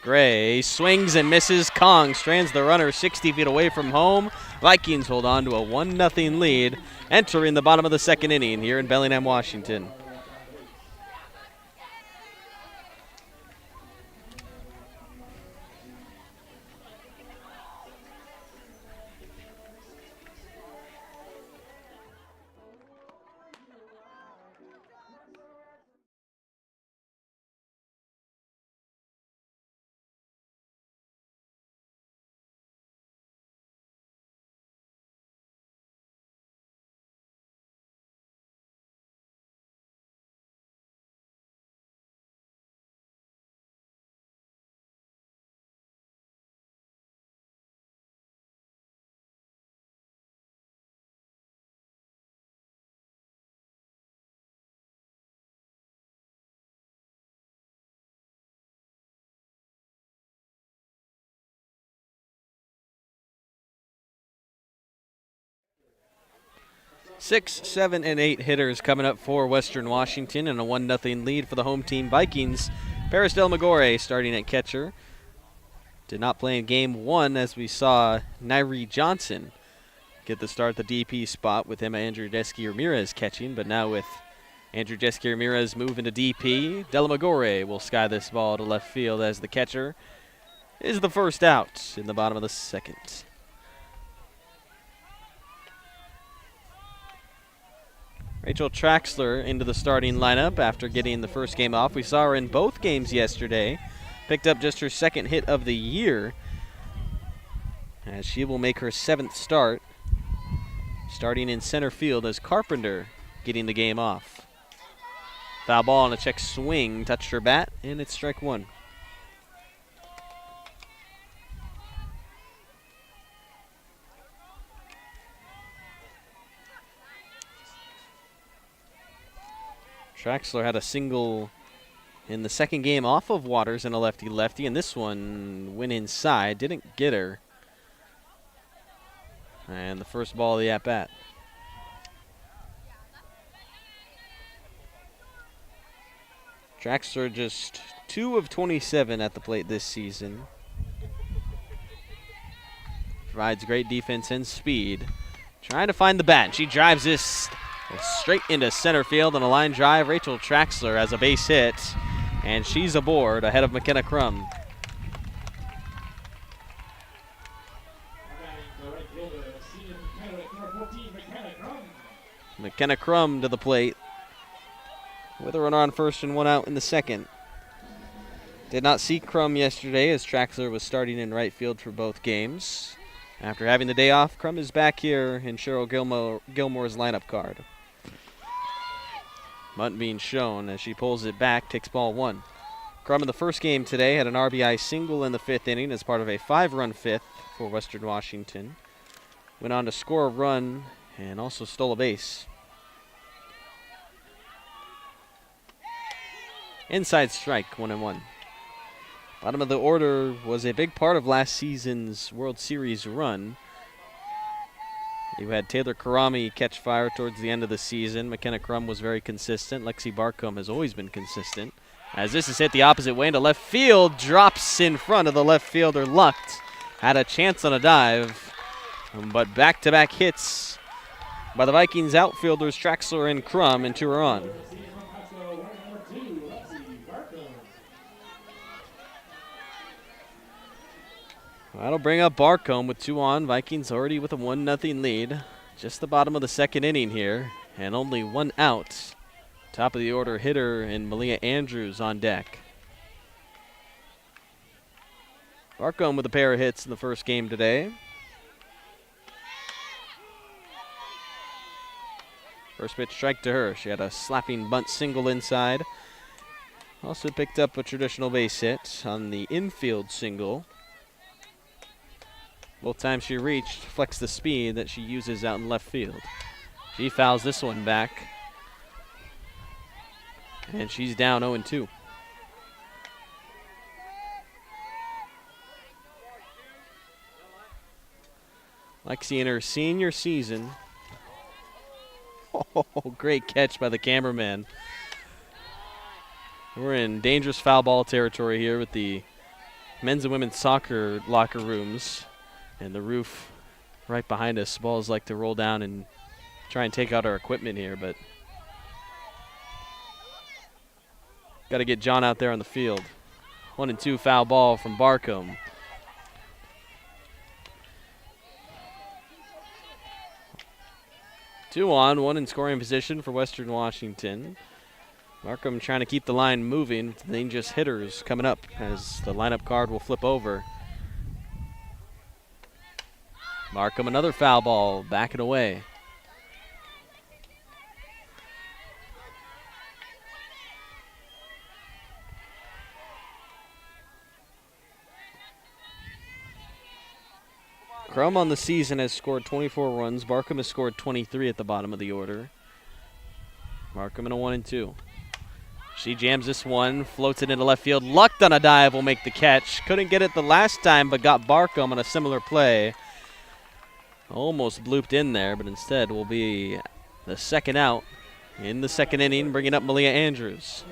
Gray swings and misses. Kong strands the runner 60 feet away from home. Vikings hold on to a 1-0 lead, entering the bottom of the second inning here in Bellingham, Washington. Six, 7, and 8 hitters coming up for Western Washington and a 1-0 lead for the home team Vikings. Paris Del Magore starting at catcher. did not play in game 1 as we saw Nairi Johnson get the start at the DP spot with him Andrew Jeski-Ramirez catching, but now with Andrew Jeski-Ramirez moving to DP, Delamagore will sky this ball to left field as the catcher is the first out in the bottom of the second. Rachel Traxler into the starting lineup after getting the first game off. We saw her in both games yesterday. Picked up just her second hit of the year, as she will make her 7th start, starting in center field as Carpenter getting the game off. Foul ball on a check swing, touched her bat, and it's strike 1. Traxler had a single in the second game off of Waters and a lefty-lefty, and this one went inside, didn't get her. And the first ball of the at-bat. Traxler just 2 of 27 at the plate this season. Provides great defense and speed. Trying to find the bat. She drives this straight into center field on a line drive. Rachel Traxler has a base hit, and she's aboard ahead of McKenna Crum. McKenna Crum to the plate with a runner on first and 1 out in the second. Did not see Crum yesterday as Traxler was starting in right field for both games. After having the day off, Crum is back here in Cheryl Gilmore's lineup card. Munt being shown as she pulls it back, takes ball 1. Crum in the first game today had an RBI single in the 5th inning as part of a 5-run 5th for Western Washington. Went on to score a run and also stole a base. Inside strike, 1-1. Bottom of the order was a big part of last season's World Series run. You had Taylor Karami catch fire towards the end of the season. McKenna Crum was very consistent. Lexi Barcombe has always been consistent. As this is hit the opposite way into left field, drops in front of the left fielder, Lucht. Had a chance on a dive, but back-to-back hits by the Vikings outfielders Traxler and Crum, and 2 are on. That'll bring up Barcombe with 2 on. Vikings already with a 1-0 lead. Just the bottom of the second inning here, and only 1 out. Top of the order hitter and Malia Andrews on deck. Barcombe with a pair of hits in the first game today. First pitch strike to her. She had a slapping bunt single inside. Also picked up a traditional base hit on the infield single. Both times she reached, flexed the speed that she uses out in left field. She fouls this one back, and she's down 0-2. Lexi in her senior season. Oh, great catch by the cameraman. We're in dangerous foul ball territory here with the men's and women's soccer locker rooms. And the roof right behind us. Balls like to roll down and try and take out our equipment here, but got to get John out there on the field. 1-2 foul ball from Barcombe. Two on, 1 in scoring position for Western Washington. Barcombe trying to keep the line moving. Dangerous hitters coming up as the lineup card will flip over. Markham, another foul ball, backing away. Crum on the season has scored 24 runs. Barcombe has scored 23 at the bottom of the order. Markham in a 1-2. She jams this one, floats it into left field. Lucht on a dive will make the catch. Couldn't get it the last time, but got Barcombe on a similar play. Almost blooped in there, but instead will be the second out in the second inning, bringing up Malia Andrews.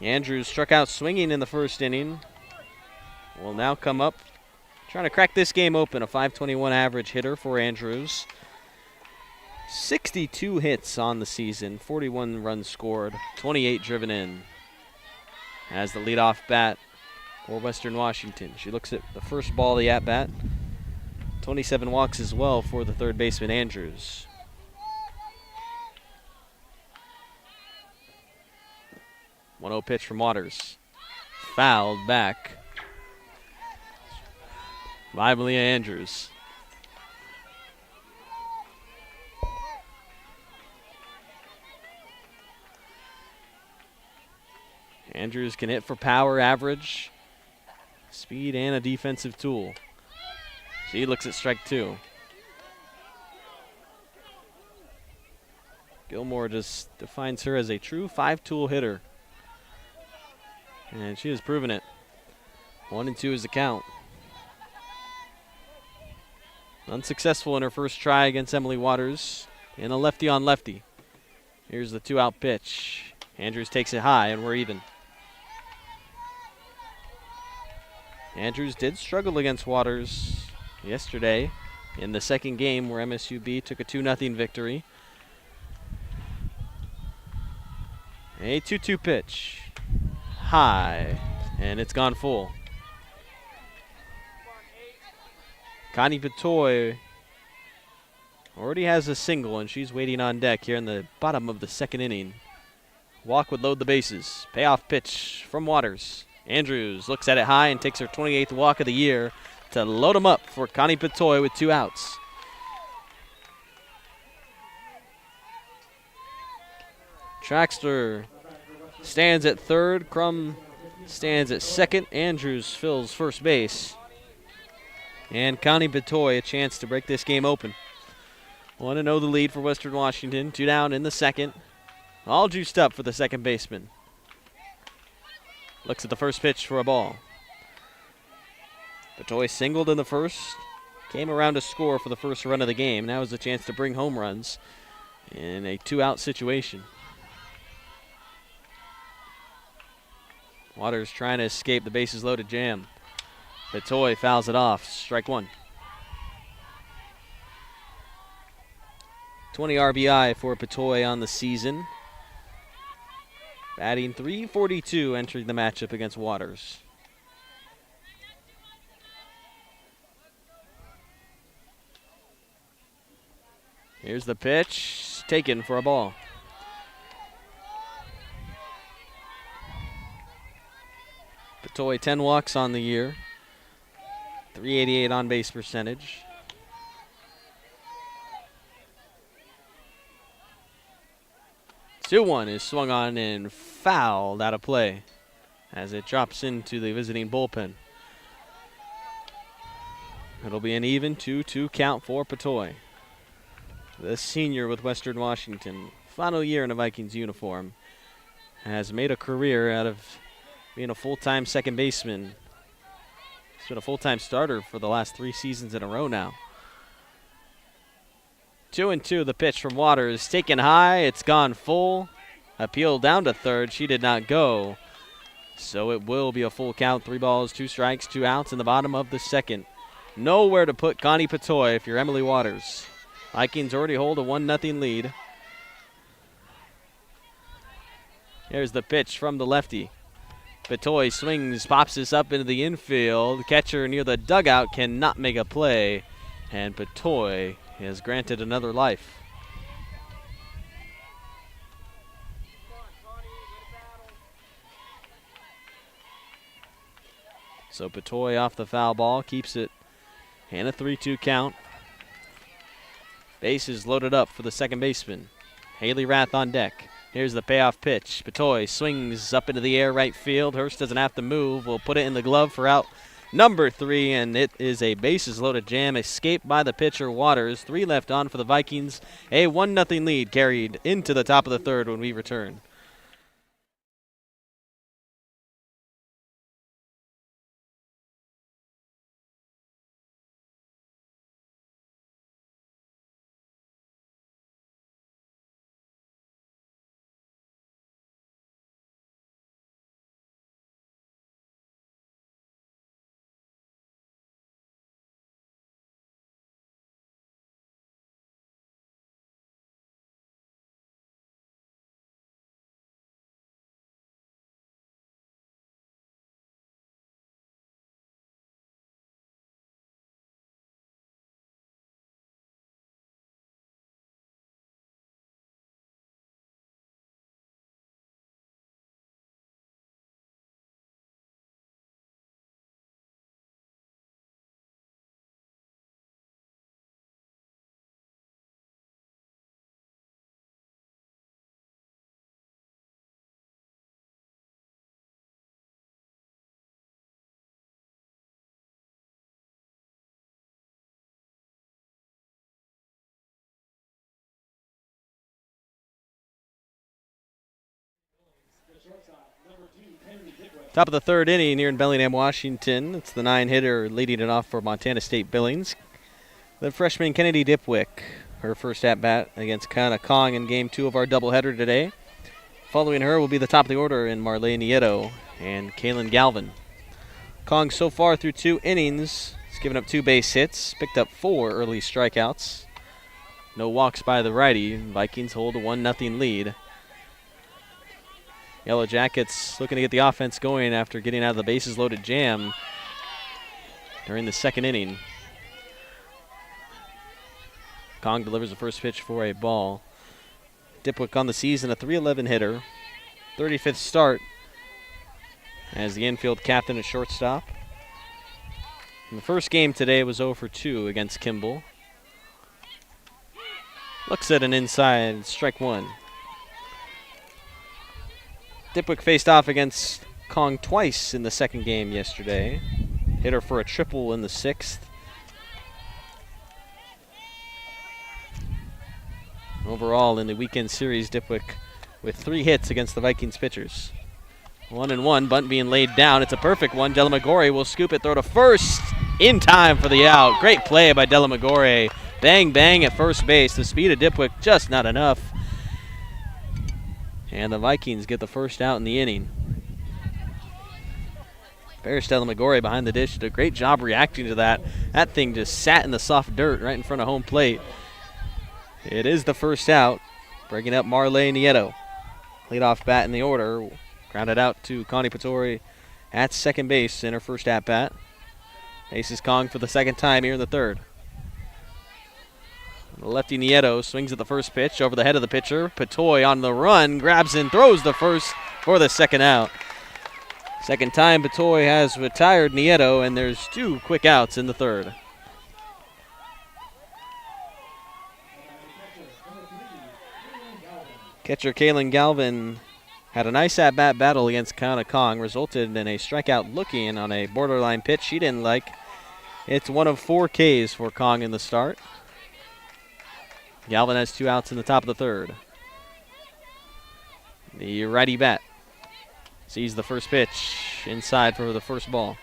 Andrews struck out swinging in the first inning. Will now come up trying to crack this game open. A .521 average hitter for Andrews. 62 hits on the season, 41 runs scored, 28 driven in. As the leadoff bat for Western Washington. She looks at the first ball of the at-bat. 27 walks as well for the third baseman, Andrews. One-zero pitch from Waters. Fouled back by Malia Andrews. Andrews can hit for power, average, speed, and a defensive tool. She looks at strike two. Gilmore just defines her as a true five-tool hitter. And she has proven it. 1-2 is the count. Unsuccessful in her first try against Emily Waters in a lefty on lefty. Here's the 2-out pitch. Andrews takes it high and we're even. Andrews did struggle against Waters yesterday in the second game where MSUB took a 2-0 victory. A 2-2 pitch. High. And it's gone full. Connie Patoy already has a single and she's waiting on deck here in the bottom of the second inning. Walk would load the bases. Payoff pitch from Waters. Andrews looks at it high and takes her 28th walk of the year to load him up for Connie Patoy with 2 outs. Traxler stands at third. Crum stands at second. Andrews fills first base. And Connie Patoy a chance to break this game open. 1-0 the lead for Western Washington. 2 down in the second. All juiced up for the second baseman. Looks at the first pitch for a ball. Patoy singled in the first. Came around to score for the first run of the game. Now is a chance to bring home runs in a 2-out situation. Waters trying to escape the bases loaded jam. Patoy fouls it off. Strike one. 20 RBI for Patoy on the season. Batting .342 entering the matchup against Waters. Here's the pitch. Taken for a ball. Patoy 10 walks on the year. .388 on base percentage. Two-one is swung on and fouled out of play as it drops into the visiting bullpen. It'll be an even 2-2 count for Patoy. The senior with Western Washington, final year in a Vikings uniform, has made a career out of being a full-time second baseman. He's been a full-time starter for the last 3 seasons in a row now. 2-2, the pitch from Waters. Taken high, it's gone full. Appeal down to third, she did not go. So it will be a full count, 3 balls, 2 strikes, 2 outs in the bottom of the second. Nowhere to put Connie Patoy if you're Emily Waters. Vikings already hold a 1-0 lead. Here's the pitch from the lefty. Patoy swings, pops this up into the infield. Catcher near the dugout cannot make a play. And Patoy is granted another life. So Patoy off the foul ball, keeps it in a 3-2 count. Bases loaded up for the second baseman. Haley Rath on deck. Here's the payoff pitch. Patoy swings up into the air right field. Hurst doesn't have to move. We'll put it in the glove for out number 3, and it is a bases-loaded jam escaped by the pitcher Waters. 3 left on for the Vikings. A 1-0 lead carried into the top of the third when we return. Top of the third inning here in Bellingham, Washington. It's the 9-hitter leading it off for Montana State Billings. The freshman Kennedy Dipwick, her first at-bat against Kana Kong in Game 2 of our doubleheader today. Following her will be the top of the order in Marley Nieto and Kaylin Galvin. Kong so far through 2 innings has given up 2 base hits, picked up 4 early strikeouts. No walks by the righty. Vikings hold a 1-0 lead. Yellow Jackets looking to get the offense going after getting out of the bases loaded jam during the second inning. Kong delivers the first pitch for a ball. Dipwick on the season, a .311 hitter. 35th start as the infield captain at shortstop. And the first game today was 0 for 2 against Kimball. Looks at an inside, strike 1. Dipwick faced off against Kong twice in the second game yesterday. Hit her for a triple in the 6th. Overall, in the weekend series, Dipwick with 3 hits against the Vikings pitchers. 1-1, bunt being laid down. It's a perfect one. Delamagore will scoop it, throw to first in time for the out. Great play by Delamagore. Bang, bang at first base. The speed of Dipwick just not enough. And the Vikings get the first out in the inning. Parrish Delamagore behind the dish did a great job reacting to that. That thing just sat in the soft dirt right in front of home plate. It is the first out, breaking up Marley Nieto. Leadoff bat in the order. Grounded out to Connie Patori at second base in her first at-bat. Faces Kong for the second time here in the third. The lefty Nieto swings at the first pitch over the head of the pitcher. Patoy on the run, grabs and throws the first for the second out. Second time Patoy has retired Nieto, and there's 2 quick outs in the third. Catcher Kaylin Galvin had a nice at-bat battle against Kana Kong, resulted in a strikeout looking on a borderline pitch she didn't like. It's 1 of 4 Ks for Kong in the start. Galvin has 2 outs in the top of the third. The righty bat sees the first pitch inside for the first ball.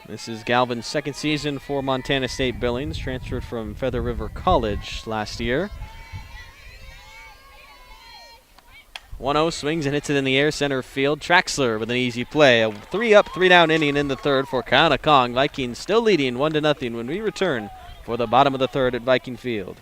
This is Galvin's second season for Montana State Billings, transferred from Feather River College last year. 1-0, swings and hits it in the air, center field. Traxler with an easy play. A 3-up, 3-down inning in the third for Kana Kong. Vikings still leading 1-0 when we return for the bottom of the third at Viking Field.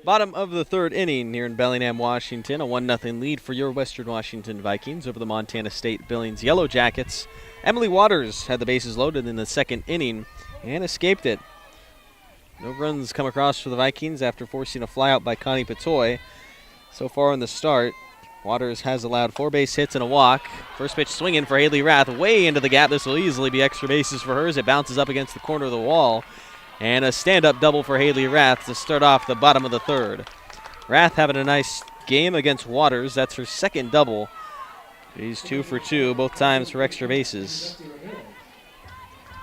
Bottom of the third inning here in Bellingham, Washington. A 1-0 lead for your Western Washington Vikings over the Montana State Billings Yellow Jackets. Emily Waters had the bases loaded in the second inning and escaped it. No runs come across for the Vikings after forcing a flyout by Connie Patoy. So far in the start, Waters has allowed 4 base hits and a walk. First pitch swinging for Haley Rath way into the gap. This will easily be extra bases for her as it bounces up against the corner of the wall. And a stand-up double for Haley Rath to start off the bottom of the third. Rath having a nice game against Waters. That's her second double. She's 2 for 2, both times for extra bases.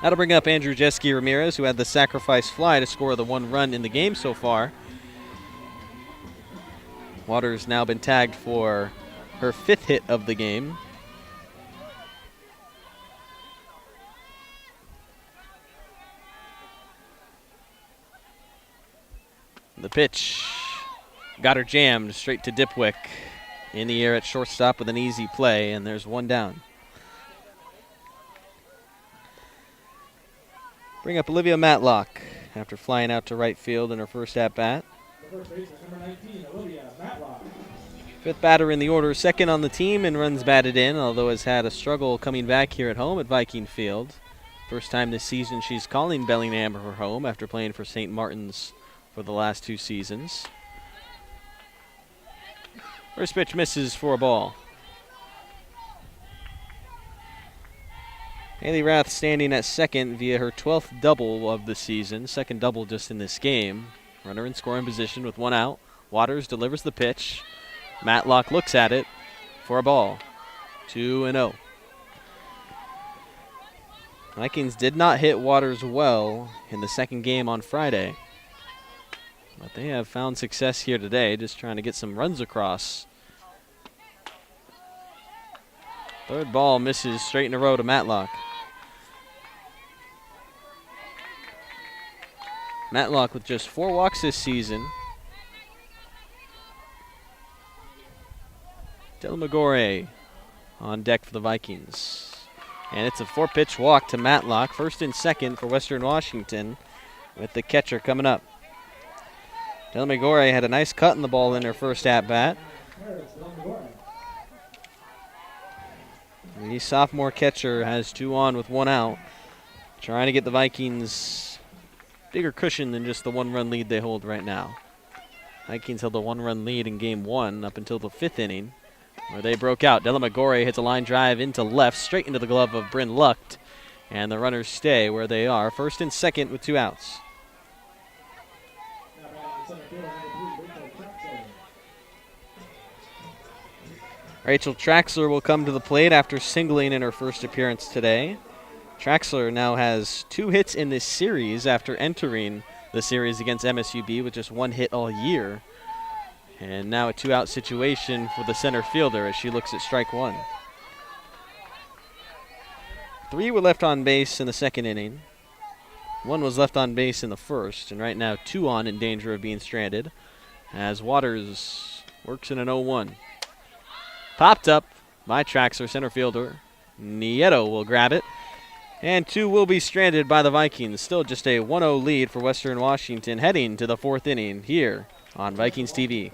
That'll bring up Andrew Jeske Ramirez, who had the sacrifice fly to score the 1 run in the game so far. Waters now been tagged for her 5th hit of the game. The pitch got her jammed straight to Dipwick. In the air at shortstop with an easy play, and there's one down. Bring up Olivia Matlock after flying out to right field in her first at-bat. First baseman, number 19, Olivia Matlock. Fifth batter in the order, second on the team in runs batted in, although has had a struggle coming back here at home at Viking Field. First time this season she's calling Bellingham her home after playing for St. Martin's for the last 2 seasons. First pitch misses for a ball. Haley Rath standing at second via her 12th double of the season, second double just in this game. Runner in scoring position with 1 out. Waters delivers the pitch. Matlock looks at it for a ball. 2-0. Vikings did not hit Waters well in the second game on Friday, but they have found success here today, just trying to get some runs across. Third ball misses straight in a row to Matlock. Matlock with just 4 walks this season. Delamagore on deck for the Vikings. And it's a 4-pitch walk to Matlock, first and second for Western Washington, with the catcher coming up. Delamagore had a nice cut in the ball in her first at-bat. The sophomore catcher has 2 on with 1 out, trying to get the Vikings bigger cushion than just the 1-run lead they hold right now. Vikings held a 1-run lead in game 1 up until the 5th inning, where they broke out. Delamagore hits a line drive into left, straight into the glove of Bryn Lucht, and the runners stay where they are, first and second with 2 outs. Rachel Traxler will come to the plate after singling in her first appearance today. Traxler now has 2 hits in this series after entering the series against MSUB with just 1 hit all year. And now a 2-out situation for the center fielder as she looks at strike 1. 3 were left on base in the second inning. 1 was left on base in the first, and right now 2 on in danger of being stranded as Waters works in an 0-1. Popped up by Traxler, center fielder. Nieto will grab it, and 2 will be stranded by the Vikings. Still just a 1-0 lead for Western Washington heading to the 4th inning here on Vikings TV.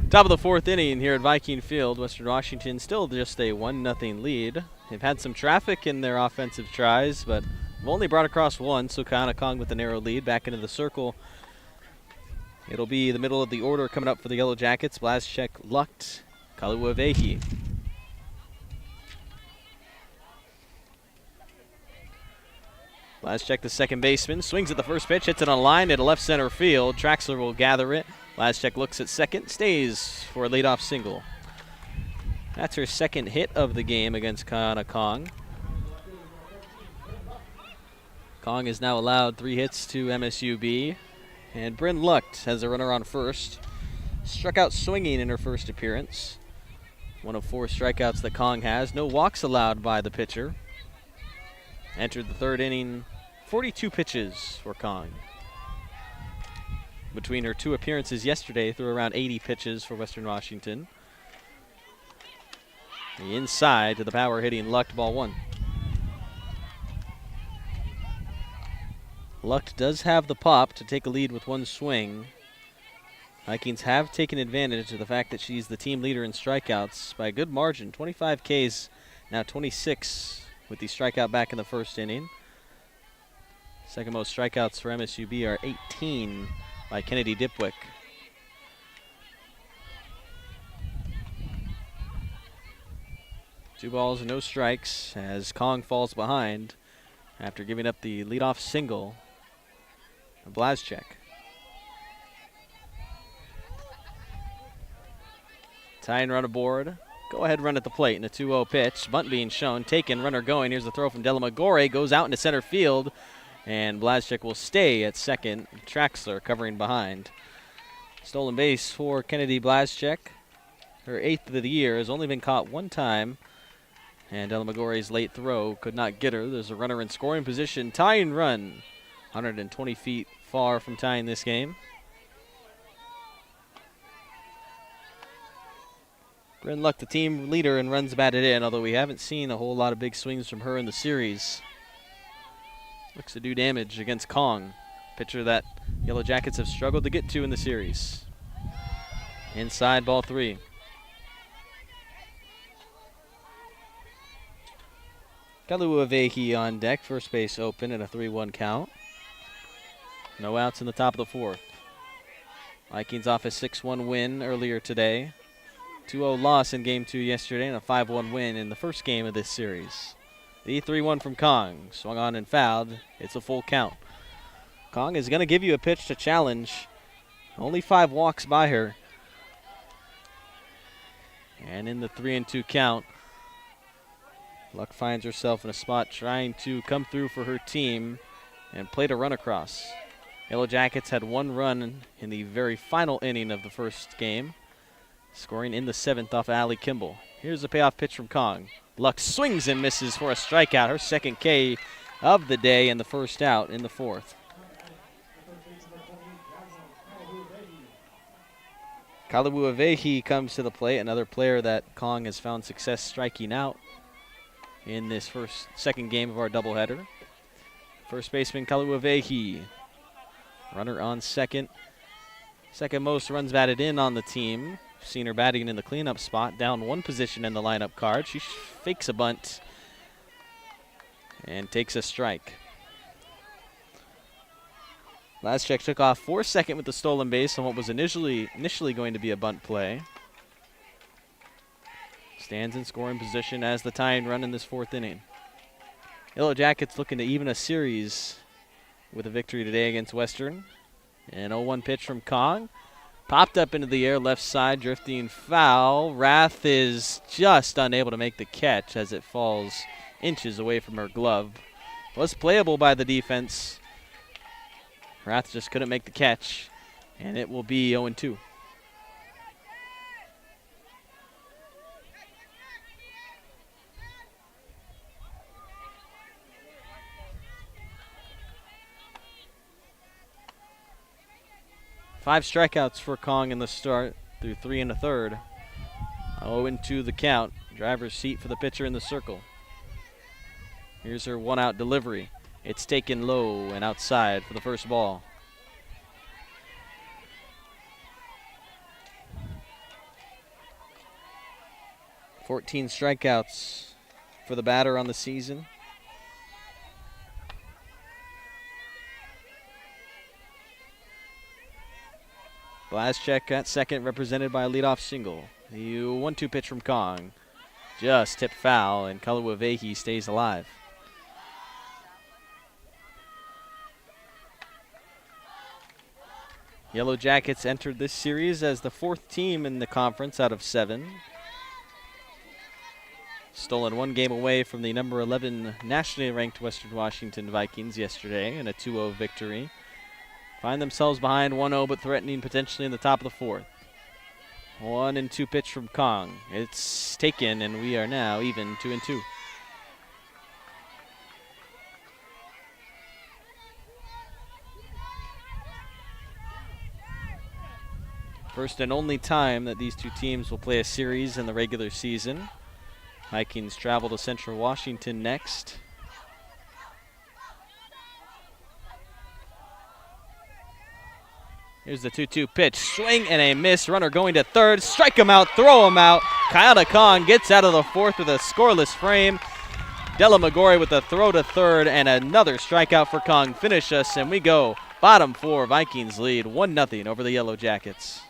Top of the 4th inning here at Viking Field. Western Washington still just a 1-0 lead. They've had some traffic in their offensive tries, but have only brought across 1. So Kanakong with a narrow lead back into the circle. It'll be the middle of the order coming up for the Yellow Jackets. Blazchek, Lucht, Kaluavehi. Blazchek, the second baseman, swings at the first pitch, hits it on a line into left center field. Traxler will gather it. Blazchek looks at second, stays for a leadoff single. That's her second hit of the game against Kanakong. Kong has now allowed 3 hits to MSUB. And Bryn Lucht has a runner on first. Struck out swinging in her first appearance. One of 4 strikeouts that Kong has. No walks allowed by the pitcher. Entered the 3rd inning, 42 pitches for Kong. Between her 2 appearances yesterday, threw around 80 pitches for Western Washington. The inside to the power hitting Lucht, ball 1. Lucht does have the pop to take a lead with 1 swing. Vikings have taken advantage of the fact that she's the team leader in strikeouts by a good margin. 25 Ks, now 26 with the strikeout back in the 1st inning. Second most strikeouts for MSUB are 18 by Kennedy Dipwick. Two balls and no strikes as Kong falls behind after giving up the leadoff single of Blazchek. Tying run aboard. Go ahead run at the plate in a 2-0 pitch. Bunt being shown. Taken. Runner going. Here's the throw from Delamagore. Goes out into center field. And Blazchek will stay at second. Traxler covering behind. Stolen base for Kennedy Blazchek. Her 8th of the year. Has only been caught 1 time. And Delamagore's late throw could not get her. There's a runner in scoring position. Tying run. 120 feet far from tying this game. Bryn Luck, the team leader, and runs batted in, although we haven't seen a whole lot of big swings from her in the series. Looks to do damage against Kong, pitcher that Yellow Jackets have struggled to get to in the series. Inside, ball 3. Kaluavehi on deck, first base open at a 3-1 count. No outs in the top of the 4th. Vikings off a 6-1 win earlier today. 2-0 loss in Game 2 yesterday and a 5-1 win in the first game of this series. The 3-1 from Kong. Swung on and fouled. It's a full count. Kong is going to give you a pitch to challenge. Only 5 walks by her. And in the 3-2 count, Luck finds herself in a spot trying to come through for her team and played a run across. Yellow Jackets had 1 run in the very final inning of the first game, scoring in the 7th off Allie Kimball. Here's a payoff pitch from Kong. Luck swings and misses for a strikeout. Her 2nd K of the day and the first out in the 4th. Kaluavehi comes to the plate, another player that Kong has found success striking out in this second game of our doubleheader. First baseman Kaluavehi. Runner on second. Second most runs batted in on the team. Seen her batting in the cleanup spot, down 1 position in the lineup card. She fakes a bunt and takes a strike. Blazchek took off for second with the stolen base on what was initially going to be a bunt play. Stands in scoring position as the tying run in this 4th inning. Yellow Jackets looking to even a series with a victory today against Western. An 0-1 pitch from Kong. Popped up into the air, left side, drifting foul. Rath is just unable to make the catch as it falls inches away from her glove. Was playable by the defense. Rath just couldn't make the catch, and it will be 0-2. Five strikeouts for Kong in the start through 3 1/3. 0-2 the count. Driver's seat for the pitcher in the circle. Here's her 1-out delivery. It's taken low and outside for the first ball. "14 strikeouts for the batter on the season. Blazchek at second, represented by a leadoff single. The 1-2 pitch from Kong. Just tipped foul, and Kaluavehi stays alive. Yellow Jackets entered this series as the 4th team in the conference out of 7. Stolen 1 game away from the number 11 nationally ranked Western Washington Vikings yesterday in a 2-0 victory. Find themselves behind 1-0 but threatening potentially in the top of the 4th. 1-2 pitch from Kong. It's taken, and we are now even 2-2. First and only time that these two teams will play a series in the regular season. Vikings travel to Central Washington next. Here's the 2-2 pitch. Swing and a miss. Runner going to third. Strike him out. Throw him out. Kyle Kong gets out of the fourth with a scoreless frame. Della Magori with a throw to third and another strikeout for Kong. Finish us, and we go bottom four. Vikings lead 1-0 over the Yellow Jackets.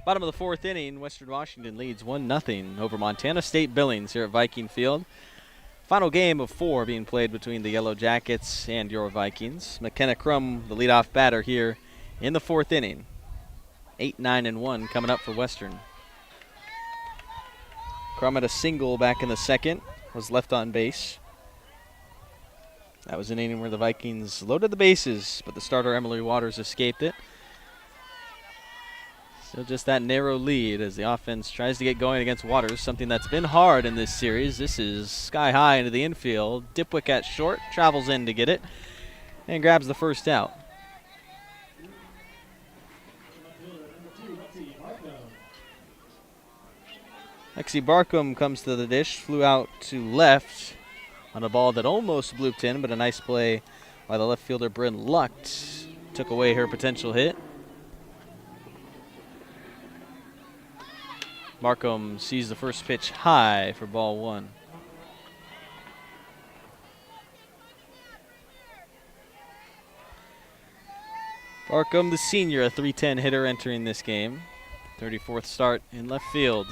Bottom of the fourth inning, Western Washington leads 1-0 over Montana State Billings here at Viking Field. Final game of 4 being played between the Yellow Jackets and your Vikings. McKenna Crum, the leadoff batter here in the fourth inning. 8-9-1 coming up for Western. Crum had a single back in the second, was left on base. That was an inning where the Vikings loaded the bases, but the starter Emily Waters escaped it. Still just that narrow lead as the offense tries to get going against Waters, something that's been hard in this series. This is sky high into the infield. Dipwick at short, travels in to get it, and grabs the first out. Lexi Barkham comes to the dish, flew out to left on a ball that almost blooped in, but a nice play by the left fielder Bryn Lucht took away her potential hit. Markham sees the first pitch high for ball 1. Barkham, the senior, a .310 hitter entering this game. 34th start in left field.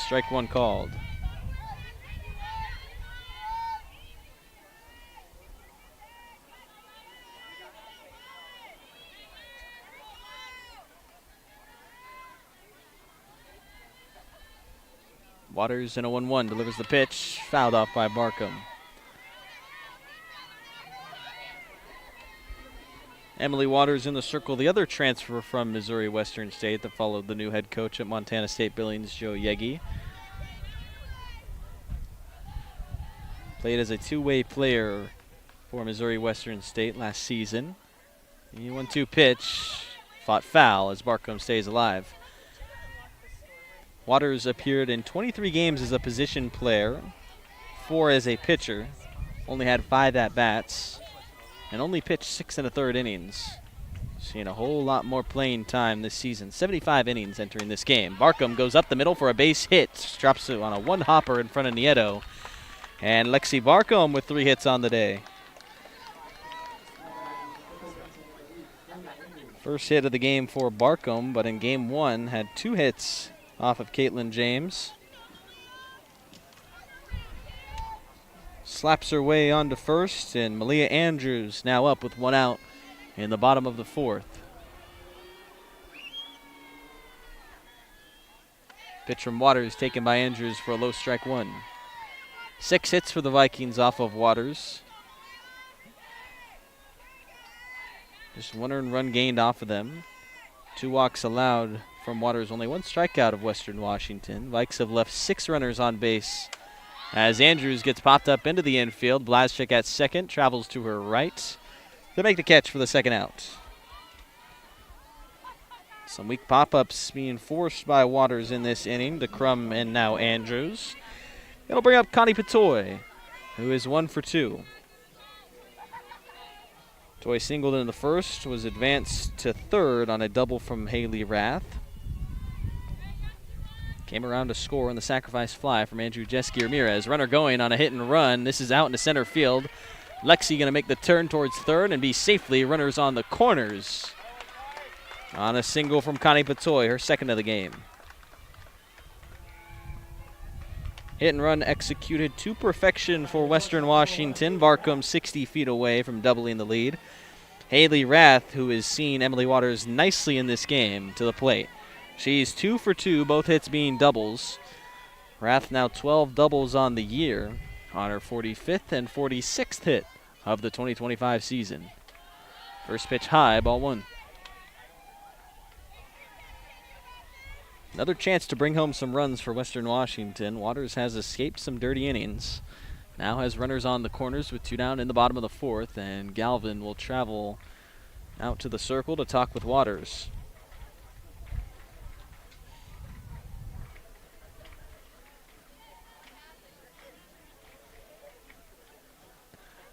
Strike 1 called. Waters in a 1-1 delivers the pitch, fouled off by Barkham. Emily Waters in the circle, the other transfer from Missouri Western State that followed the new head coach at Montana State Billings, Joe Yegi. Played as a two-way player for Missouri Western State last season. The 1-2 pitch, fought foul as Barkham stays alive. Waters appeared in 23 games as a position player, 4 as a pitcher, only had 5 at-bats, and only pitched 6 1/3 innings. Seeing a whole lot more playing time this season. 75 innings entering this game. Barkham goes up the middle for a base hit, drops it on a one-hopper in front of Nieto, and Lexi Barkham with 3 hits on the day. First hit of the game for Barkham, but in game 1 had 2 hits off of Caitlin James. Slaps her way on to first, and Malia Andrews now up with 1 out in the bottom of the 4th. Pitch from Waters taken by Andrews for a low strike 1. 6 hits for the Vikings off of Waters. Just 1 earned run gained off of them. 2 walks allowed from Waters, only 1 strikeout of Western Washington. Vikes have left 6 runners on base as Andrews gets popped up into the infield. Blazczyk at second, travels to her right to make the catch for the second out. Some weak pop-ups being forced by Waters in this inning to Crum and now Andrews. It'll bring up Connie Patoy, who is 1 for 2. Patoy singled in the first, was advanced to third on a double from Haley Rath. Came around to score on the sacrifice fly from Andrew Jeske Ramirez. Runner going on a hit and run. This is out into center field. Lexi going to make the turn towards third and be safely runners on the corners. On a single from Connie Patoy, her second of the game. Hit and run executed to perfection for Western Washington. Barcombe 60 feet away from doubling the lead. Haley Rath, who has seen Emily Waters nicely in this game, to the plate. She's 2 for 2, both hits being doubles. Rath now 12 doubles on the year, on her 45th and 46th hit of the 2025 season. First pitch high, ball 1. Another chance to bring home some runs for Western Washington. Waters has escaped some dirty innings. Now has runners on the corners with 2 down in the bottom of the 4th, and Galvin will travel out to the circle to talk with Waters.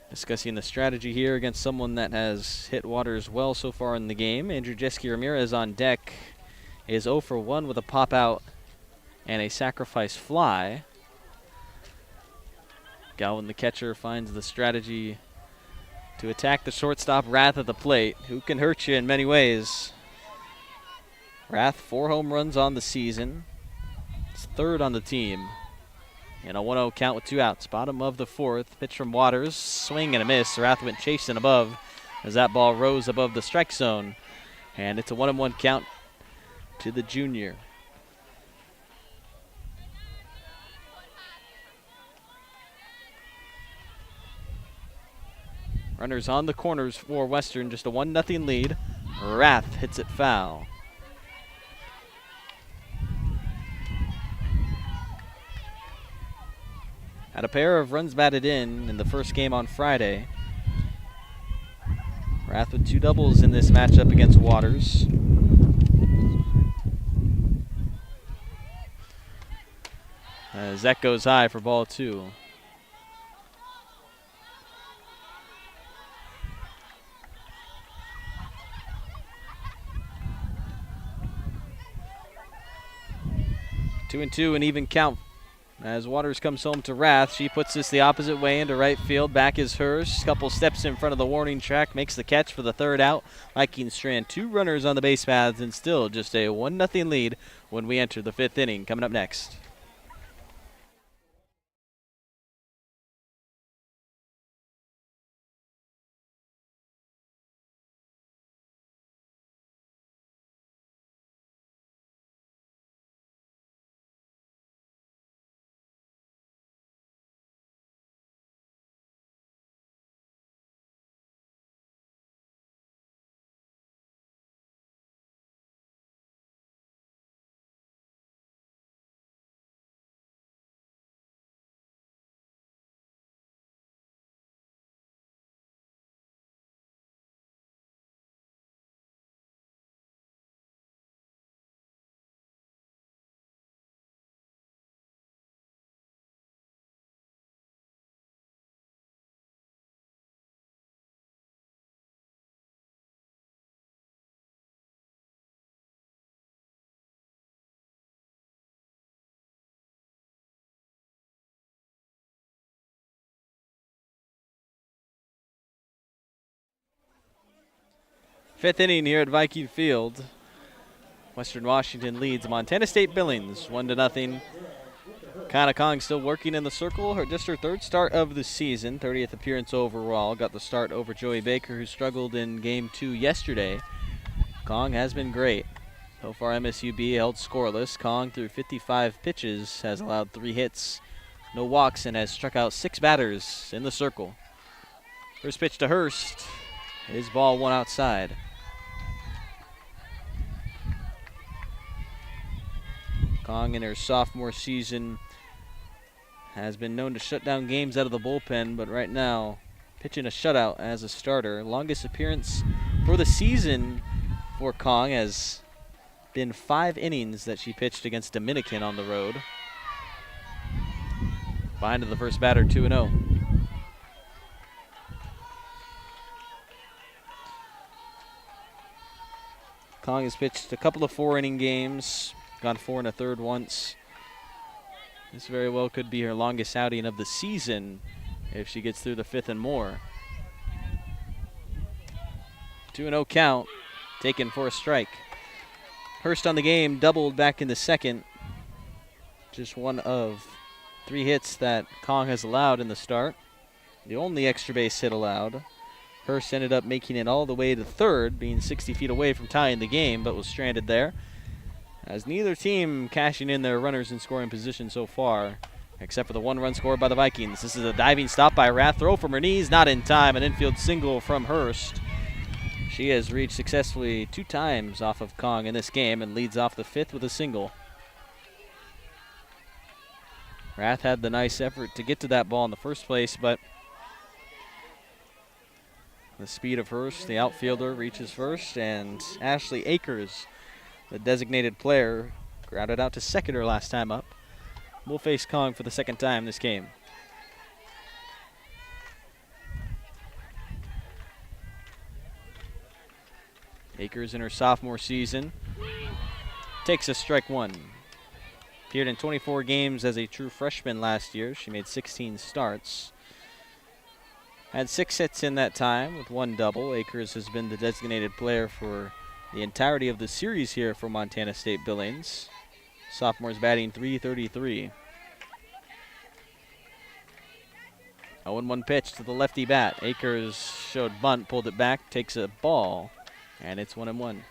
Discussing the strategy here against someone that has hit Waters well so far in the game. Andrew Jeske Ramirez on deck is 0 for 1 with a pop out and a sacrifice fly. Galvin, the catcher, finds the strategy to attack the shortstop Rath at the plate, who can hurt you in many ways. Rath, 4 home runs on the season. It's 3rd on the team. And a 1-0 count with 2 outs. Bottom of the 4th. Pitch from Waters. Swing and a miss. Rath went chasing above as that ball rose above the strike zone. And it's a 1-1 count to the junior. Runners on the corners for Western. Just a 1-0 lead. Rath hits it foul. Had a pair of runs batted in the first game on Friday. Rath with 2 doubles in this matchup against Waters. As that goes high for ball 2. Two and 2, an even count. As Waters comes home to Rath, she puts this the opposite way into right field. Back is hers. Couple steps in front of the warning track. Makes the catch for the 3rd out. Vikings strand 2 runners on the base paths and still just a 1-0 lead when we enter the 5th inning. Coming up next. Fifth inning here at Viking Field. Western Washington leads Montana State Billings 1-0. Kana Kong still working in the circle. Just her 3rd start of the season, 30th appearance overall. Got the start over Joey Baker, who struggled in Game 2 yesterday. Kong has been great. So far, MSUB held scoreless. Kong, through 55 pitches, has allowed 3 hits, no walks, and has struck out 6 batters in the circle. First pitch to Hurst is ball 1 outside. Kong in her sophomore season has been known to shut down games out of the bullpen, but right now pitching a shutout as a starter. Longest appearance for the season for Kong, as been 5 innings that she pitched against Dominican on the road. Behind to the first batter, 2-0. Kong has pitched a couple of 4-inning games, gone 4 1/3 once. This very well could be her longest outing of the season if she gets through the 5th and more. 2-0 count, taken for a strike. Hurst on the game, doubled back in the second. Just one of 3 hits that Kong has allowed in the start. The only extra base hit allowed. Hurst ended up making it all the way to third, being 60 feet away from tying the game, but was stranded there. As neither team cashing in their runners in scoring position so far, except for the 1-run scored by the Vikings. This is a diving stop by Rath. Throw from her knees, not in time. An infield single from Hurst. She has reached successfully 2 times off of Kong in this game and leads off the 5th with a single. Rath had the nice effort to get to that ball in the first place, but the speed of Hurst, the outfielder, reaches first, and Ashley Akers, the designated player, grounded out to second her last time up. Will face Kong for the 2nd time this game. Akers in her sophomore season takes a strike 1. Appeared in 24 games as a true freshman last year. She made 16 starts. Had 6 hits in that time with 1 double. Akers has been the designated player for the entirety of the series here for Montana State Billings. Sophomore's batting .333. 0-1 pitch to the lefty bat. Akers showed bunt, pulled it back, takes a ball, and it's 1-1.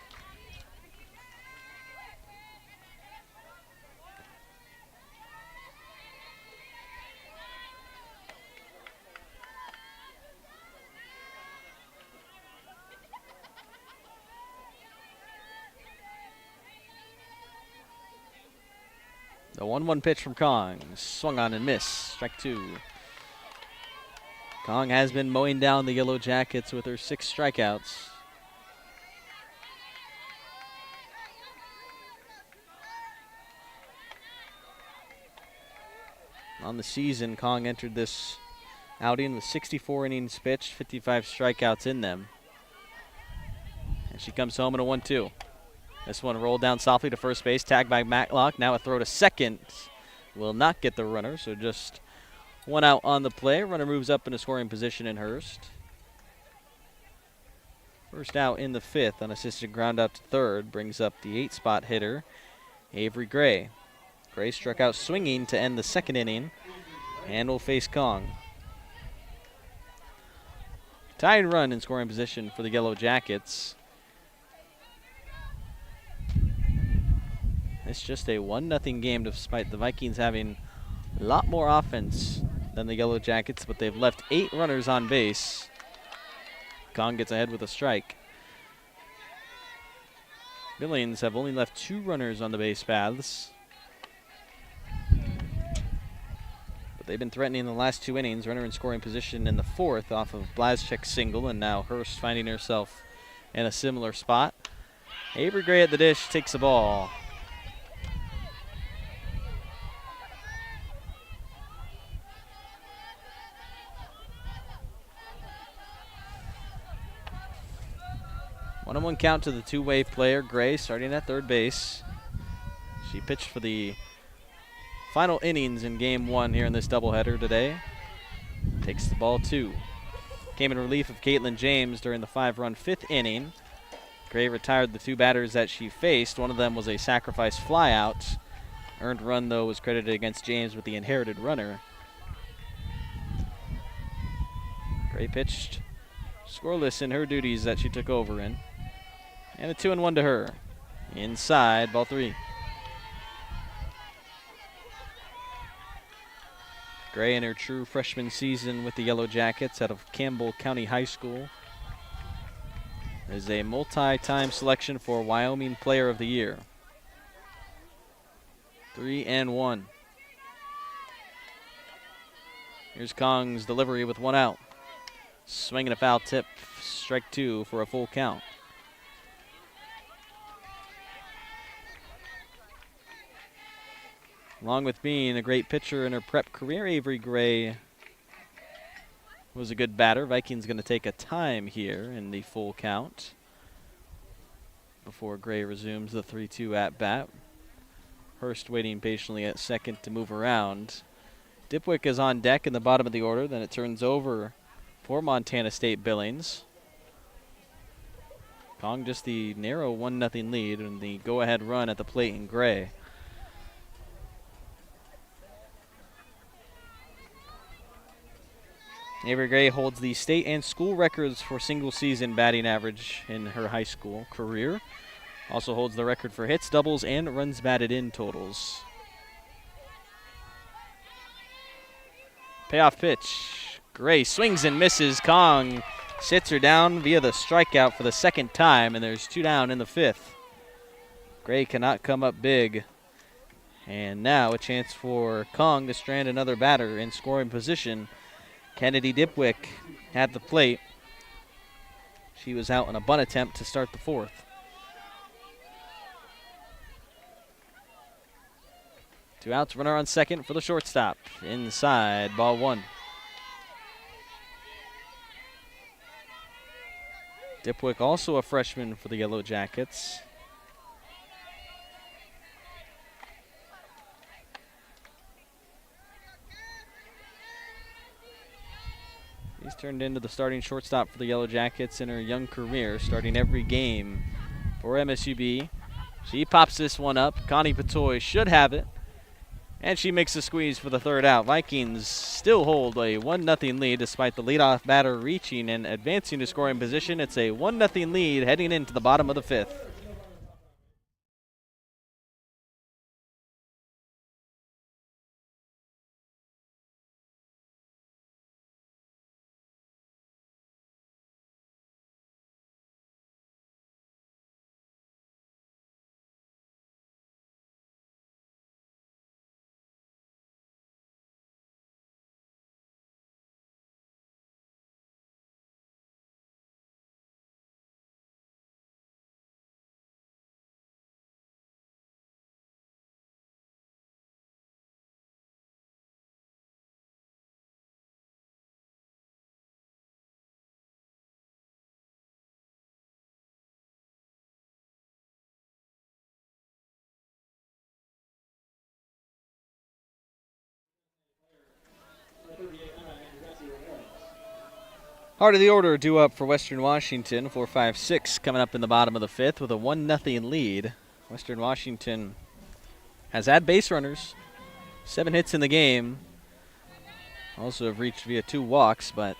The 1-1 pitch from Kong. Swung on and missed. Strike 2. Kong has been mowing down the Yellow Jackets with her 6 strikeouts. On the season, Kong entered this outing with 64 innings pitched, 55 strikeouts in them. And she comes home in a 1-2. This one rolled down softly to first base, tagged by Matlock. Now a throw to second. Will not get the runner, so just 1 out on the play. Runner moves up in a scoring position in Hurst. First out in the 5th, unassisted ground out to third, brings up the 8-spot hitter, Avery Gray. Gray struck out swinging to end the 2nd inning and will face Kong. Tied run in scoring position for the Yellow Jackets. It's just a 1-0 game despite the Vikings having a lot more offense than the Yellow Jackets, but they've left 8 runners on base. Kong gets ahead with a strike. Billings have only left 2 runners on the base paths, but they've been threatening the last 2 innings. Runner in scoring position in the 4th off of Blazczyk's single, and now Hurst finding herself in a similar spot. Avery Gray at the dish takes the ball. One-on-one count to the 2-way player, Gray, starting at third base. She pitched for the final innings in Game 1 here in this doubleheader today. Takes the ball 2. Came in relief of Caitlin James during the 5-run 5th inning. Gray retired the 2 batters that she faced. One of them was a sacrifice flyout. Earned run, though, was credited against James with the inherited runner. Gray pitched scoreless in her duties that she took over in. And a 2-1 to her. Inside, ball 3. Gray in her true freshman season with the Yellow Jackets out of Campbell County High School is a multi-time selection for Wyoming Player of the Year. 3-1. Here's Kong's delivery with 1 out. Swinging a foul tip, strike 2 for a full count. Along with being a great pitcher in her prep career, Avery Gray was a good batter. Vikings going to take a time here in the full count before Gray resumes the 3-2 at bat. Hurst waiting patiently at second to move around. Dipwick is on deck in the bottom of the order. Then it turns over for Montana State Billings. Kong just the narrow 1-0 lead and the go-ahead run at the plate in Gray. Avery Gray holds the state and school records for single-season batting average in her high school career. Also holds the record for hits, doubles, and runs batted in totals. Payoff pitch. Gray swings and misses. Kong sits her down via the strikeout for the second time, and there's 2 down in the 5th. Gray cannot come up big. And now a chance for Kong to strand another batter in scoring position. Kennedy Dipwick at the plate. She was out on a bunt attempt to start the 4th. Two outs, runner on second for the shortstop. Inside, ball 1. Dipwick also a freshman for the Yellow Jackets. He's turned into the starting shortstop for the Yellow Jackets in her young career, starting every game for MSUB. She pops this one up. Connie Patoy should have it. And she makes a squeeze for the 3rd out. Vikings still hold a 1-0 lead despite the leadoff batter reaching and advancing to scoring position. It's a 1-0 lead heading into the bottom of the 5th. Heart of the order due up for Western Washington. 4-5-6 coming up in the bottom of the 5th with a 1-0 lead. Western Washington has had base runners. 7 hits in the game. Also have reached via 2 walks, but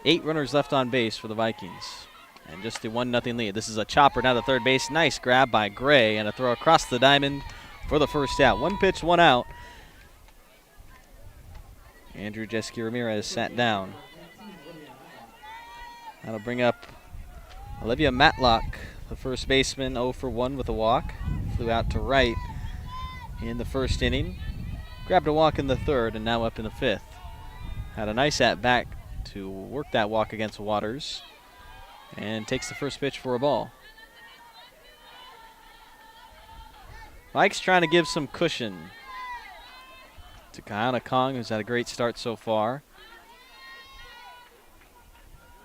8 runners left on base for the Vikings. And just the 1-0 lead. This is a chopper down to third base. Nice grab by Gray and a throw across the diamond for the 1st out. 1 pitch, 1 out. Andrew Jeske Ramirez sat down. That'll bring up Olivia Matlock, the first baseman, 0 for 1 with a walk. Flew out to right in the 1st inning. Grabbed a walk in the 3rd and now up in the 5th. Had a nice at-bat to work that walk against Waters and takes the first pitch for a ball. Mike's trying to give some cushion to Kahana Kong, who's had a great start so far.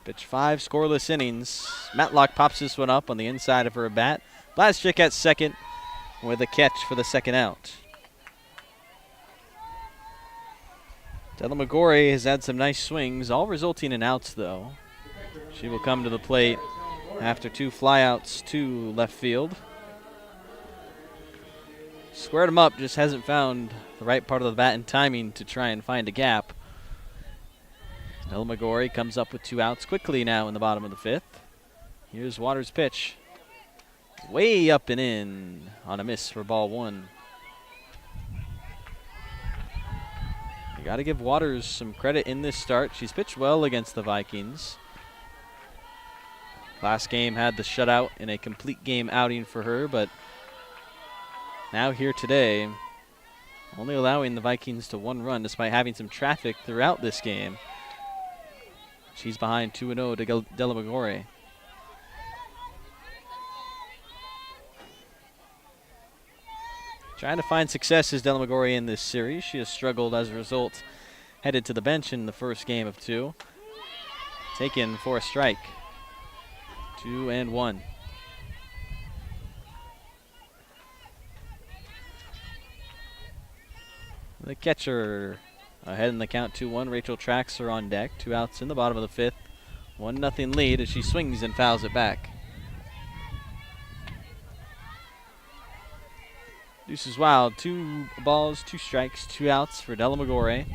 Pitch 5 scoreless innings. Matlock pops this one up on the inside of her bat. Blaschick at second with a catch for the 2nd out. Della Magori has had some nice swings, all resulting in outs though. She will come to the plate after 2 flyouts to left field. Squared him up, just hasn't found the right part of the bat and timing to try and find a gap. Della Magori comes up with 2 outs quickly now in the bottom of the 5th. Here's Waters' pitch. Way up and in on a miss for ball 1. You got to give Waters some credit in this start. She's pitched well against the Vikings. Last game had the shutout in a complete game outing for her, but now here today, only allowing the Vikings to 1 run despite having some traffic throughout this game. She's behind 2-0 to Della Magori. Trying to find success is Della Maggiore in this series. She has struggled as a result, headed to the bench in the first game of 2. Taken for a strike. 2-1. The catcher ahead in the count 2-1. Rachel Traxler on deck. 2 outs in the bottom of the 5th. 1-0 lead as she swings and fouls it back. Deuces wild. 2 balls, 2 strikes, 2 outs for Della Maggiore.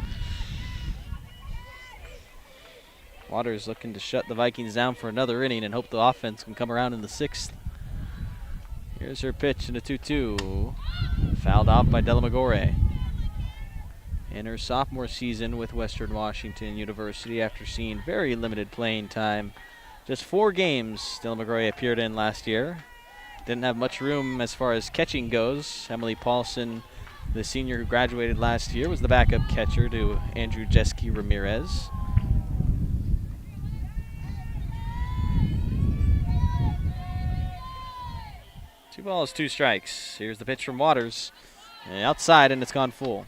Waters looking to shut the Vikings down for another inning and hope the offense can come around in the 6th. Here's her pitch in a 2-2. Fouled off by Della Maggiore. In her sophomore season with Western Washington University, after seeing very limited playing time, just 4 games Della Maggiore appeared in last year. Didn't have much room as far as catching goes. Emily Paulson, the senior who graduated last year, was the backup catcher to Andrew Jeske Ramirez. Two balls, 2 strikes. Here's the pitch from Waters. And outside, and it's gone full.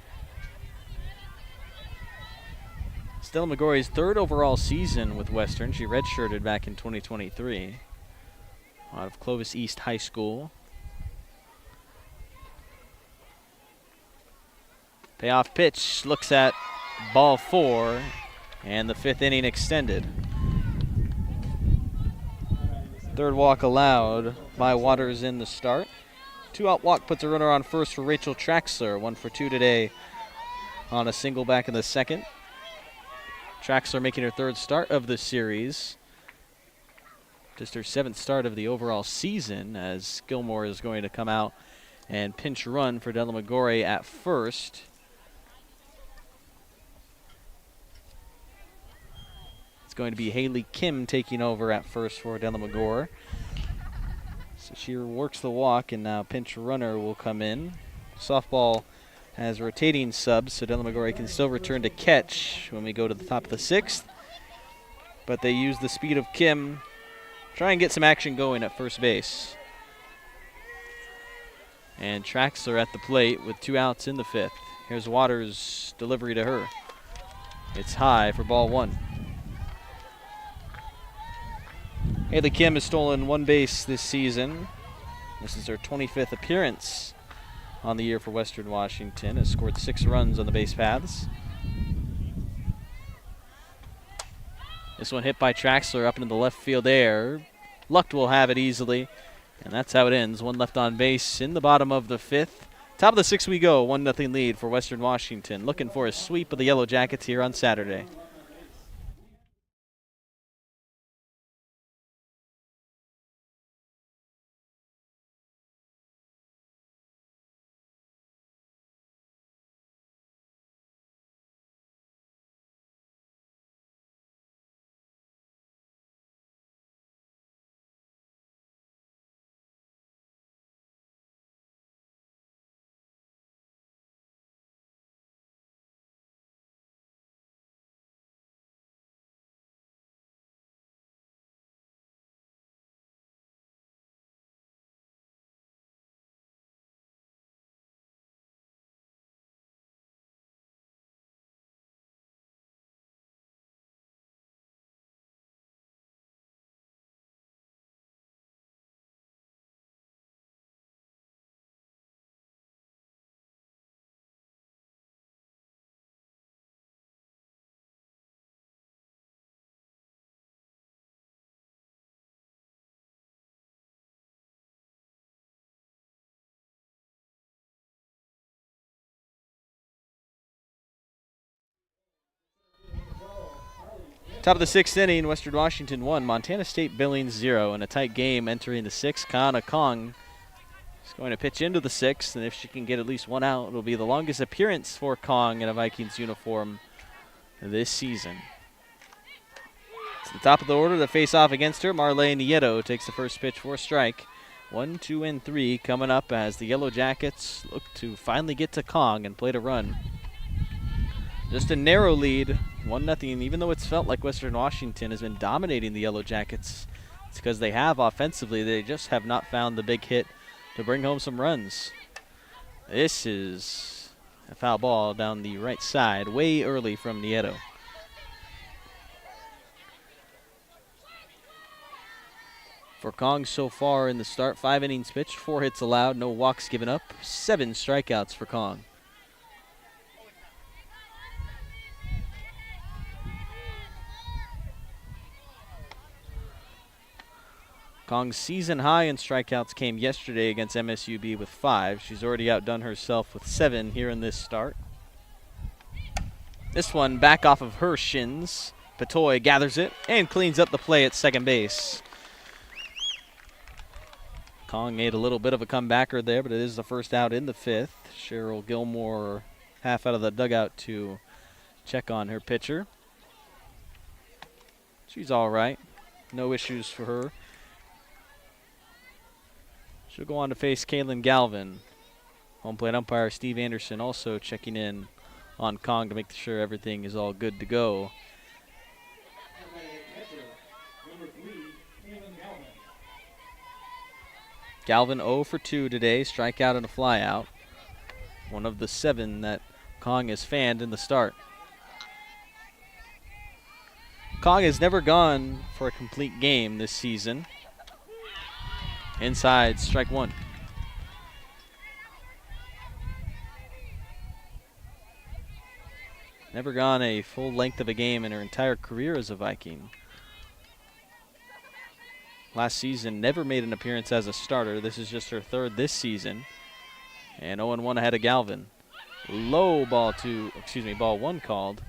Della Maggiore's 3rd overall season with Western. She redshirted back in 2023 out of Clovis East High School. Payoff pitch, looks at ball 4, and the 5th inning extended. 3rd walk allowed by Waters in the start. 2-out walk puts a runner on first for Rachel Traxler. 1 for 2 today on a single back in the 2nd. Traxler making her 3rd start of the series. Just her 7th start of the overall season, as Gilmore is going to come out and pinch run for Della Maggiore at first. It's going to be Haley Kim taking over at first for Della Maggiore. So she works the walk, and now pinch runner will come in. Softball has rotating subs, so Della Maggiore can still return to catch when we go to the top of the 6th. But they use the speed of Kim, try and get some action going at first base. And Traxler at the plate with 2 outs in the 5th. Here's Waters' delivery to her. It's high for ball 1. Haley Kim has stolen 1 base this season. This is her 25th appearance on the year for Western Washington. Has scored 6 runs on the base paths. This one hit by Traxler up into the left field air. Luck will have it easily, and that's how it ends. 1 left on base in the bottom of the 5th. Top of the 6th we go. 1-0 lead for Western Washington. Looking for a sweep of the Yellow Jackets here on Saturday. Top of the 6th inning, Western Washington 1, Montana State Billings 0, in a tight game entering the 6th. Kana Kong is going to pitch into the 6th, and if she can get at least 1 out, it'll be the longest appearance for Kong in a Vikings uniform this season. It's the top of the order. The face-off against her, Marlene Nieto takes the first pitch for a strike. 1, 2, and 3 coming up as the Yellow Jackets look to finally get to Kong and play to run. Just a narrow lead, 1-0, even though it's felt like Western Washington has been dominating the Yellow Jackets. It's because they have offensively. They just have not found the big hit to bring home some runs. This is a foul ball down the right side, way early from Nieto. For Kong so far in the start, 5 innings pitched, 4 hits allowed, no walks given up, 7 strikeouts for Kong. Kong's season high in strikeouts came yesterday against MSUB with 5. She's already outdone herself with 7 here in this start. This one back off of her shins. Patoy gathers it and cleans up the play at second base. Kong made a little bit of a comebacker there, but it is the first out in the 5th. Cheryl Gilmore half out of the dugout to check on her pitcher. She's all right. No issues for her. She'll go on to face Kaylin Galvin. Home plate umpire Steve Anderson also checking in on Kong to make sure everything is all good to go. Galvin 0 for 2 today, strikeout and a flyout. One of the 7 that Kong has fanned in the start. Kong has never gone for a complete game this season. Inside, strike 1. Never gone a full length of a game in her entire career as a Viking. Last season, never made an appearance as a starter. This is just her 3rd this season. And 0-1 ahead of Galvin. Low ball 1 called.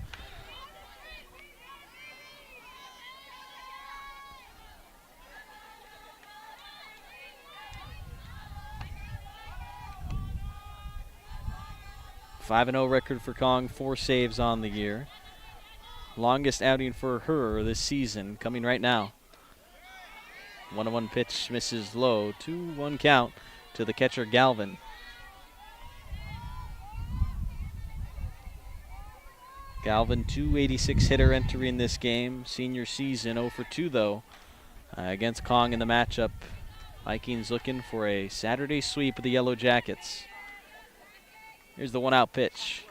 .5-0 record for Kong, 4 saves on the year. Longest outing for her this season coming right now. 1-1 pitch misses low. 2-1 count to the catcher Galvin. Galvin, .286 hitter entering this game. Senior season, 0 for 2 though against Kong in the matchup. Vikings looking for a Saturday sweep of the Yellow Jackets. Here's the 1-out pitch.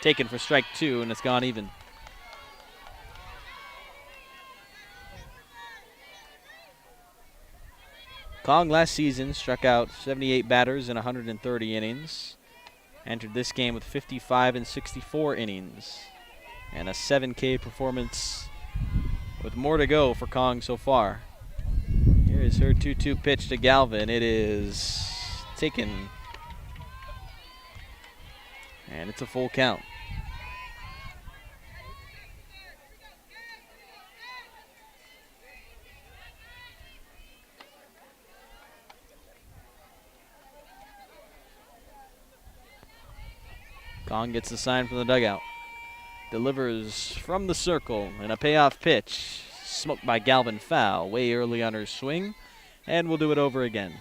Taken for strike 2, and it's gone even. Kong last season struck out 78 batters in 130 innings. Entered this game with 55 and 64 innings. And a 7K performance with more to go for Kong so far. Here is her 2-2 pitch to Galvin. It is taken. And it's a full count. Kong gets the sign from the dugout. Delivers from the circle and a payoff pitch. Smoked by Galvin foul way early on her swing. And we'll do it over again.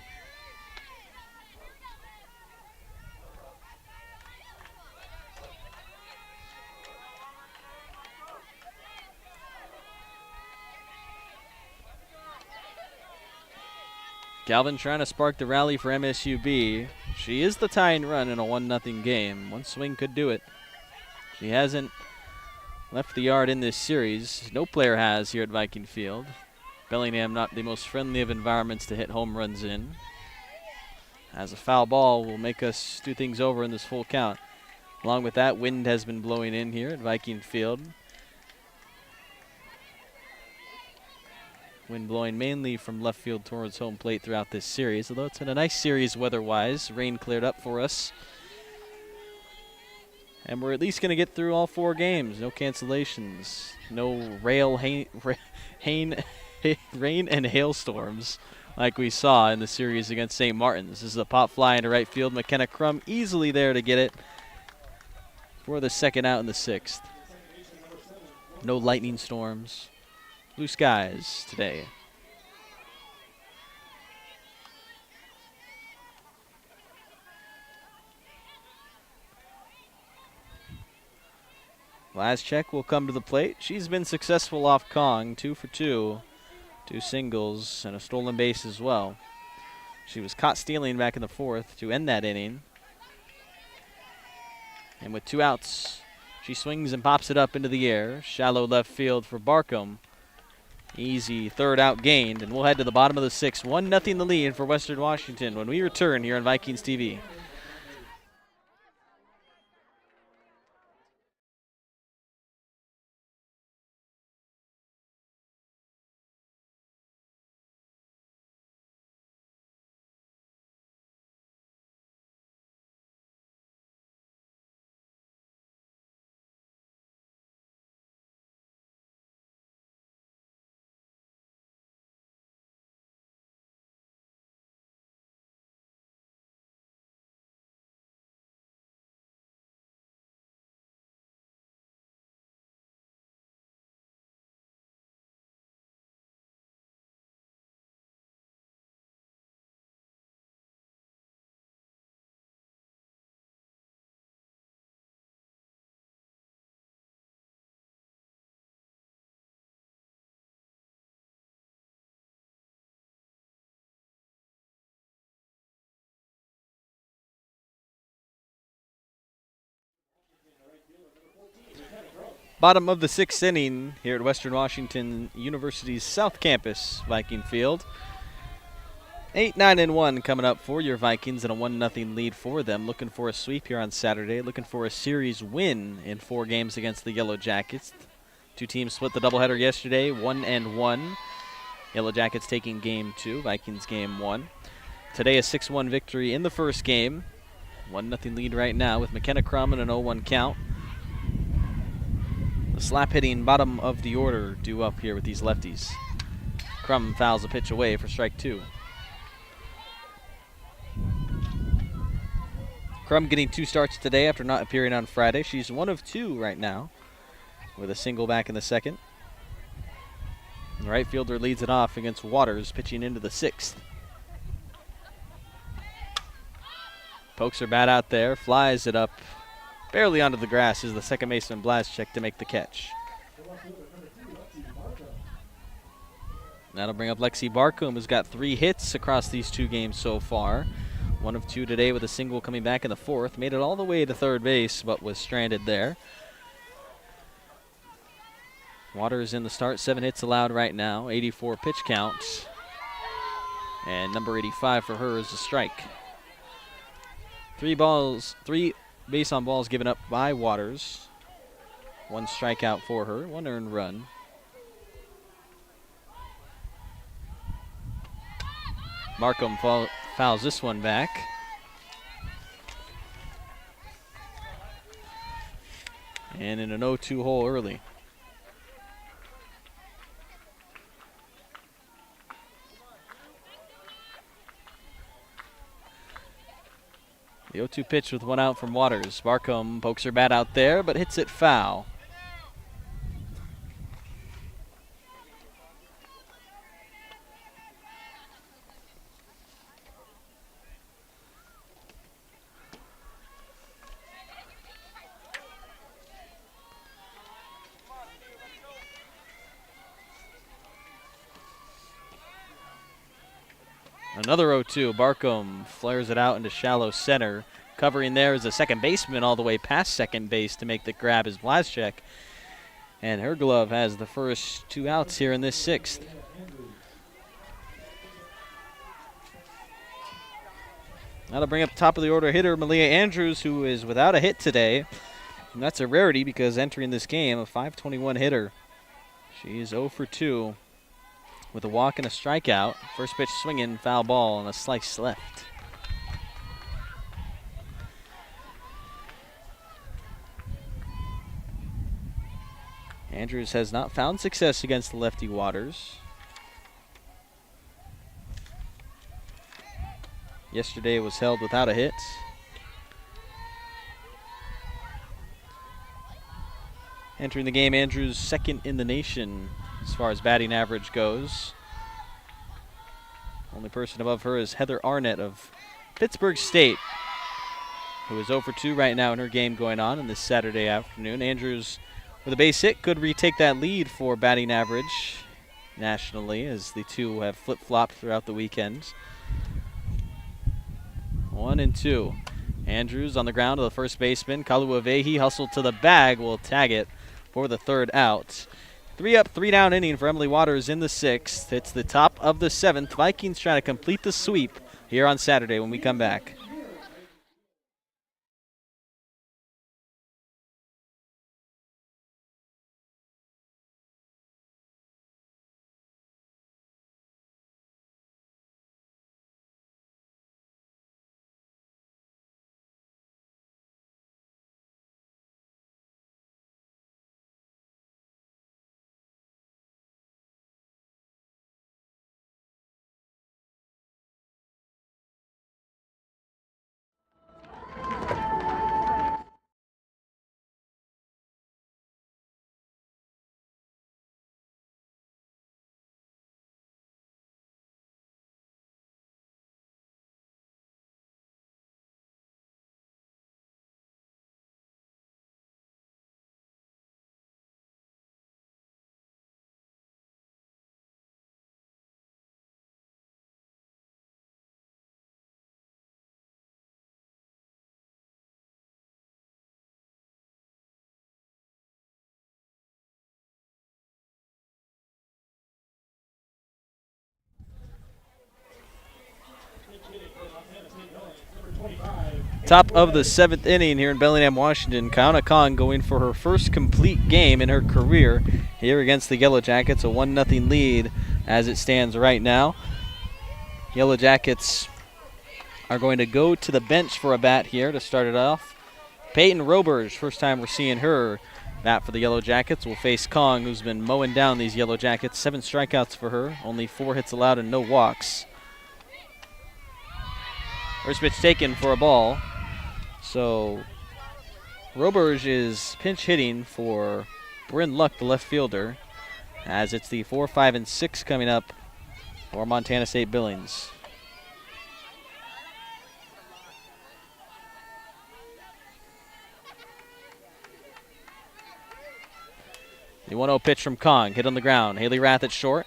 Galvin trying to spark the rally for MSUB. She is the tying run in a 1-0 game. One swing could do it. She hasn't left the yard in this series. No player has here at Viking Field. Bellingham not the most friendly of environments to hit home runs in. As a foul ball will make us do things over in this full count. Along with that, wind has been blowing in here at Viking Field. Wind blowing mainly from left field towards home plate throughout this series, although it's been a nice series weather-wise. Rain cleared up for us. And we're at least going to get through all 4 games. No cancellations. No rain and hailstorms like we saw in the series against St. Martin's. This is a pop fly into right field. McKenna Crum easily there to get it for the 2nd out in the 6th. No lightning storms. Blue skies today. Last check will come to the plate. She's been successful off Kong, 2 for 2. 2 singles and a stolen base as well. She was caught stealing back in the 4th to end that inning. And with 2 outs, she swings and pops it up into the air. Shallow left field for Barcombe. Easy third out gained, and we'll head to the bottom of the 6th. 1-0 the lead for Western Washington when we return here on Vikings TV. Bottom of the 6th inning here at Western Washington University's South Campus, Viking Field. 8-9-1 coming up for your Vikings and a 1-0 lead for them. Looking for a sweep here on Saturday. Looking for a series win in 4 games against the Yellow Jackets. 2 teams split the doubleheader yesterday, 1-1. Yellow Jackets taking game 2, Vikings game 1. Today a 6-1 victory in the first game. 1-0 lead right now with McKenna Crum and an 0-1 count. The slap hitting bottom of the order due up here with these lefties. Crum fouls a pitch away for strike 2. Crum getting 2 starts today after not appearing on Friday. She's 1 of 2 right now with a single back in the 2nd. The right fielder leads it off against Waters, pitching into the 6th. Pokes her bat out there, flies it up barely onto the grass as the second baseman Blazczyk to make the catch. That'll bring up Lexi Barcombe, who's got 3 hits across these 2 games so far. 1 of 2 today with a single coming back in the 4th. Made it all the way to third base, but was stranded there. Waters in the start, 7 hits allowed right now, 84 pitch count. And number 85 for her is a strike. 3 base on balls given up by Waters. 1 strikeout for her, 1 earned run. Markham fouls this one back. And in an 0-2 hole early. The 0-2 pitch with 1 out from Waters. Barcombe pokes her bat out there, but hits it foul. Another 0-2. Barcombe flares it out into shallow center. Covering there is a second baseman all the way past second base to make the grab is Blazczyk. And her glove has the first 2 outs here in this 6th. That'll bring up top of the order hitter Malia Andrews, who is without a hit today. And that's a rarity because entering this game, a .521 hitter. She is 0 for 2. With a walk and a strikeout. First pitch swinging, foul ball, and a slice left. Andrews has not found success against the lefty Waters. Yesterday was held without a hit. Entering the game, Andrews 2nd in the nation as far as batting average goes. Only person above her is Heather Arnett of Pittsburgh State, who is 0 for 2 right now in her game going on this Saturday afternoon. Andrews with a base hit could retake that lead for batting average nationally, as the two have flip-flopped throughout the weekend. 1-2. Andrews on the ground to the first baseman. Kaluavehi hustled to the bag, will tag it for the third out. 3 up, 3 down inning for Emily Waters in the 6th. It's the top of the 7th. Vikings trying to complete the sweep here on Saturday when we come back. Top of the 7th inning here in Bellingham, Washington. Kauna Kong going for her first complete game in her career here against the Yellow Jackets. A 1-0 lead as it stands right now. Yellow Jackets are going to go to the bench for a bat here to start it off. Peyton Roberge, first time we're seeing her bat for the Yellow Jackets, will face Kong, who's been mowing down these Yellow Jackets. 7 strikeouts for her, only 4 hits allowed and no walks. First pitch taken for a ball. So Roberge is pinch hitting for Bryn Luck, the left fielder, as it's the 4, 5, and 6 coming up for Montana State Billings. The 1-0 pitch from Kong, hit on the ground. Haley Rath at short.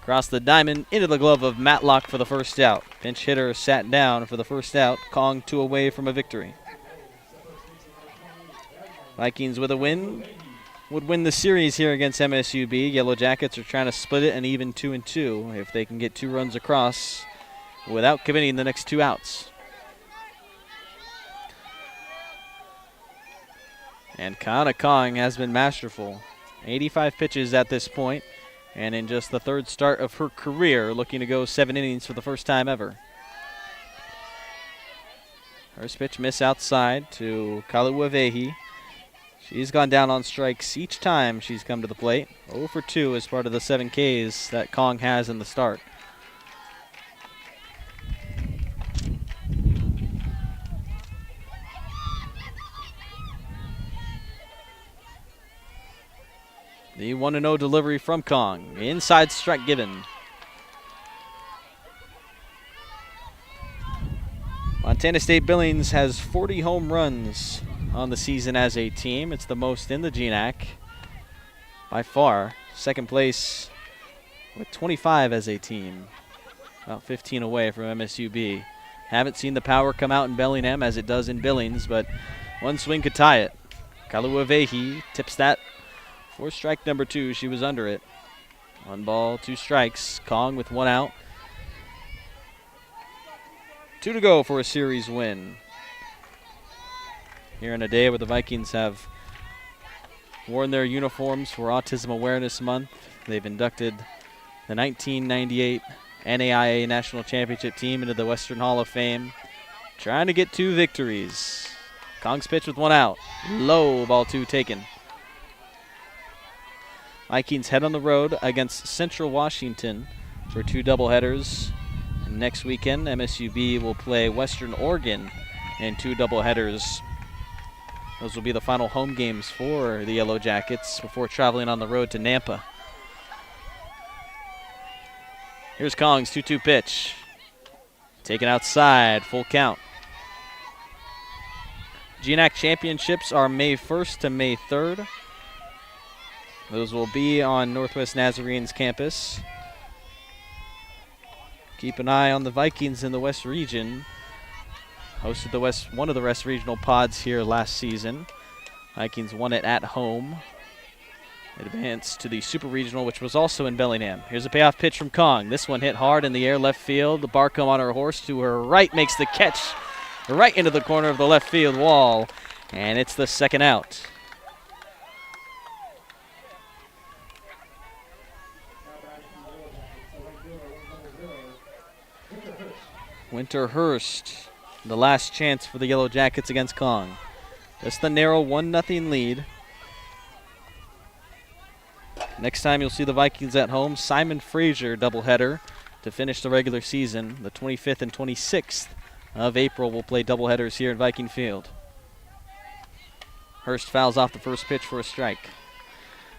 Across the diamond, into the glove of Matlock for the first out. Pinch hitter sat down for the first out. Kong 2 away from a victory. Vikings with a win would win the series here against MSUB. Yellow Jackets are trying to split it and even 2-2 if they can get 2 runs across without committing the next 2 outs. And Kauna Kong has been masterful. 85 pitches at this point, and in just the 3rd start of her career, looking to go 7 innings for the first time ever. First pitch miss outside to Kaluavehi. She's gone down on strikes each time she's come to the plate. 0 for 2 as part of the 7 Ks that Kong has in the start. The 1-0 delivery from Kong. Inside strike given. Montana State Billings has 40 home runs on the season as a team. It's the most in the GNAC by far. 2nd place with 25 as a team. About 15 away from MSUB. Haven't seen the power come out in Bellingham as it does in Billings, but one swing could tie it. Kaluavehi tips that for strike number 2. She was under it. 1 ball, 2 strikes. Kong with 1 out. 2 to go for a series win. Here in a day where the Vikings have worn their uniforms for Autism Awareness Month. They've inducted the 1998 NAIA National Championship team into the Western Hall of Fame. Trying to get 2 victories. Kong's pitch with 1 out. Low, ball 2 taken. Vikings head on the road against Central Washington for 2 doubleheaders. And next weekend, MSUB will play Western Oregon in 2 doubleheaders. Those will be the final home games for the Yellow Jackets before traveling on the road to Nampa. Here's Kong's 2-2 pitch. Taken outside, full count. GNAC championships are May 1st to May 3rd. Those will be on Northwest Nazarene's campus. Keep an eye on the Vikings in the West region. hosted one of the West Regional pods here last season. Vikings won it at home. Advanced to the Super Regional, which was also in Bellingham. Here's a payoff pitch from Kong. This one hit hard in the air left field. The Barcombe on her horse to her right makes the catch right into the corner of the left field wall, and it's the second out. Winterhurst, the last chance for the Yellow Jackets against Kong. Just the narrow 1-0 lead. Next time you'll see the Vikings at home, Simon Fraser doubleheader to finish the regular season. The 25th and 26th of April will play doubleheaders here at Viking Field. Hurst fouls off the first pitch for a strike.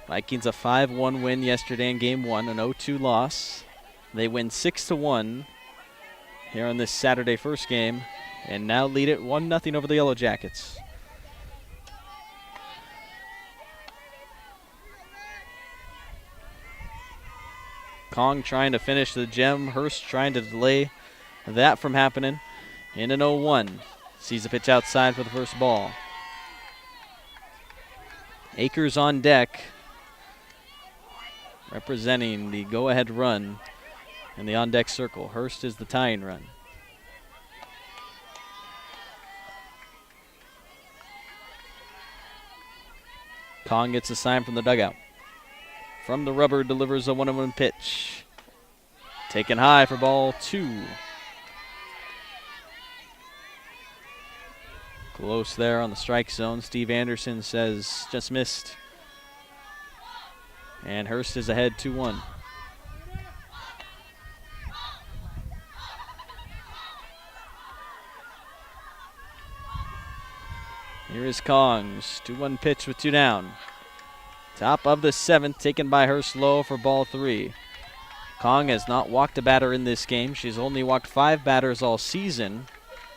Vikings a 5-1 win yesterday in Game 1, an 0-2 loss. They win 6-1 here on this Saturday first game, and now lead it 1-0 over the Yellow Jackets. Kong trying to finish the gem. Hurst trying to delay that from happening in an 0-1. Sees the pitch outside for the first ball. Akers on deck, representing the go-ahead run in the on-deck circle. Hurst is the tying run. Kong gets a sign from the dugout. From the rubber, delivers a 1-1 pitch. Taken high for ball 2. Close there on the strike zone. Steve Anderson says just missed. And Hurst is ahead 2-1. Here is Kong's 2-1 pitch with 2 down. Top of the 7th, taken by Hurst low for ball 3. Kong has not walked a batter in this game. She's only walked 5 batters all season,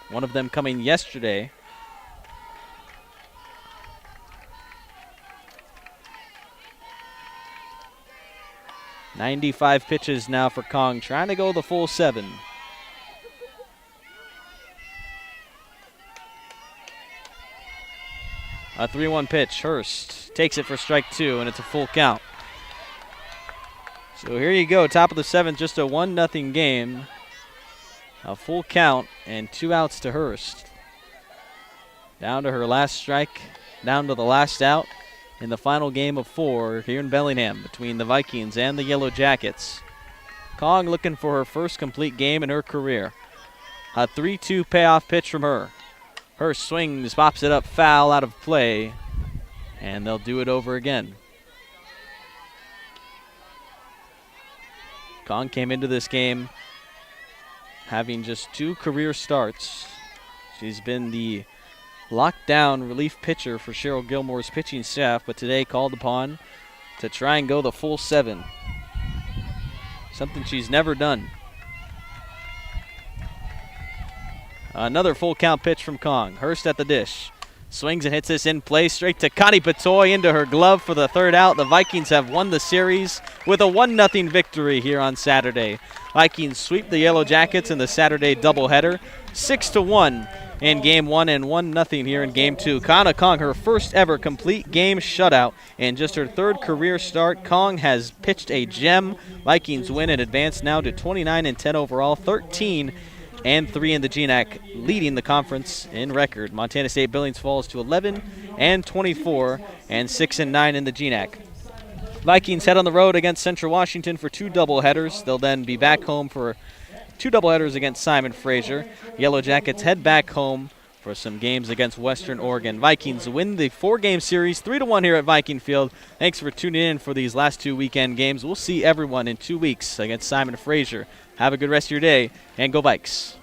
one of them coming yesterday. .95 pitches now for Kong, trying to go the full 7. A 3-1 pitch. Hurst takes it for strike 2, and it's a full count. So here you go, top of the 7th, just a 1-0 game. A full count and 2 outs to Hurst. Down to her last strike, down to the last out in the final game of 4 here in Bellingham between the Vikings and the Yellow Jackets. Kong looking for her first complete game in her career. A 3-2 payoff pitch from her. Hurst swings, pops it up, foul, out of play, and they'll do it over again. Kong came into this game having just 2 career starts. She's been the lockdown relief pitcher for Cheryl Gilmore's pitching staff, but today called upon to try and go the full 7. Something she's never done. Another full count pitch from Kong. Hurst at the dish. Swings and hits this in play straight to Connie Patoy into her glove for the 3rd out. The Vikings have won the series with a 1-0 victory here on Saturday. Vikings sweep the Yellow Jackets in the Saturday doubleheader. 6-1 in Game 1 and 1-0 here in Game 2. Kana Kong, her first ever complete game shutout and just her 3rd career start. Kong has pitched a gem. Vikings win and advance now to 29-10 overall, 13-3 in the GNAC, leading the conference in record. Montana State Billings falls to 11-24 and 6-9 in the GNAC. Vikings head on the road against Central Washington for 2 doubleheaders. They'll then be back home for 2 doubleheaders against Simon Fraser. Yellow Jackets head back home for some games against Western Oregon. Vikings win the 4-game series 3-1 here at Viking Field. Thanks for tuning in for these last 2 weekend games. We'll see everyone in 2 weeks against Simon Fraser. Have a good rest of your day, and go Vikes.